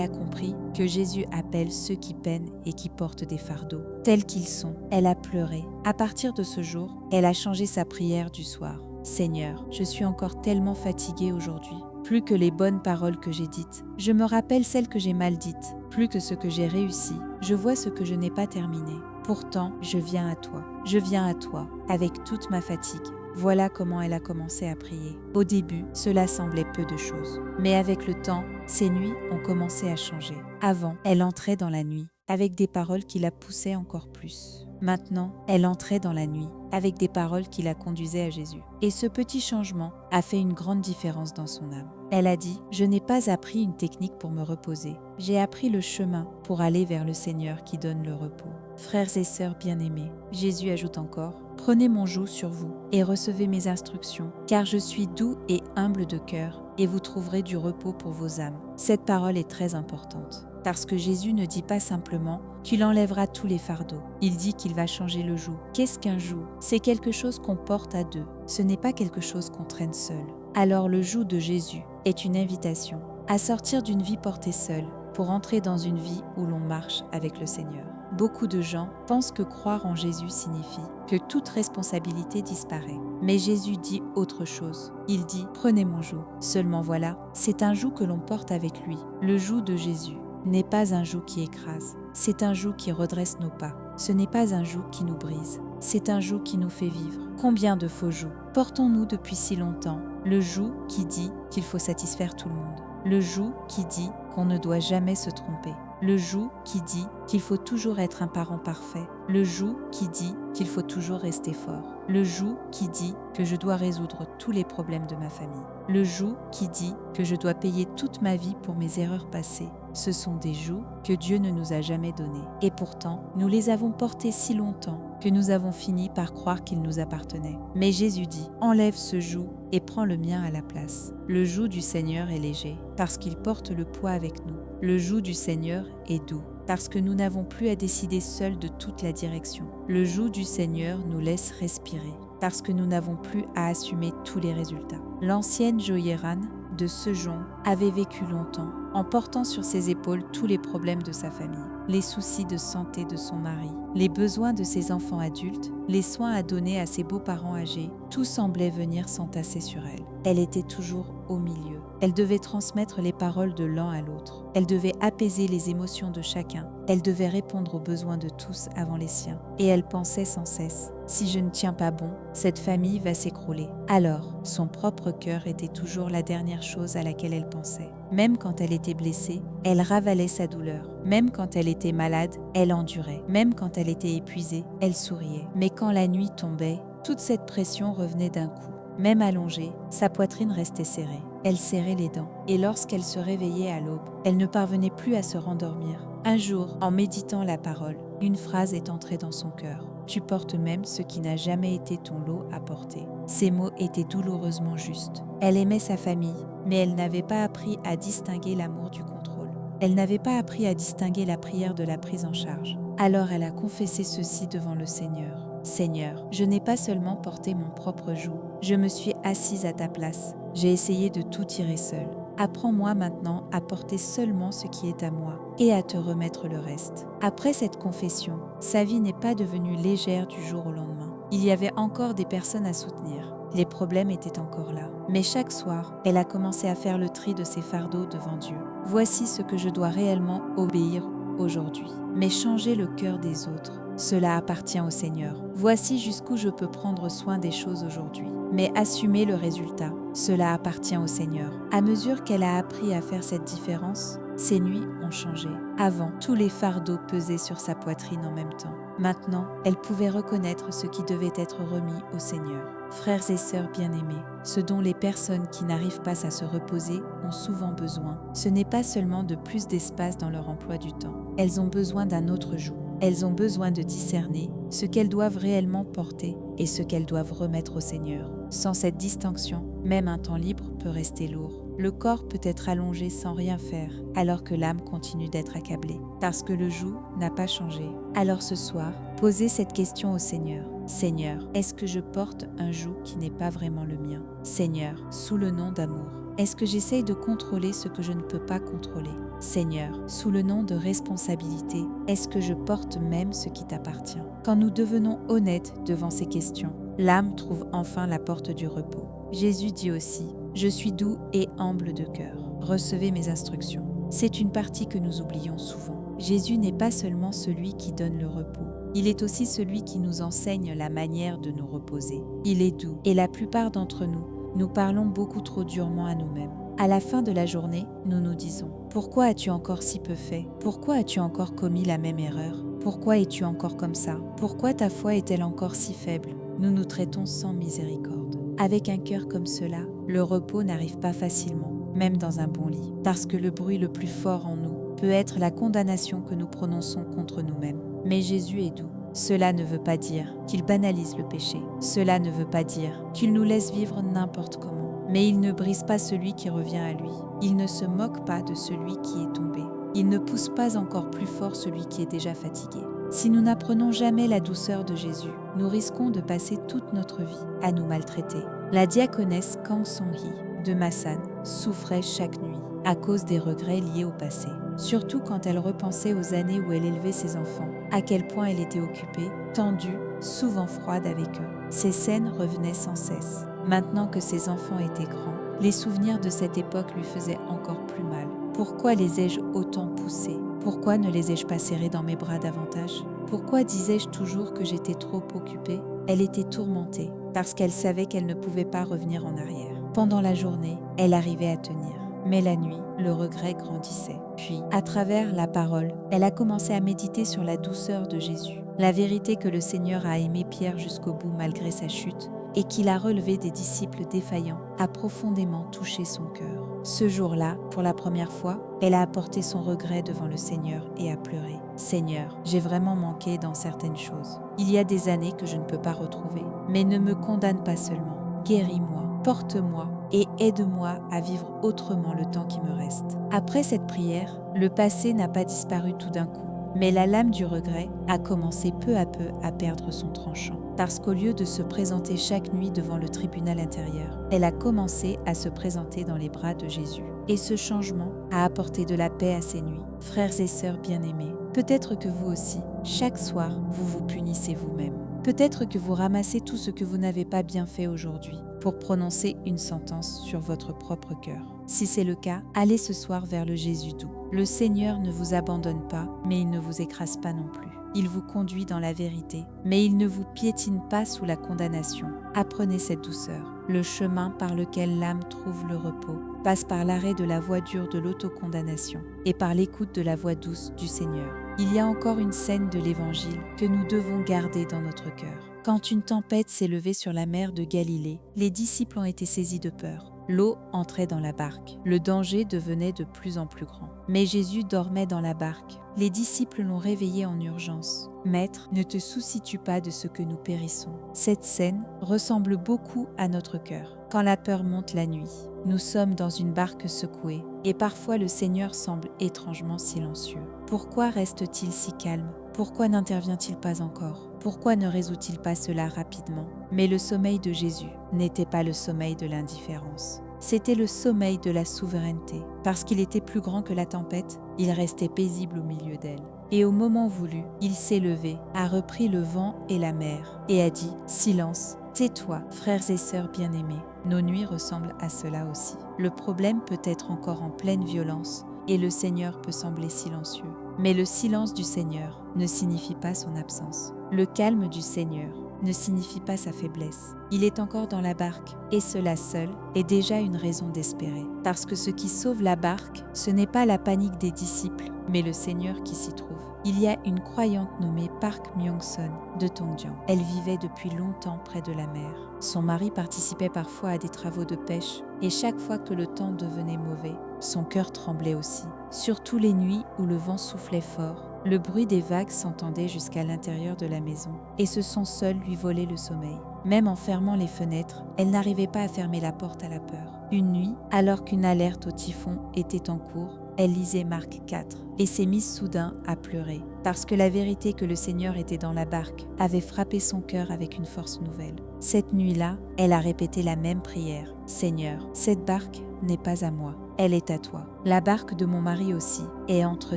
Speaker 1: a compris que Jésus appelle ceux qui peinent et qui portent des fardeaux, tels qu'ils sont, elle a pleuré. À partir de ce jour, elle a changé sa prière du soir. « Seigneur, je suis encore tellement fatiguée aujourd'hui. Plus que les bonnes paroles que j'ai dites, je me rappelle celles que j'ai mal dites. Plus que ce que j'ai réussi, je vois ce que je n'ai pas terminé. Pourtant, je viens à toi. Je viens à toi, avec toute ma fatigue. » Voilà comment elle a commencé à prier. Au début, cela semblait peu de choses. Mais avec le temps, ses nuits ont commencé à changer. Avant, elle entrait dans la nuit, avec des paroles qui la poussaient encore plus. Maintenant, elle entrait dans la nuit, avec des paroles qui la conduisaient à Jésus. Et ce petit changement a fait une grande différence dans son âme. Elle a dit « Je n'ai pas appris une technique pour me reposer. J'ai appris le chemin pour aller vers le Seigneur qui donne le repos. » Frères et sœurs bien-aimés, Jésus ajoute encore « Prenez mon joug sur vous et recevez mes instructions, car je suis doux et humble de cœur, et vous trouverez du repos pour vos âmes. » Cette parole est très importante, parce que Jésus ne dit pas simplement qu'il enlèvera tous les fardeaux. Il dit qu'il va changer le joug. Qu'est-ce qu'un joug? C'est quelque chose qu'on porte à deux. Ce n'est pas quelque chose qu'on traîne seul. Alors le joug de Jésus est une invitation à sortir d'une vie portée seule pour entrer dans une vie où l'on marche avec le Seigneur. beaucoup de gens pensent que croire en Jésus signifie que toute responsabilité disparaît. Mais Jésus dit autre chose. Il dit « Prenez mon joug ». Seulement voilà, c'est un joug que l'on porte avec lui. Le joug de Jésus n'est pas un joug qui écrase, c'est un joug qui redresse nos pas. Ce n'est pas un joug qui nous brise, c'est un joug qui nous fait vivre. Combien de faux jougs portons-nous depuis si longtemps? Le joug qui dit qu'il faut satisfaire tout le monde. Le joug qui dit qu'on ne doit jamais se tromper. Le joug qui dit qu'il faut toujours être un parent parfait. Le joug qui dit qu'il faut toujours rester fort. Le joug qui dit que je dois résoudre tous les problèmes de ma famille. Le joug qui dit que je dois payer toute ma vie pour mes erreurs passées. Ce sont des jougs que Dieu ne nous a jamais donnés. Et pourtant, nous les avons portés si longtemps que nous avons fini par croire qu'ils nous appartenaient. Mais Jésus dit « Enlève ce joug et prends le mien à la place ». Le joug du Seigneur est léger parce qu'il porte le poids avec nous. Le joug du Seigneur est doux parce que nous n'avons plus à décider seuls de toute la direction. Le joug du Seigneur nous laisse respirer parce que nous n'avons plus à assumer tous les résultats. L'ancienne Joyérane de Sejon avait vécu longtemps en portant sur ses épaules tous les problèmes de sa famille, les soucis de santé de son mari, les besoins de ses enfants adultes, les soins à donner à ses beaux-parents âgés, tout semblait venir s'entasser sur elle. Elle était toujours au milieu. Elle devait transmettre les paroles de l'un à l'autre. Elle devait apaiser les émotions de chacun. Elle devait répondre aux besoins de tous avant les siens. Et elle pensait sans cesse « Si je ne tiens pas bon, cette famille va s'écrouler ». Alors, son propre cœur était toujours la dernière chose à laquelle elle pensait. Même quand elle était blessée, elle ravalait sa douleur. Même quand elle était malade, elle endurait. Même quand elle était épuisée, elle souriait. Mais quand la nuit tombait, toute cette pression revenait d'un coup. Même allongée, sa poitrine restait serrée. Elle serrait les dents. Et lorsqu'elle se réveillait à l'aube, elle ne parvenait plus à se rendormir. Un jour, en méditant la parole, une phrase est entrée dans son cœur. « Tu portes même ce qui n'a jamais été ton lot à porter ». Ces mots étaient douloureusement justes. Elle aimait sa famille, mais elle n'avait pas appris à distinguer l'amour du contrôle. Elle n'avait pas appris à distinguer la prière de la prise en charge. Alors elle a confessé ceci devant le Seigneur. « Seigneur, je n'ai pas seulement porté mon propre joug, je me suis assise à ta place. J'ai essayé de tout tirer seule. Apprends-moi maintenant à porter seulement ce qui est à moi et à te remettre le reste. » Après cette confession, sa vie n'est pas devenue légère du jour au lendemain. Il y avait encore des personnes à soutenir. Les problèmes étaient encore là. Mais chaque soir, elle a commencé à faire le tri de ses fardeaux devant Dieu. Voici ce que je dois réellement obéir aujourd'hui. Mais changer le cœur des autres, cela appartient au Seigneur. Voici jusqu'où je peux prendre soin des choses aujourd'hui. Mais assumer le résultat, cela appartient au Seigneur. À mesure qu'elle a appris à faire cette différence, ses nuits ont changé. Avant, tous les fardeaux pesaient sur sa poitrine en même temps. Maintenant, elle pouvait reconnaître ce qui devait être remis au Seigneur. Frères et sœurs bien-aimés, ce dont les personnes qui n'arrivent pas à se reposer ont souvent besoin, ce n'est pas seulement de plus d'espace dans leur emploi du temps. Elles ont besoin d'un autre joug. Elles ont besoin de discerner ce qu'elles doivent réellement porter et ce qu'elles doivent remettre au Seigneur. Sans cette distinction, même un temps libre peut rester lourd. Le corps peut être allongé sans rien faire, alors que l'âme continue d'être accablée, parce que le joug n'a pas changé. Alors ce soir, posez cette question au Seigneur. Seigneur, est-ce que je porte un joug qui n'est pas vraiment le mien? Seigneur, sous le nom d'amour, est-ce que j'essaye de contrôler ce que je ne peux pas contrôler? Seigneur, sous le nom de responsabilité, est-ce que je porte même ce qui t'appartient? Quand nous devenons honnêtes devant ces questions, l'âme trouve enfin la porte du repos. Jésus dit aussi « Je suis doux et humble de cœur. Recevez mes instructions. » C'est une partie que nous oublions souvent. Jésus n'est pas seulement celui qui donne le repos. Il est aussi celui qui nous enseigne la manière de nous reposer. Il est doux et la plupart d'entre nous, nous parlons beaucoup trop durement à nous-mêmes. À la fin de la journée, nous nous disons « Pourquoi as-tu encore si peu fait? Pourquoi as-tu encore commis la même erreur? Pourquoi es-tu encore comme ça? Pourquoi ta foi est-elle encore si faible ?» Nous nous traitons sans miséricorde. Avec un cœur comme cela, le repos n'arrive pas facilement, même dans un bon lit, parce que le bruit le plus fort en nous peut être la condamnation que nous prononçons contre nous-mêmes. Mais Jésus est doux. Cela ne veut pas dire qu'il banalise le péché. Cela ne veut pas dire qu'il nous laisse vivre n'importe comment. Mais il ne brise pas celui qui revient à lui. Il ne se moque pas de celui qui est tombé. Il ne pousse pas encore plus fort celui qui est déjà fatigué. Si nous n'apprenons jamais la douceur de Jésus, nous risquons de passer toute notre vie à nous maltraiter. La diaconesse Kansonghi de Masan souffrait chaque nuit à cause des regrets liés au passé, surtout quand elle repensait aux années où elle élevait ses enfants à quel point elle était occupée, tendue, souvent froide avec eux. Ces scènes revenaient sans cesse. Maintenant que ses enfants étaient grands, les souvenirs de cette époque lui faisaient encore plus mal. Pourquoi les ai-je autant poussés? Pourquoi ne les ai-je pas serrés dans mes bras davantage? Pourquoi disais-je toujours que j'étais trop occupée? Elle était tourmentée, parce qu'elle savait qu'elle ne pouvait pas revenir en arrière. Pendant la journée, elle arrivait à tenir. Mais la nuit, le regret grandissait. Puis, à travers la parole, elle a commencé à méditer sur la douceur de Jésus, la vérité que le Seigneur a aimé Pierre jusqu'au bout malgré sa chute, et qu'il a relevé des disciples défaillants, a profondément touché son cœur. Ce jour-là, pour la première fois, elle a apporté son regret devant le Seigneur et a pleuré. « Seigneur, j'ai vraiment manqué dans certaines choses. Il y a des années que je ne peux pas retrouver, mais ne me condamne pas seulement. Guéris-moi, porte-moi et aide-moi à vivre autrement le temps qui me reste. » Après cette prière, le passé n'a pas disparu tout d'un coup, mais la lame du regret a commencé peu à peu à perdre son tranchant. Parce qu'au lieu de se présenter chaque nuit devant le tribunal intérieur, elle a commencé à se présenter dans les bras de Jésus. Et ce changement a apporté de la paix à ses nuits. Frères et sœurs bien-aimés, peut-être que vous aussi, chaque soir, vous vous punissez vous-même. Peut-être que vous ramassez tout ce que vous n'avez pas bien fait aujourd'hui pour prononcer une sentence sur votre propre cœur. Si c'est le cas, allez ce soir vers le Jésus doux. Le Seigneur ne vous abandonne pas, mais il ne vous écrase pas non plus. Il vous conduit dans la vérité, mais il ne vous piétine pas sous la condamnation. Apprenez cette douceur. Le chemin par lequel l'âme trouve le repos passe par l'arrêt de la voix dure de l'autocondamnation et par l'écoute de la voix douce du Seigneur. Il y a encore une scène de l'Évangile que nous devons garder dans notre cœur. Quand une tempête s'est levée sur la mer de Galilée, les disciples ont été saisis de peur. L'eau entrait dans la barque. Le danger devenait de plus en plus grand. Mais Jésus dormait dans la barque. Les disciples l'ont réveillé en urgence. « Maître, ne te soucies-tu pas de ce que nous périssons ?» Cette scène ressemble beaucoup à notre cœur. Quand la peur monte la nuit, nous sommes dans une barque secouée et parfois le Seigneur semble étrangement silencieux. Pourquoi reste-t-il si calme? Pourquoi n'intervient-il pas encore? Pourquoi ne résout-il pas cela rapidement? Mais le sommeil de Jésus n'était pas le sommeil de l'indifférence. C'était le sommeil de la souveraineté. Parce qu'il était plus grand que la tempête, il restait paisible au milieu d'elle. Et au moment voulu, il s'est levé, a repris le vent et la mer, et a dit « Silence, tais-toi, frères et sœurs bien-aimés. » Nos nuits ressemblent à cela aussi. Le problème peut être encore en pleine violence, et le Seigneur peut sembler silencieux. Mais le silence du Seigneur ne signifie pas son absence. Le calme du Seigneur ne signifie pas sa faiblesse. Il est encore dans la barque, et cela seul est déjà une raison d'espérer. Parce que ce qui sauve la barque, ce n'est pas la panique des disciples, mais le Seigneur qui s'y trouve. Il y a une croyante nommée Park Myung-sun de Tongjiang. Elle vivait depuis longtemps près de la mer. Son mari participait parfois à des travaux de pêche, et chaque fois que le temps devenait mauvais, son cœur tremblait aussi. Surtout les nuits où le vent soufflait fort, le bruit des vagues s'entendait jusqu'à l'intérieur de la maison, et ce son seul lui volait le sommeil. Même en fermant les fenêtres, elle n'arrivait pas à fermer la porte à la peur. Une nuit, alors qu'une alerte au typhon était en cours, elle lisait Marc 4 et s'est mise soudain à pleurer, parce que la vérité que le Seigneur était dans la barque avait frappé son cœur avec une force nouvelle. Cette nuit-là, elle a répété la même prière. « Seigneur, cette barque n'est pas à moi, elle est à toi. La barque de mon mari aussi est entre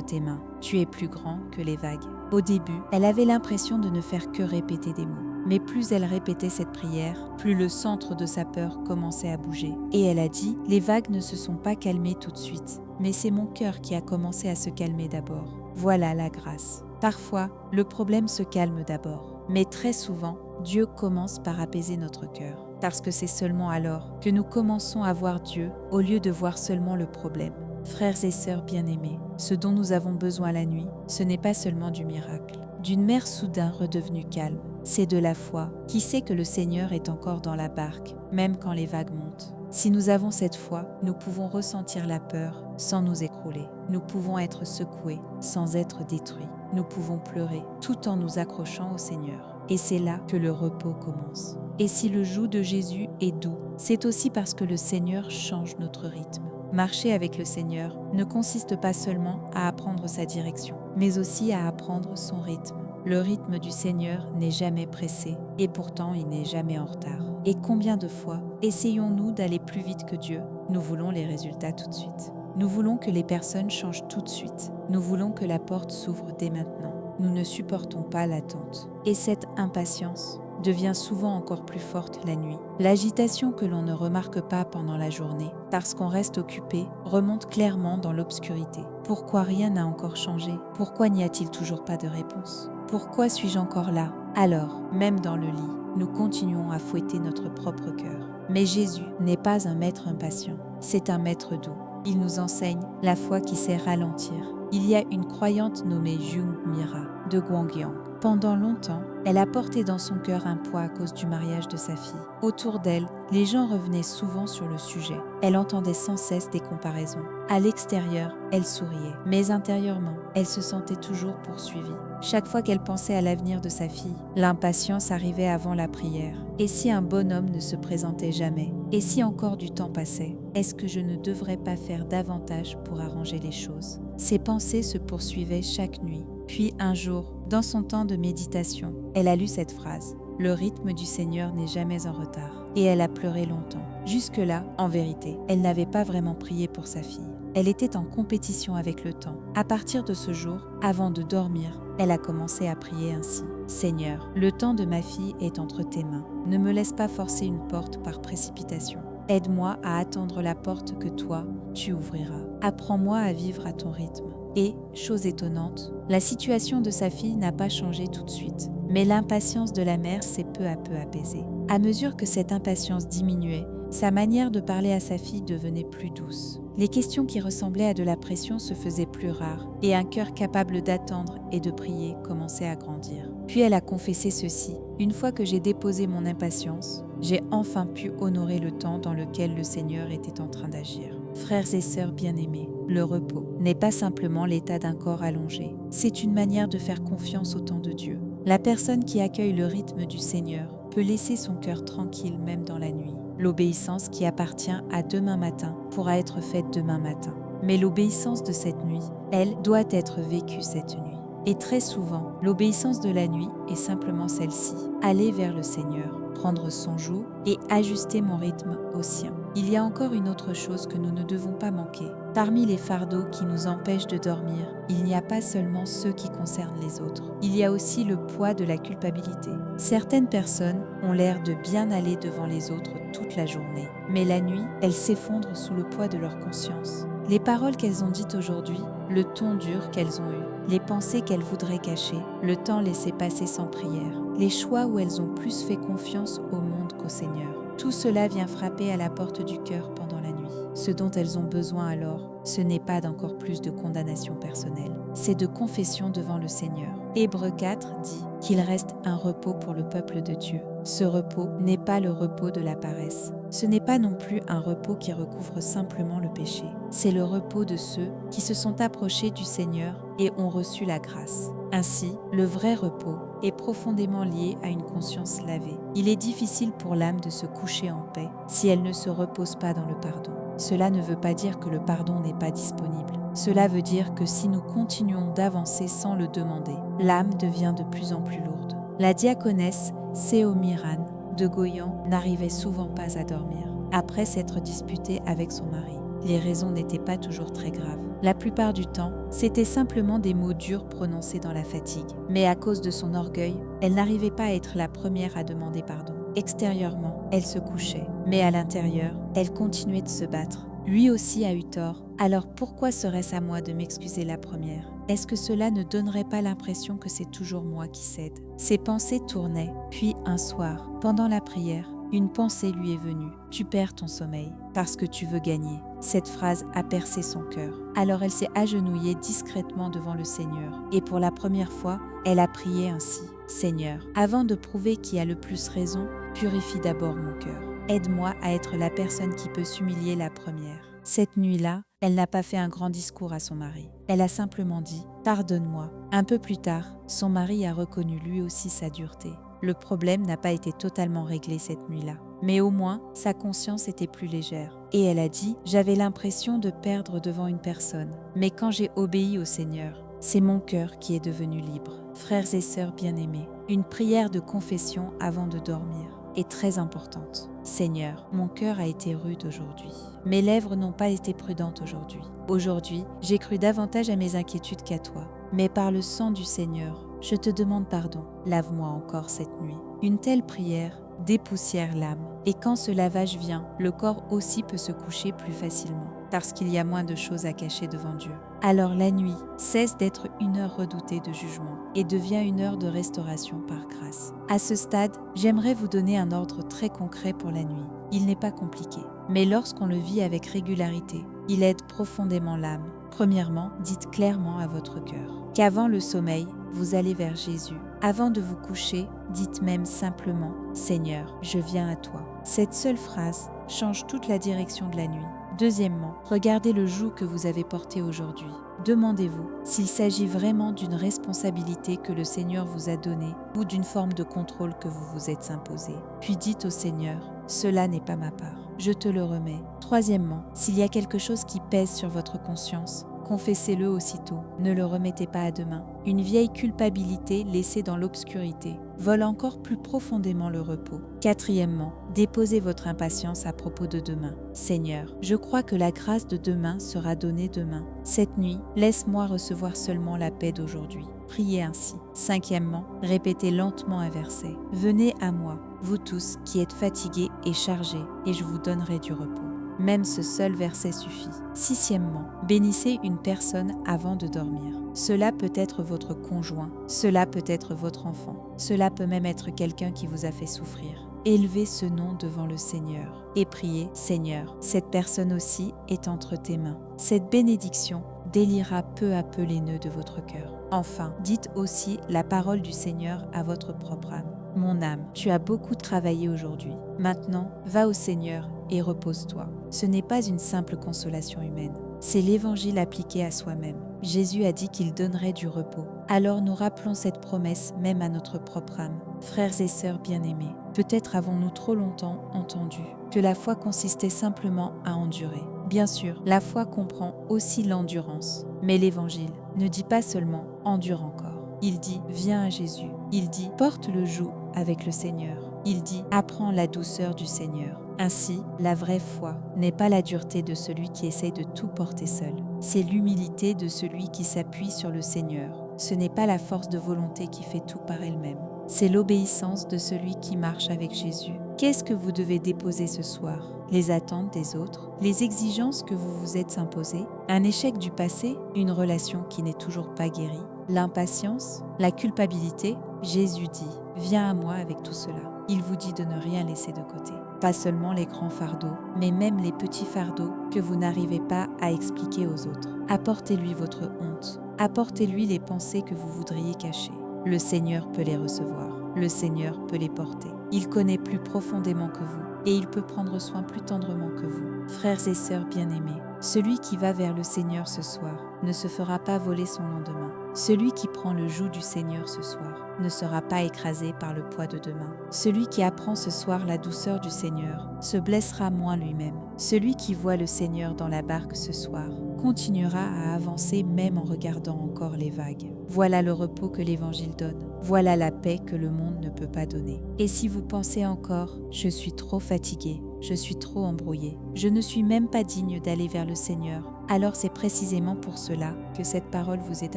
Speaker 1: tes mains. Tu es plus grand que les vagues. » Au début, elle avait l'impression de ne faire que répéter des mots. Mais plus elle répétait cette prière, plus le centre de sa peur commençait à bouger. Et elle a dit « Les vagues ne se sont pas calmées tout de suite, mais c'est mon cœur qui a commencé à se calmer d'abord. Voilà la grâce. » Parfois, le problème se calme d'abord, mais très souvent, Dieu commence par apaiser notre cœur, parce que c'est seulement alors que nous commençons à voir Dieu au lieu de voir seulement le problème. Frères et sœurs bien-aimés, ce dont nous avons besoin la nuit, ce n'est pas seulement du miracle, d'une mer soudain redevenue calme. C'est de la foi qui sait que le Seigneur est encore dans la barque, même quand les vagues montent. Si nous avons cette foi, nous pouvons ressentir la peur sans nous écrouler. Nous pouvons être secoués sans être détruits. Nous pouvons pleurer tout en nous accrochant au Seigneur. Et c'est là que le repos commence. Et si le joug de Jésus est doux, c'est aussi parce que le Seigneur change notre rythme. Marcher avec le Seigneur ne consiste pas seulement à apprendre sa direction, mais aussi à apprendre son rythme. Le rythme du Seigneur n'est jamais pressé, et pourtant il n'est jamais en retard. Et combien de fois essayons-nous d'aller plus vite que Dieu? Nous voulons les résultats tout de suite. Nous voulons que les personnes changent tout de suite. Nous voulons que la porte s'ouvre dès maintenant. nous ne supportons pas l'attente. Et cette impatience devient souvent encore plus forte la nuit. L'agitation que l'on ne remarque pas pendant la journée, parce qu'on reste occupé, remonte clairement dans l'obscurité. Pourquoi rien n'a encore changé? Pourquoi n'y a-t-il toujours pas de réponse? Pourquoi suis-je encore là? Alors, même dans le lit, nous continuons à fouetter notre propre cœur. Mais Jésus n'est pas un maître impatient, c'est un maître doux. Il nous enseigne la foi qui sait ralentir. Il y a une croyante nommée Jung Mira de Gwangyang. Pendant longtemps, elle a porté dans son cœur un poids à cause du mariage de sa fille. Autour d'elle, les gens revenaient souvent sur le sujet. Elle entendait sans cesse des comparaisons. À l'extérieur, elle souriait, mais intérieurement, elle se sentait toujours poursuivie. Chaque fois qu'elle pensait à l'avenir de sa fille, l'impatience arrivait avant la prière. Et si un bonhomme ne se présentait jamais? Et si encore du temps passait? Est-ce que je ne devrais pas faire davantage pour arranger les choses? Ces pensées se poursuivaient chaque nuit. Puis un jour, dans son temps de méditation, elle a lu cette phrase: « Le rythme du Seigneur n'est jamais en retard ». Et elle a pleuré longtemps. Jusque-là, en vérité, elle n'avait pas vraiment prié pour sa fille. Elle était en compétition avec le temps. À partir de ce jour, avant de dormir, elle a commencé à prier ainsi: « Seigneur, le temps de ma fille est entre tes mains. Ne me laisse pas forcer une porte par précipitation. Aide-moi à attendre la porte que toi, tu ouvriras. Apprends-moi à vivre à ton rythme. » Et, chose étonnante, la situation de sa fille n'a pas changé tout de suite, mais l'impatience de la mère s'est peu à peu apaisée. À mesure que cette impatience diminuait, sa manière de parler à sa fille devenait plus douce. Les questions qui ressemblaient à de la pression se faisaient plus rares, et un cœur capable d'attendre et de prier commençait à grandir. Puis elle a confessé ceci: « Une fois que j'ai déposé mon impatience, j'ai enfin pu honorer le temps dans lequel le Seigneur était en train d'agir. » Frères et sœurs bien-aimés, le repos n'est pas simplement l'état d'un corps allongé, c'est une manière de faire confiance au temps de Dieu. La personne qui accueille le rythme du Seigneur peut laisser son cœur tranquille même dans la nuit. L'obéissance qui appartient à demain matin pourra être faite demain matin. Mais l'obéissance de cette nuit, elle, doit être vécue cette nuit. Et très souvent, l'obéissance de la nuit est simplement celle-ci: aller vers le Seigneur, prendre son joug et ajuster mon rythme au sien. Il y a encore une autre chose que nous ne devons pas manquer. Parmi les fardeaux qui nous empêchent de dormir, il n'y a pas seulement ceux qui concernent les autres. Il y a aussi le poids de la culpabilité. Certaines personnes ont l'air de bien aller devant les autres toute la journée, mais la nuit, elles s'effondrent sous le poids de leur conscience. Les paroles qu'elles ont dites aujourd'hui, le ton dur qu'elles ont eu, les pensées qu'elles voudraient cacher, le temps laissé passer sans prière, les choix où elles ont plus fait confiance au monde qu'au Seigneur. Tout cela vient frapper à la porte du cœur pendant la nuit. Ce dont elles ont besoin alors, ce n'est pas d'encore plus de condamnation personnelle, c'est de confession devant le Seigneur. Hébreux 4 dit qu'il reste un repos pour le peuple de Dieu. Ce repos n'est pas le repos de la paresse. Ce n'est pas non plus un repos qui recouvre simplement le péché. C'est le repos de ceux qui se sont approchés du Seigneur et ont reçu la grâce. Ainsi, le vrai repos est profondément lié à une conscience lavée. Il est difficile pour l'âme de se coucher en paix si elle ne se repose pas dans le pardon. Cela ne veut pas dire que le pardon n'est pas disponible. Cela veut dire que si nous continuons d'avancer sans le demander, l'âme devient de plus en plus lourde. La diaconesse Séomiran de Goyan n'arrivait souvent pas à dormir, après s'être disputée avec son mari. Les raisons n'étaient pas toujours très graves. La plupart du temps, c'était simplement des mots durs prononcés dans la fatigue. Mais à cause de son orgueil, elle n'arrivait pas à être la première à demander pardon. Extérieurement, elle se couchait, mais à l'intérieur, elle continuait de se battre. Lui aussi a eu tort, alors pourquoi serait-ce à moi de m'excuser la première? Est-ce que cela ne donnerait pas l'impression que c'est toujours moi qui cède? Ses pensées tournaient, puis un soir, pendant la prière, une pensée lui est venue: « Tu perds ton sommeil parce que tu veux gagner. » Cette phrase a percé son cœur. Alors elle s'est agenouillée discrètement devant le Seigneur. Et pour la première fois, elle a prié ainsi: « Seigneur, avant de prouver qui a le plus raison, purifie d'abord mon cœur. Aide-moi à être la personne qui peut s'humilier la première. » Cette nuit-là, elle n'a pas fait un grand discours à son mari. Elle a simplement dit « Pardonne-moi ». Un peu plus tard, son mari a reconnu lui aussi sa dureté. Le problème n'a pas été totalement réglé cette nuit-là, mais au moins sa conscience était plus légère. Et elle a dit « J'avais l'impression de perdre devant une personne, mais quand j'ai obéi au Seigneur, c'est mon cœur qui est devenu libre. » Frères et sœurs bien-aimés, une prière de confession avant de dormir est très importante. Seigneur, mon cœur a été rude aujourd'hui. Mes lèvres n'ont pas été prudentes aujourd'hui. Aujourd'hui, j'ai cru davantage à mes inquiétudes qu'à toi. mais par le sang du Seigneur, je te demande pardon. Lave-moi encore cette nuit. Une telle prière dépoussière l'âme. Et quand ce lavage vient, le corps aussi peut se coucher plus facilement, parce qu'il y a moins de choses à cacher devant Dieu. Alors la nuit cesse d'être une heure redoutée de jugement et devient une heure de restauration par grâce. À ce stade, j'aimerais vous donner un ordre très concret pour la nuit. Il n'est pas compliqué, mais lorsqu'on le vit avec régularité, il aide profondément l'âme. Premièrement, dites clairement à votre cœur qu'avant le sommeil, vous allez vers Jésus. Avant de vous coucher, dites même simplement « Seigneur, je viens à toi ». Cette seule phrase change toute la direction de la nuit. Deuxièmement, regardez le joug que vous avez porté aujourd'hui. Demandez-vous s'il s'agit vraiment d'une responsabilité que le Seigneur vous a donnée ou d'une forme de contrôle que vous vous êtes imposé. Puis dites au Seigneur « Cela n'est pas ma part, je te le remets ». Troisièmement, s'il y a quelque chose qui pèse sur votre conscience, confessez-le aussitôt, ne le remettez pas à demain. Une vieille culpabilité laissée dans l'obscurité vole encore plus profondément le repos. Quatrièmement, déposez votre impatience à propos de demain. Seigneur, je crois que la grâce de demain sera donnée demain. Cette nuit, laisse-moi recevoir seulement la paix d'aujourd'hui. Priez ainsi. Cinquièmement, répétez lentement un verset. Venez à moi, vous tous qui êtes fatigués et chargés, et je vous donnerai du repos. Même ce seul verset suffit. Sixièmement, bénissez une personne avant de dormir. Cela peut être votre conjoint, cela peut être votre enfant, cela peut même être quelqu'un qui vous a fait souffrir. Élevez ce nom devant le Seigneur et priez, Seigneur, cette personne aussi est entre tes mains. Cette bénédiction déliera peu à peu les nœuds de votre cœur. Enfin, dites aussi la parole du Seigneur à votre propre âme. Mon âme, tu as beaucoup travaillé aujourd'hui. Maintenant, va au Seigneur et repose-toi. Ce n'est pas une simple consolation humaine, c'est l'évangile appliqué à soi-même. Jésus a dit qu'il donnerait du repos. Alors nous rappelons cette promesse même à notre propre âme. Frères et sœurs bien-aimés, peut-être avons-nous trop longtemps entendu que la foi consistait simplement à endurer. Bien sûr, la foi comprend aussi l'endurance, mais l'évangile ne dit pas seulement « endure encore ». Il dit « viens à Jésus ». Il dit « porte le joug avec le Seigneur ». Il dit « apprends la douceur du Seigneur ». Ainsi, la vraie foi n'est pas la dureté de celui qui essaye de tout porter seul. C'est l'humilité de celui qui s'appuie sur le Seigneur. Ce n'est pas la force de volonté qui fait tout par elle-même. C'est l'obéissance de celui qui marche avec Jésus. Qu'est-ce que vous devez déposer ce soir? Les attentes des autres? Les exigences que vous vous êtes imposées? Un échec du passé? Une relation qui n'est toujours pas guérie? L'impatience? La culpabilité? Jésus dit « Viens à moi avec tout cela ». Il vous dit de ne rien laisser de côté. Pas seulement les grands fardeaux, mais même les petits fardeaux que vous n'arrivez pas à expliquer aux autres. Apportez-lui votre honte. Apportez-lui les pensées que vous voudriez cacher. Le Seigneur peut les recevoir. Le Seigneur peut les porter. Il connaît plus profondément que vous et il peut prendre soin plus tendrement que vous. Frères et sœurs bien-aimés, celui qui va vers le Seigneur ce soir ne se fera pas voler son lendemain. Celui qui prend le joug du Seigneur ce soir ne sera pas écrasé par le poids de demain. Celui qui apprend ce soir la douceur du Seigneur se blessera moins lui-même. Celui qui voit le Seigneur dans la barque ce soir continuera à avancer même en regardant encore les vagues. Voilà le repos que l'Évangile donne. Voilà la paix que le monde ne peut pas donner. Et si vous pensez encore « je suis trop fatigué, je suis trop embrouillé, je ne suis même pas digne d'aller vers le Seigneur », alors c'est précisément pour cela que cette parole vous est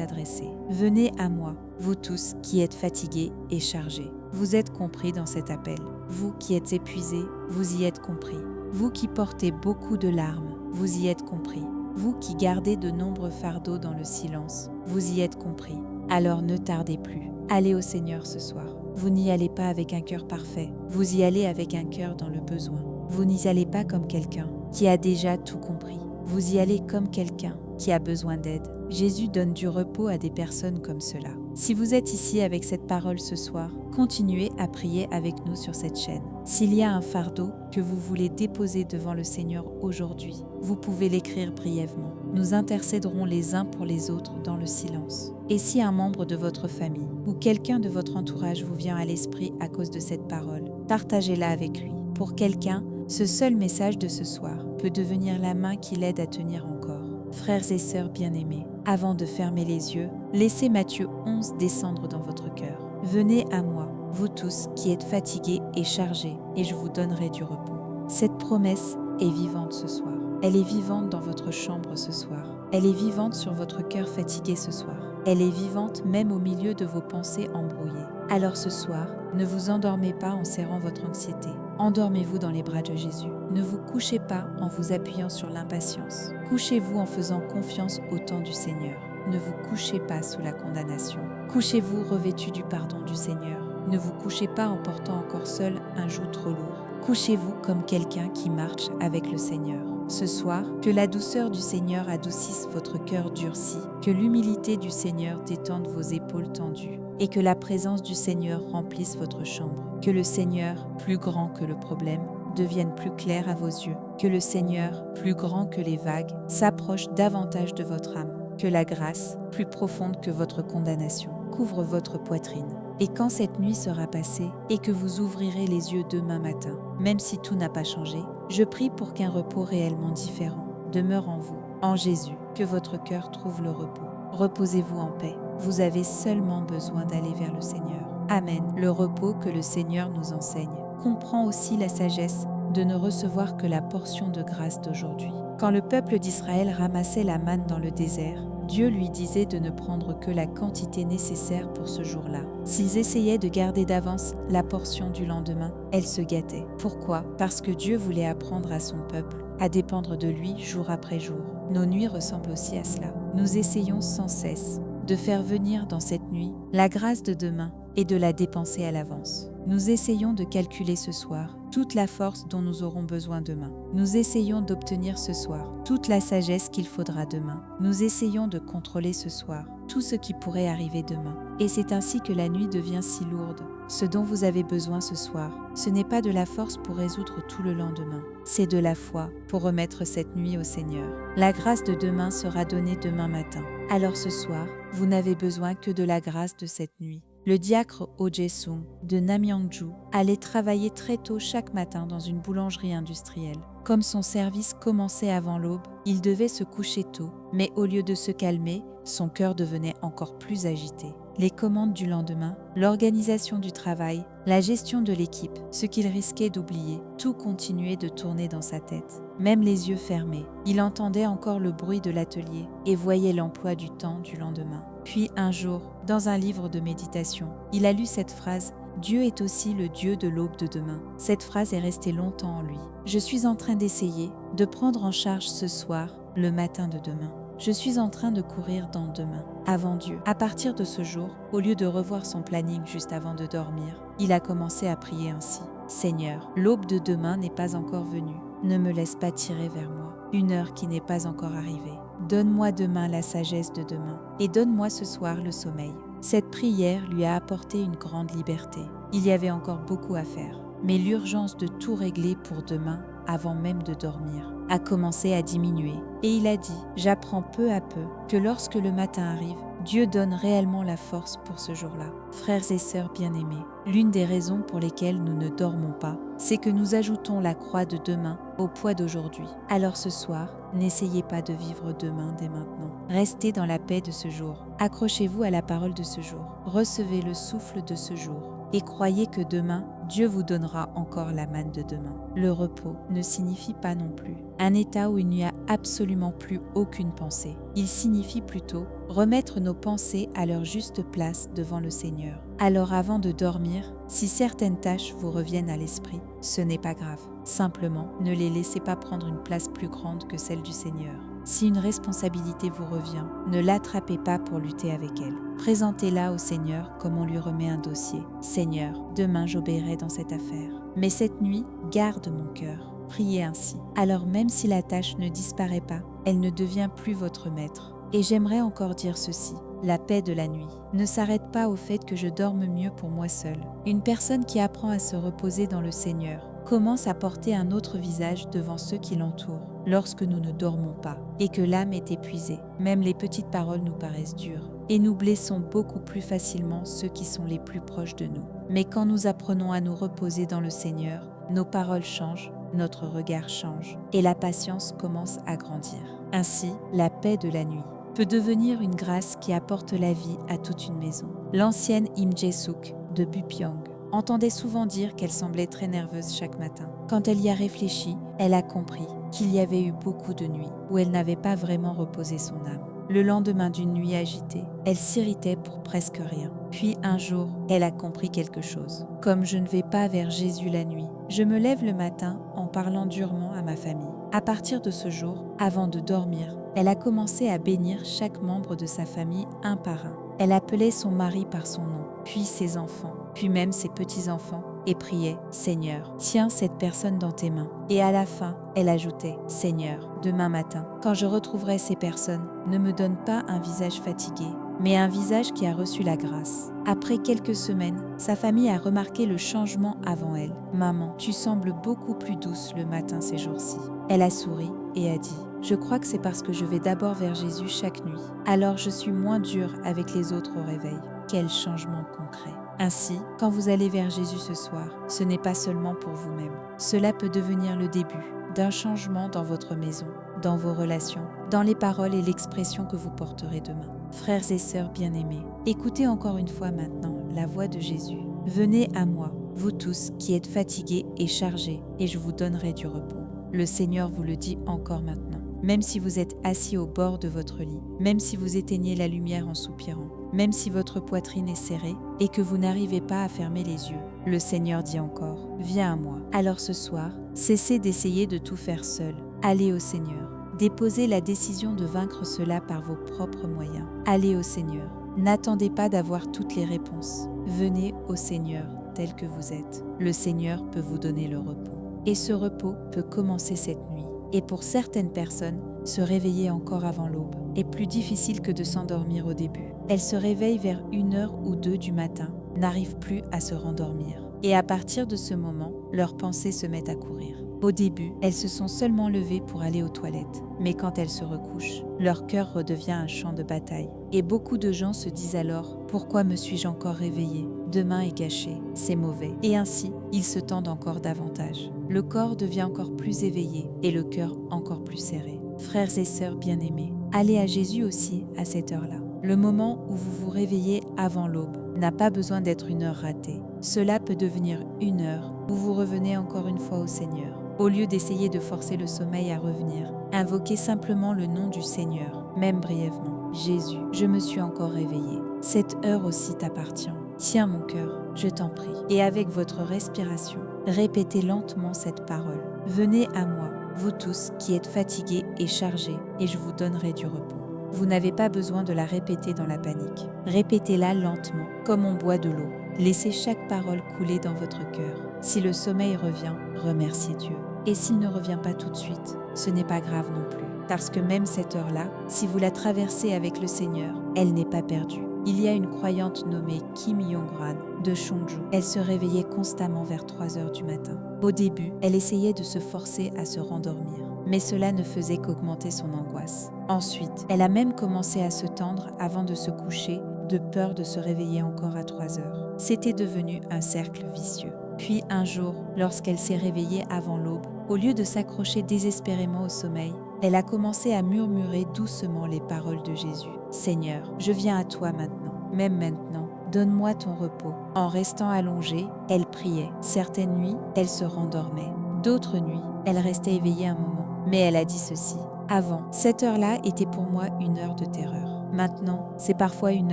Speaker 1: adressée. Venez à moi, vous tous qui êtes fatigués et chargés. Vous êtes compris dans cet appel. Vous qui êtes épuisés, vous y êtes compris. Vous qui portez beaucoup de larmes, vous y êtes compris. Vous qui gardez de nombreux fardeaux dans le silence, vous y êtes compris. Alors ne tardez plus. Allez au Seigneur ce soir. Vous n'y allez pas avec un cœur parfait, vous y allez avec un cœur dans le besoin. Vous n'y allez pas comme quelqu'un qui a déjà tout compris. Vous y allez comme quelqu'un qui a besoin d'aide. Jésus donne du repos à des personnes comme cela. Si vous êtes ici avec cette parole ce soir, continuez à prier avec nous sur cette chaîne. S'il y a un fardeau que vous voulez déposer devant le Seigneur aujourd'hui, vous pouvez l'écrire brièvement. Nous intercéderons les uns pour les autres dans le silence. Et si un membre de votre famille ou quelqu'un de votre entourage vous vient à l'esprit à cause de cette parole, partagez-la avec lui. Pour quelqu'un, ce seul message de ce soir peut devenir la main qui l'aide à tenir encore. Frères et sœurs bien-aimés, avant de fermer les yeux, laissez Matthieu 11 descendre dans votre cœur. Venez à moi, vous tous qui êtes fatigués et chargés, et je vous donnerai du repos. Cette promesse est vivante ce soir. Elle est vivante dans votre chambre ce soir. Elle est vivante sur votre cœur fatigué ce soir. Elle est vivante même au milieu de vos pensées embrouillées. Alors ce soir, ne vous endormez pas en serrant votre anxiété. Endormez-vous dans les bras de Jésus. Ne vous couchez pas en vous appuyant sur l'impatience. Couchez-vous en faisant confiance au temps du Seigneur. Ne vous couchez pas sous la condamnation. Couchez-vous revêtu du pardon du Seigneur. Ne vous couchez pas en portant encore seul un joug trop lourd. Couchez-vous comme quelqu'un qui marche avec le Seigneur. Ce soir, que la douceur du Seigneur adoucisse votre cœur durci, que l'humilité du Seigneur détende vos épaules tendues, et que la présence du Seigneur remplisse votre chambre. Que le Seigneur, plus grand que le problème, devienne plus clair à vos yeux. Que le Seigneur, plus grand que les vagues, s'approche davantage de votre âme. Que la grâce, plus profonde que votre condamnation, couvre votre poitrine. Et quand cette nuit sera passée et que vous ouvrirez les yeux demain matin, même si tout n'a pas changé, je prie pour qu'un repos réellement différent demeure en vous, en Jésus, que votre cœur trouve le repos. Reposez-vous en paix. Vous avez seulement besoin d'aller vers le Seigneur. Amen. Le repos que le Seigneur nous enseigne comprend aussi la sagesse de ne recevoir que la portion de grâce d'aujourd'hui. Quand le peuple d'Israël ramassait la manne dans le désert, Dieu lui disait de ne prendre que la quantité nécessaire pour ce jour-là. S'ils essayaient de garder d'avance la portion du lendemain, elle se gâtait. Pourquoi ? Parce que Dieu voulait apprendre à son peuple à dépendre de lui jour après jour. Nos nuits ressemblent aussi à cela. Nous essayons sans cesse de faire venir dans cette nuit la grâce de demain et de la dépenser à l'avance. Nous essayons de calculer ce soir toute la force dont nous aurons besoin demain. Nous essayons d'obtenir ce soir toute la sagesse qu'il faudra demain. Nous essayons de contrôler ce soir tout ce qui pourrait arriver demain. Et c'est ainsi que la nuit devient si lourde. Ce dont vous avez besoin ce soir, ce n'est pas de la force pour résoudre tout le lendemain, c'est de la foi pour remettre cette nuit au Seigneur. La grâce de demain sera donnée demain matin. Alors ce soir, vous n'avez besoin que de la grâce de cette nuit. Le diacre Oh Jae-sung de Namyangju allait travailler très tôt chaque matin dans une boulangerie industrielle. Comme son service commençait avant l'aube, il devait se coucher tôt, mais au lieu de se calmer, son cœur devenait encore plus agité. Les commandes du lendemain, l'organisation du travail, la gestion de l'équipe, ce qu'il risquait d'oublier, tout continuait de tourner dans sa tête. Même les yeux fermés, il entendait encore le bruit de l'atelier et voyait l'emploi du temps du lendemain. Puis un jour, dans un livre de méditation, il a lu cette phrase « Dieu est aussi le Dieu de l'aube de demain ». Cette phrase est restée longtemps en lui. Je suis en train d'essayer de prendre en charge ce soir le matin de demain. Je suis en train de courir dans demain, avant Dieu. À partir de ce jour, au lieu de revoir son planning juste avant de dormir, il a commencé à prier ainsi. Seigneur, l'aube de demain n'est pas encore venue. Ne me laisse pas tirer vers moi une heure qui n'est pas encore arrivée. Donne-moi demain la sagesse de demain et donne-moi ce soir le sommeil. Cette prière lui a apporté une grande liberté. Il y avait encore beaucoup à faire, mais l'urgence de tout régler pour demain, avant même de dormir, a commencé à diminuer. Et il a dit « J'apprends peu à peu que lorsque le matin arrive, Dieu donne réellement la force pour ce jour-là. » Frères et sœurs bien-aimés, l'une des raisons pour lesquelles nous ne dormons pas, c'est que nous ajoutons la croix de demain au poids d'aujourd'hui. Alors ce soir, n'essayez pas de vivre demain dès maintenant. Restez dans la paix de ce jour. Accrochez-vous à la parole de ce jour. Recevez le souffle de ce jour. Et croyez que demain, Dieu vous donnera encore la manne de demain. Le repos ne signifie pas non plus un état où il n'y a absolument plus aucune pensée. Il signifie plutôt remettre nos pensées à leur juste place devant le Seigneur. Alors avant de dormir, si certaines tâches vous reviennent à l'esprit, ce n'est pas grave. Simplement, ne les laissez pas prendre une place plus grande que celle du Seigneur. Si une responsabilité vous revient, ne l'attrapez pas pour lutter avec elle. Présentez-la au Seigneur comme on lui remet un dossier. Seigneur, demain j'obéirai dans cette affaire. Mais cette nuit, garde mon cœur. Priez ainsi. Alors même si la tâche ne disparaît pas, elle ne devient plus votre maître. Et j'aimerais encore dire ceci. La paix de la nuit ne s'arrête pas au fait que je dorme mieux pour moi seule. Une personne qui apprend à se reposer dans le Seigneur commence à porter un autre visage devant ceux qui l'entourent lorsque nous ne dormons pas et que l'âme est épuisée. Même les petites paroles nous paraissent dures et nous blessons beaucoup plus facilement ceux qui sont les plus proches de nous. Mais quand nous apprenons à nous reposer dans le Seigneur, nos paroles changent, notre regard change et la patience commence à grandir. Ainsi, la paix de la nuit peut devenir une grâce qui apporte la vie à toute une maison. L'ancienne Im Jae-suk de Bupyeong entendait souvent dire qu'elle semblait très nerveuse chaque matin. Quand elle y a réfléchi, elle a compris qu'il y avait eu beaucoup de nuits où elle n'avait pas vraiment reposé son âme. Le lendemain d'une nuit agitée, elle s'irritait pour presque rien. Puis un jour, elle a compris quelque chose. Comme je ne vais pas vers Jésus la nuit, je me lève le matin en parlant durement à ma famille. À partir de ce jour, avant de dormir, elle a commencé à bénir chaque membre de sa famille un par un. Elle appelait son mari par son nom, puis ses enfants, puis même ses petits-enfants, et priait « Seigneur, tiens cette personne dans tes mains ». Et à la fin, elle ajoutait « Seigneur, demain matin, quand je retrouverai ces personnes, ne me donne pas un visage fatigué, mais un visage qui a reçu la grâce ». Après quelques semaines, sa famille a remarqué le changement avant elle. « Maman, tu sembles beaucoup plus douce le matin ces jours-ci ». Elle a souri et a dit « Je crois que c'est parce que je vais d'abord vers Jésus chaque nuit. Alors je suis moins dure avec les autres au réveil. » Quel changement concret. Ainsi, quand vous allez vers Jésus ce soir, ce n'est pas seulement pour vous-même. Cela peut devenir le début d'un changement dans votre maison, dans vos relations, dans les paroles et l'expression que vous porterez demain. Frères et sœurs bien-aimés, écoutez encore une fois maintenant la voix de Jésus. Venez à moi, vous tous qui êtes fatigués et chargés, et je vous donnerai du repos. Le Seigneur vous le dit encore maintenant. Même si vous êtes assis au bord de votre lit, même si vous éteignez la lumière en soupirant, même si votre poitrine est serrée et que vous n'arrivez pas à fermer les yeux, le Seigneur dit encore « Viens à moi ». Alors ce soir, cessez d'essayer de tout faire seul. Allez au Seigneur. Déposez la décision de vaincre cela par vos propres moyens. Allez au Seigneur. N'attendez pas d'avoir toutes les réponses. Venez au Seigneur tel que vous êtes. Le Seigneur peut vous donner le repos. Et ce repos peut commencer cette nuit. Et pour certaines personnes, se réveiller encore avant l'aube est plus difficile que de s'endormir au début. Elles se réveillent vers 1h ou 2 du matin, n'arrivent plus à se rendormir. Et à partir de ce moment, leurs pensées se mettent à courir. Au début, elles se sont seulement levées pour aller aux toilettes. Mais quand elles se recouchent, leur cœur redevient un champ de bataille. Et beaucoup de gens se disent alors « Pourquoi me suis-je encore réveillée ? Demain est gâché, c'est mauvais. » Et ainsi, ils se tendent encore davantage. Le corps devient encore plus éveillé et le cœur encore plus serré. Frères et sœurs bien-aimés, allez à Jésus aussi à cette heure-là. Le moment où vous vous réveillez avant l'aube n'a pas besoin d'être une heure ratée. Cela peut devenir une heure où vous revenez encore une fois au Seigneur. Au lieu d'essayer de forcer le sommeil à revenir, invoquez simplement le nom du Seigneur, même brièvement. Jésus, je me suis encore réveillé. Cette heure aussi t'appartient. Tiens mon cœur, je t'en prie. Et avec votre respiration, répétez lentement cette parole. Venez à moi, vous tous qui êtes fatigués et chargés, et je vous donnerai du repos. Vous n'avez pas besoin de la répéter dans la panique. Répétez-la lentement, comme on boit de l'eau. Laissez chaque parole couler dans votre cœur. Si le sommeil revient, remerciez Dieu. Et s'il ne revient pas tout de suite, ce n'est pas grave non plus. Parce que même cette heure-là, si vous la traversez avec le Seigneur, elle n'est pas perdue. Il y a une croyante nommée Kim Yong-ran de Chongju. Elle se réveillait constamment vers 3h du matin. Au début, elle essayait de se forcer à se rendormir, mais cela ne faisait qu'augmenter son angoisse. Ensuite, elle a même commencé à se tendre avant de se coucher, de peur de se réveiller encore à 3h. C'était devenu un cercle vicieux. Puis un jour, lorsqu'elle s'est réveillée avant l'aube, au lieu de s'accrocher désespérément au sommeil, elle a commencé à murmurer doucement les paroles de Jésus. « Seigneur, je viens à toi maintenant, même maintenant, donne-moi ton repos. » En restant allongée, elle priait. Certaines nuits, elle se rendormait. D'autres nuits, elle restait éveillée un moment. Mais elle a dit ceci. « Avant, cette heure-là était pour moi une heure de terreur. Maintenant, c'est parfois une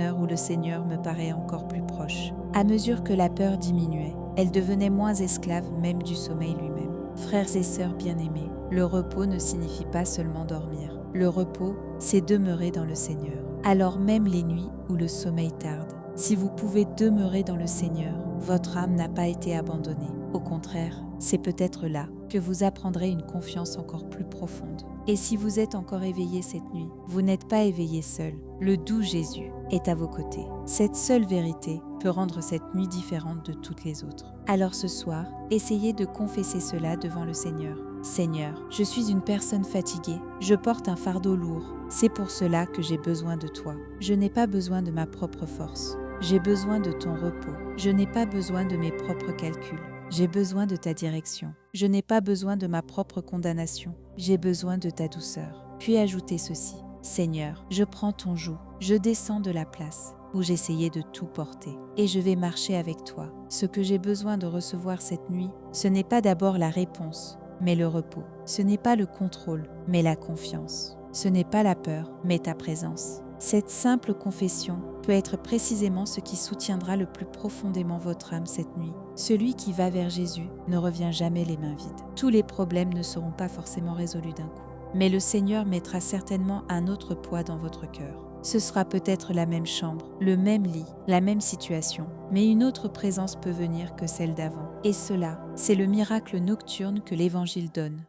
Speaker 1: heure où le Seigneur me paraît encore plus proche. » À mesure que la peur diminuait, elle devenait moins esclave même du sommeil lui-même. Frères et sœurs bien-aimés, le repos ne signifie pas seulement dormir. Le repos, c'est demeurer dans le Seigneur. Alors même les nuits où le sommeil tarde, si vous pouvez demeurer dans le Seigneur, votre âme n'a pas été abandonnée. Au contraire, c'est peut-être là que vous apprendrez une confiance encore plus profonde. Et si vous êtes encore éveillé cette nuit, vous n'êtes pas éveillé seul. Le doux Jésus est à vos côtés. Cette seule vérité peut rendre cette nuit différente de toutes les autres. Alors ce soir, essayez de confesser cela devant le Seigneur. Seigneur, je suis une personne fatiguée, je porte un fardeau lourd. C'est pour cela que j'ai besoin de toi. Je n'ai pas besoin de ma propre force. J'ai besoin de ton repos. Je n'ai pas besoin de mes propres calculs. J'ai besoin de ta direction. Je n'ai pas besoin de ma propre condamnation. J'ai besoin de ta douceur. Puis ajoutez ceci. Seigneur, je prends ton joug. Je descends de la place où j'essayais de tout porter. Et je vais marcher avec toi. Ce que j'ai besoin de recevoir cette nuit, ce n'est pas d'abord la réponse, mais le repos. Ce n'est pas le contrôle, mais la confiance. Ce n'est pas la peur, mais ta présence. Cette simple confession peut être précisément ce qui soutiendra le plus profondément votre âme cette nuit. Celui qui va vers Jésus ne revient jamais les mains vides. Tous les problèmes ne seront pas forcément résolus d'un coup. Mais le Seigneur mettra certainement un autre poids dans votre cœur. Ce sera peut-être la même chambre, le même lit, la même situation, mais une autre présence peut venir que celle d'avant. Et cela, c'est le miracle nocturne que l'Évangile donne.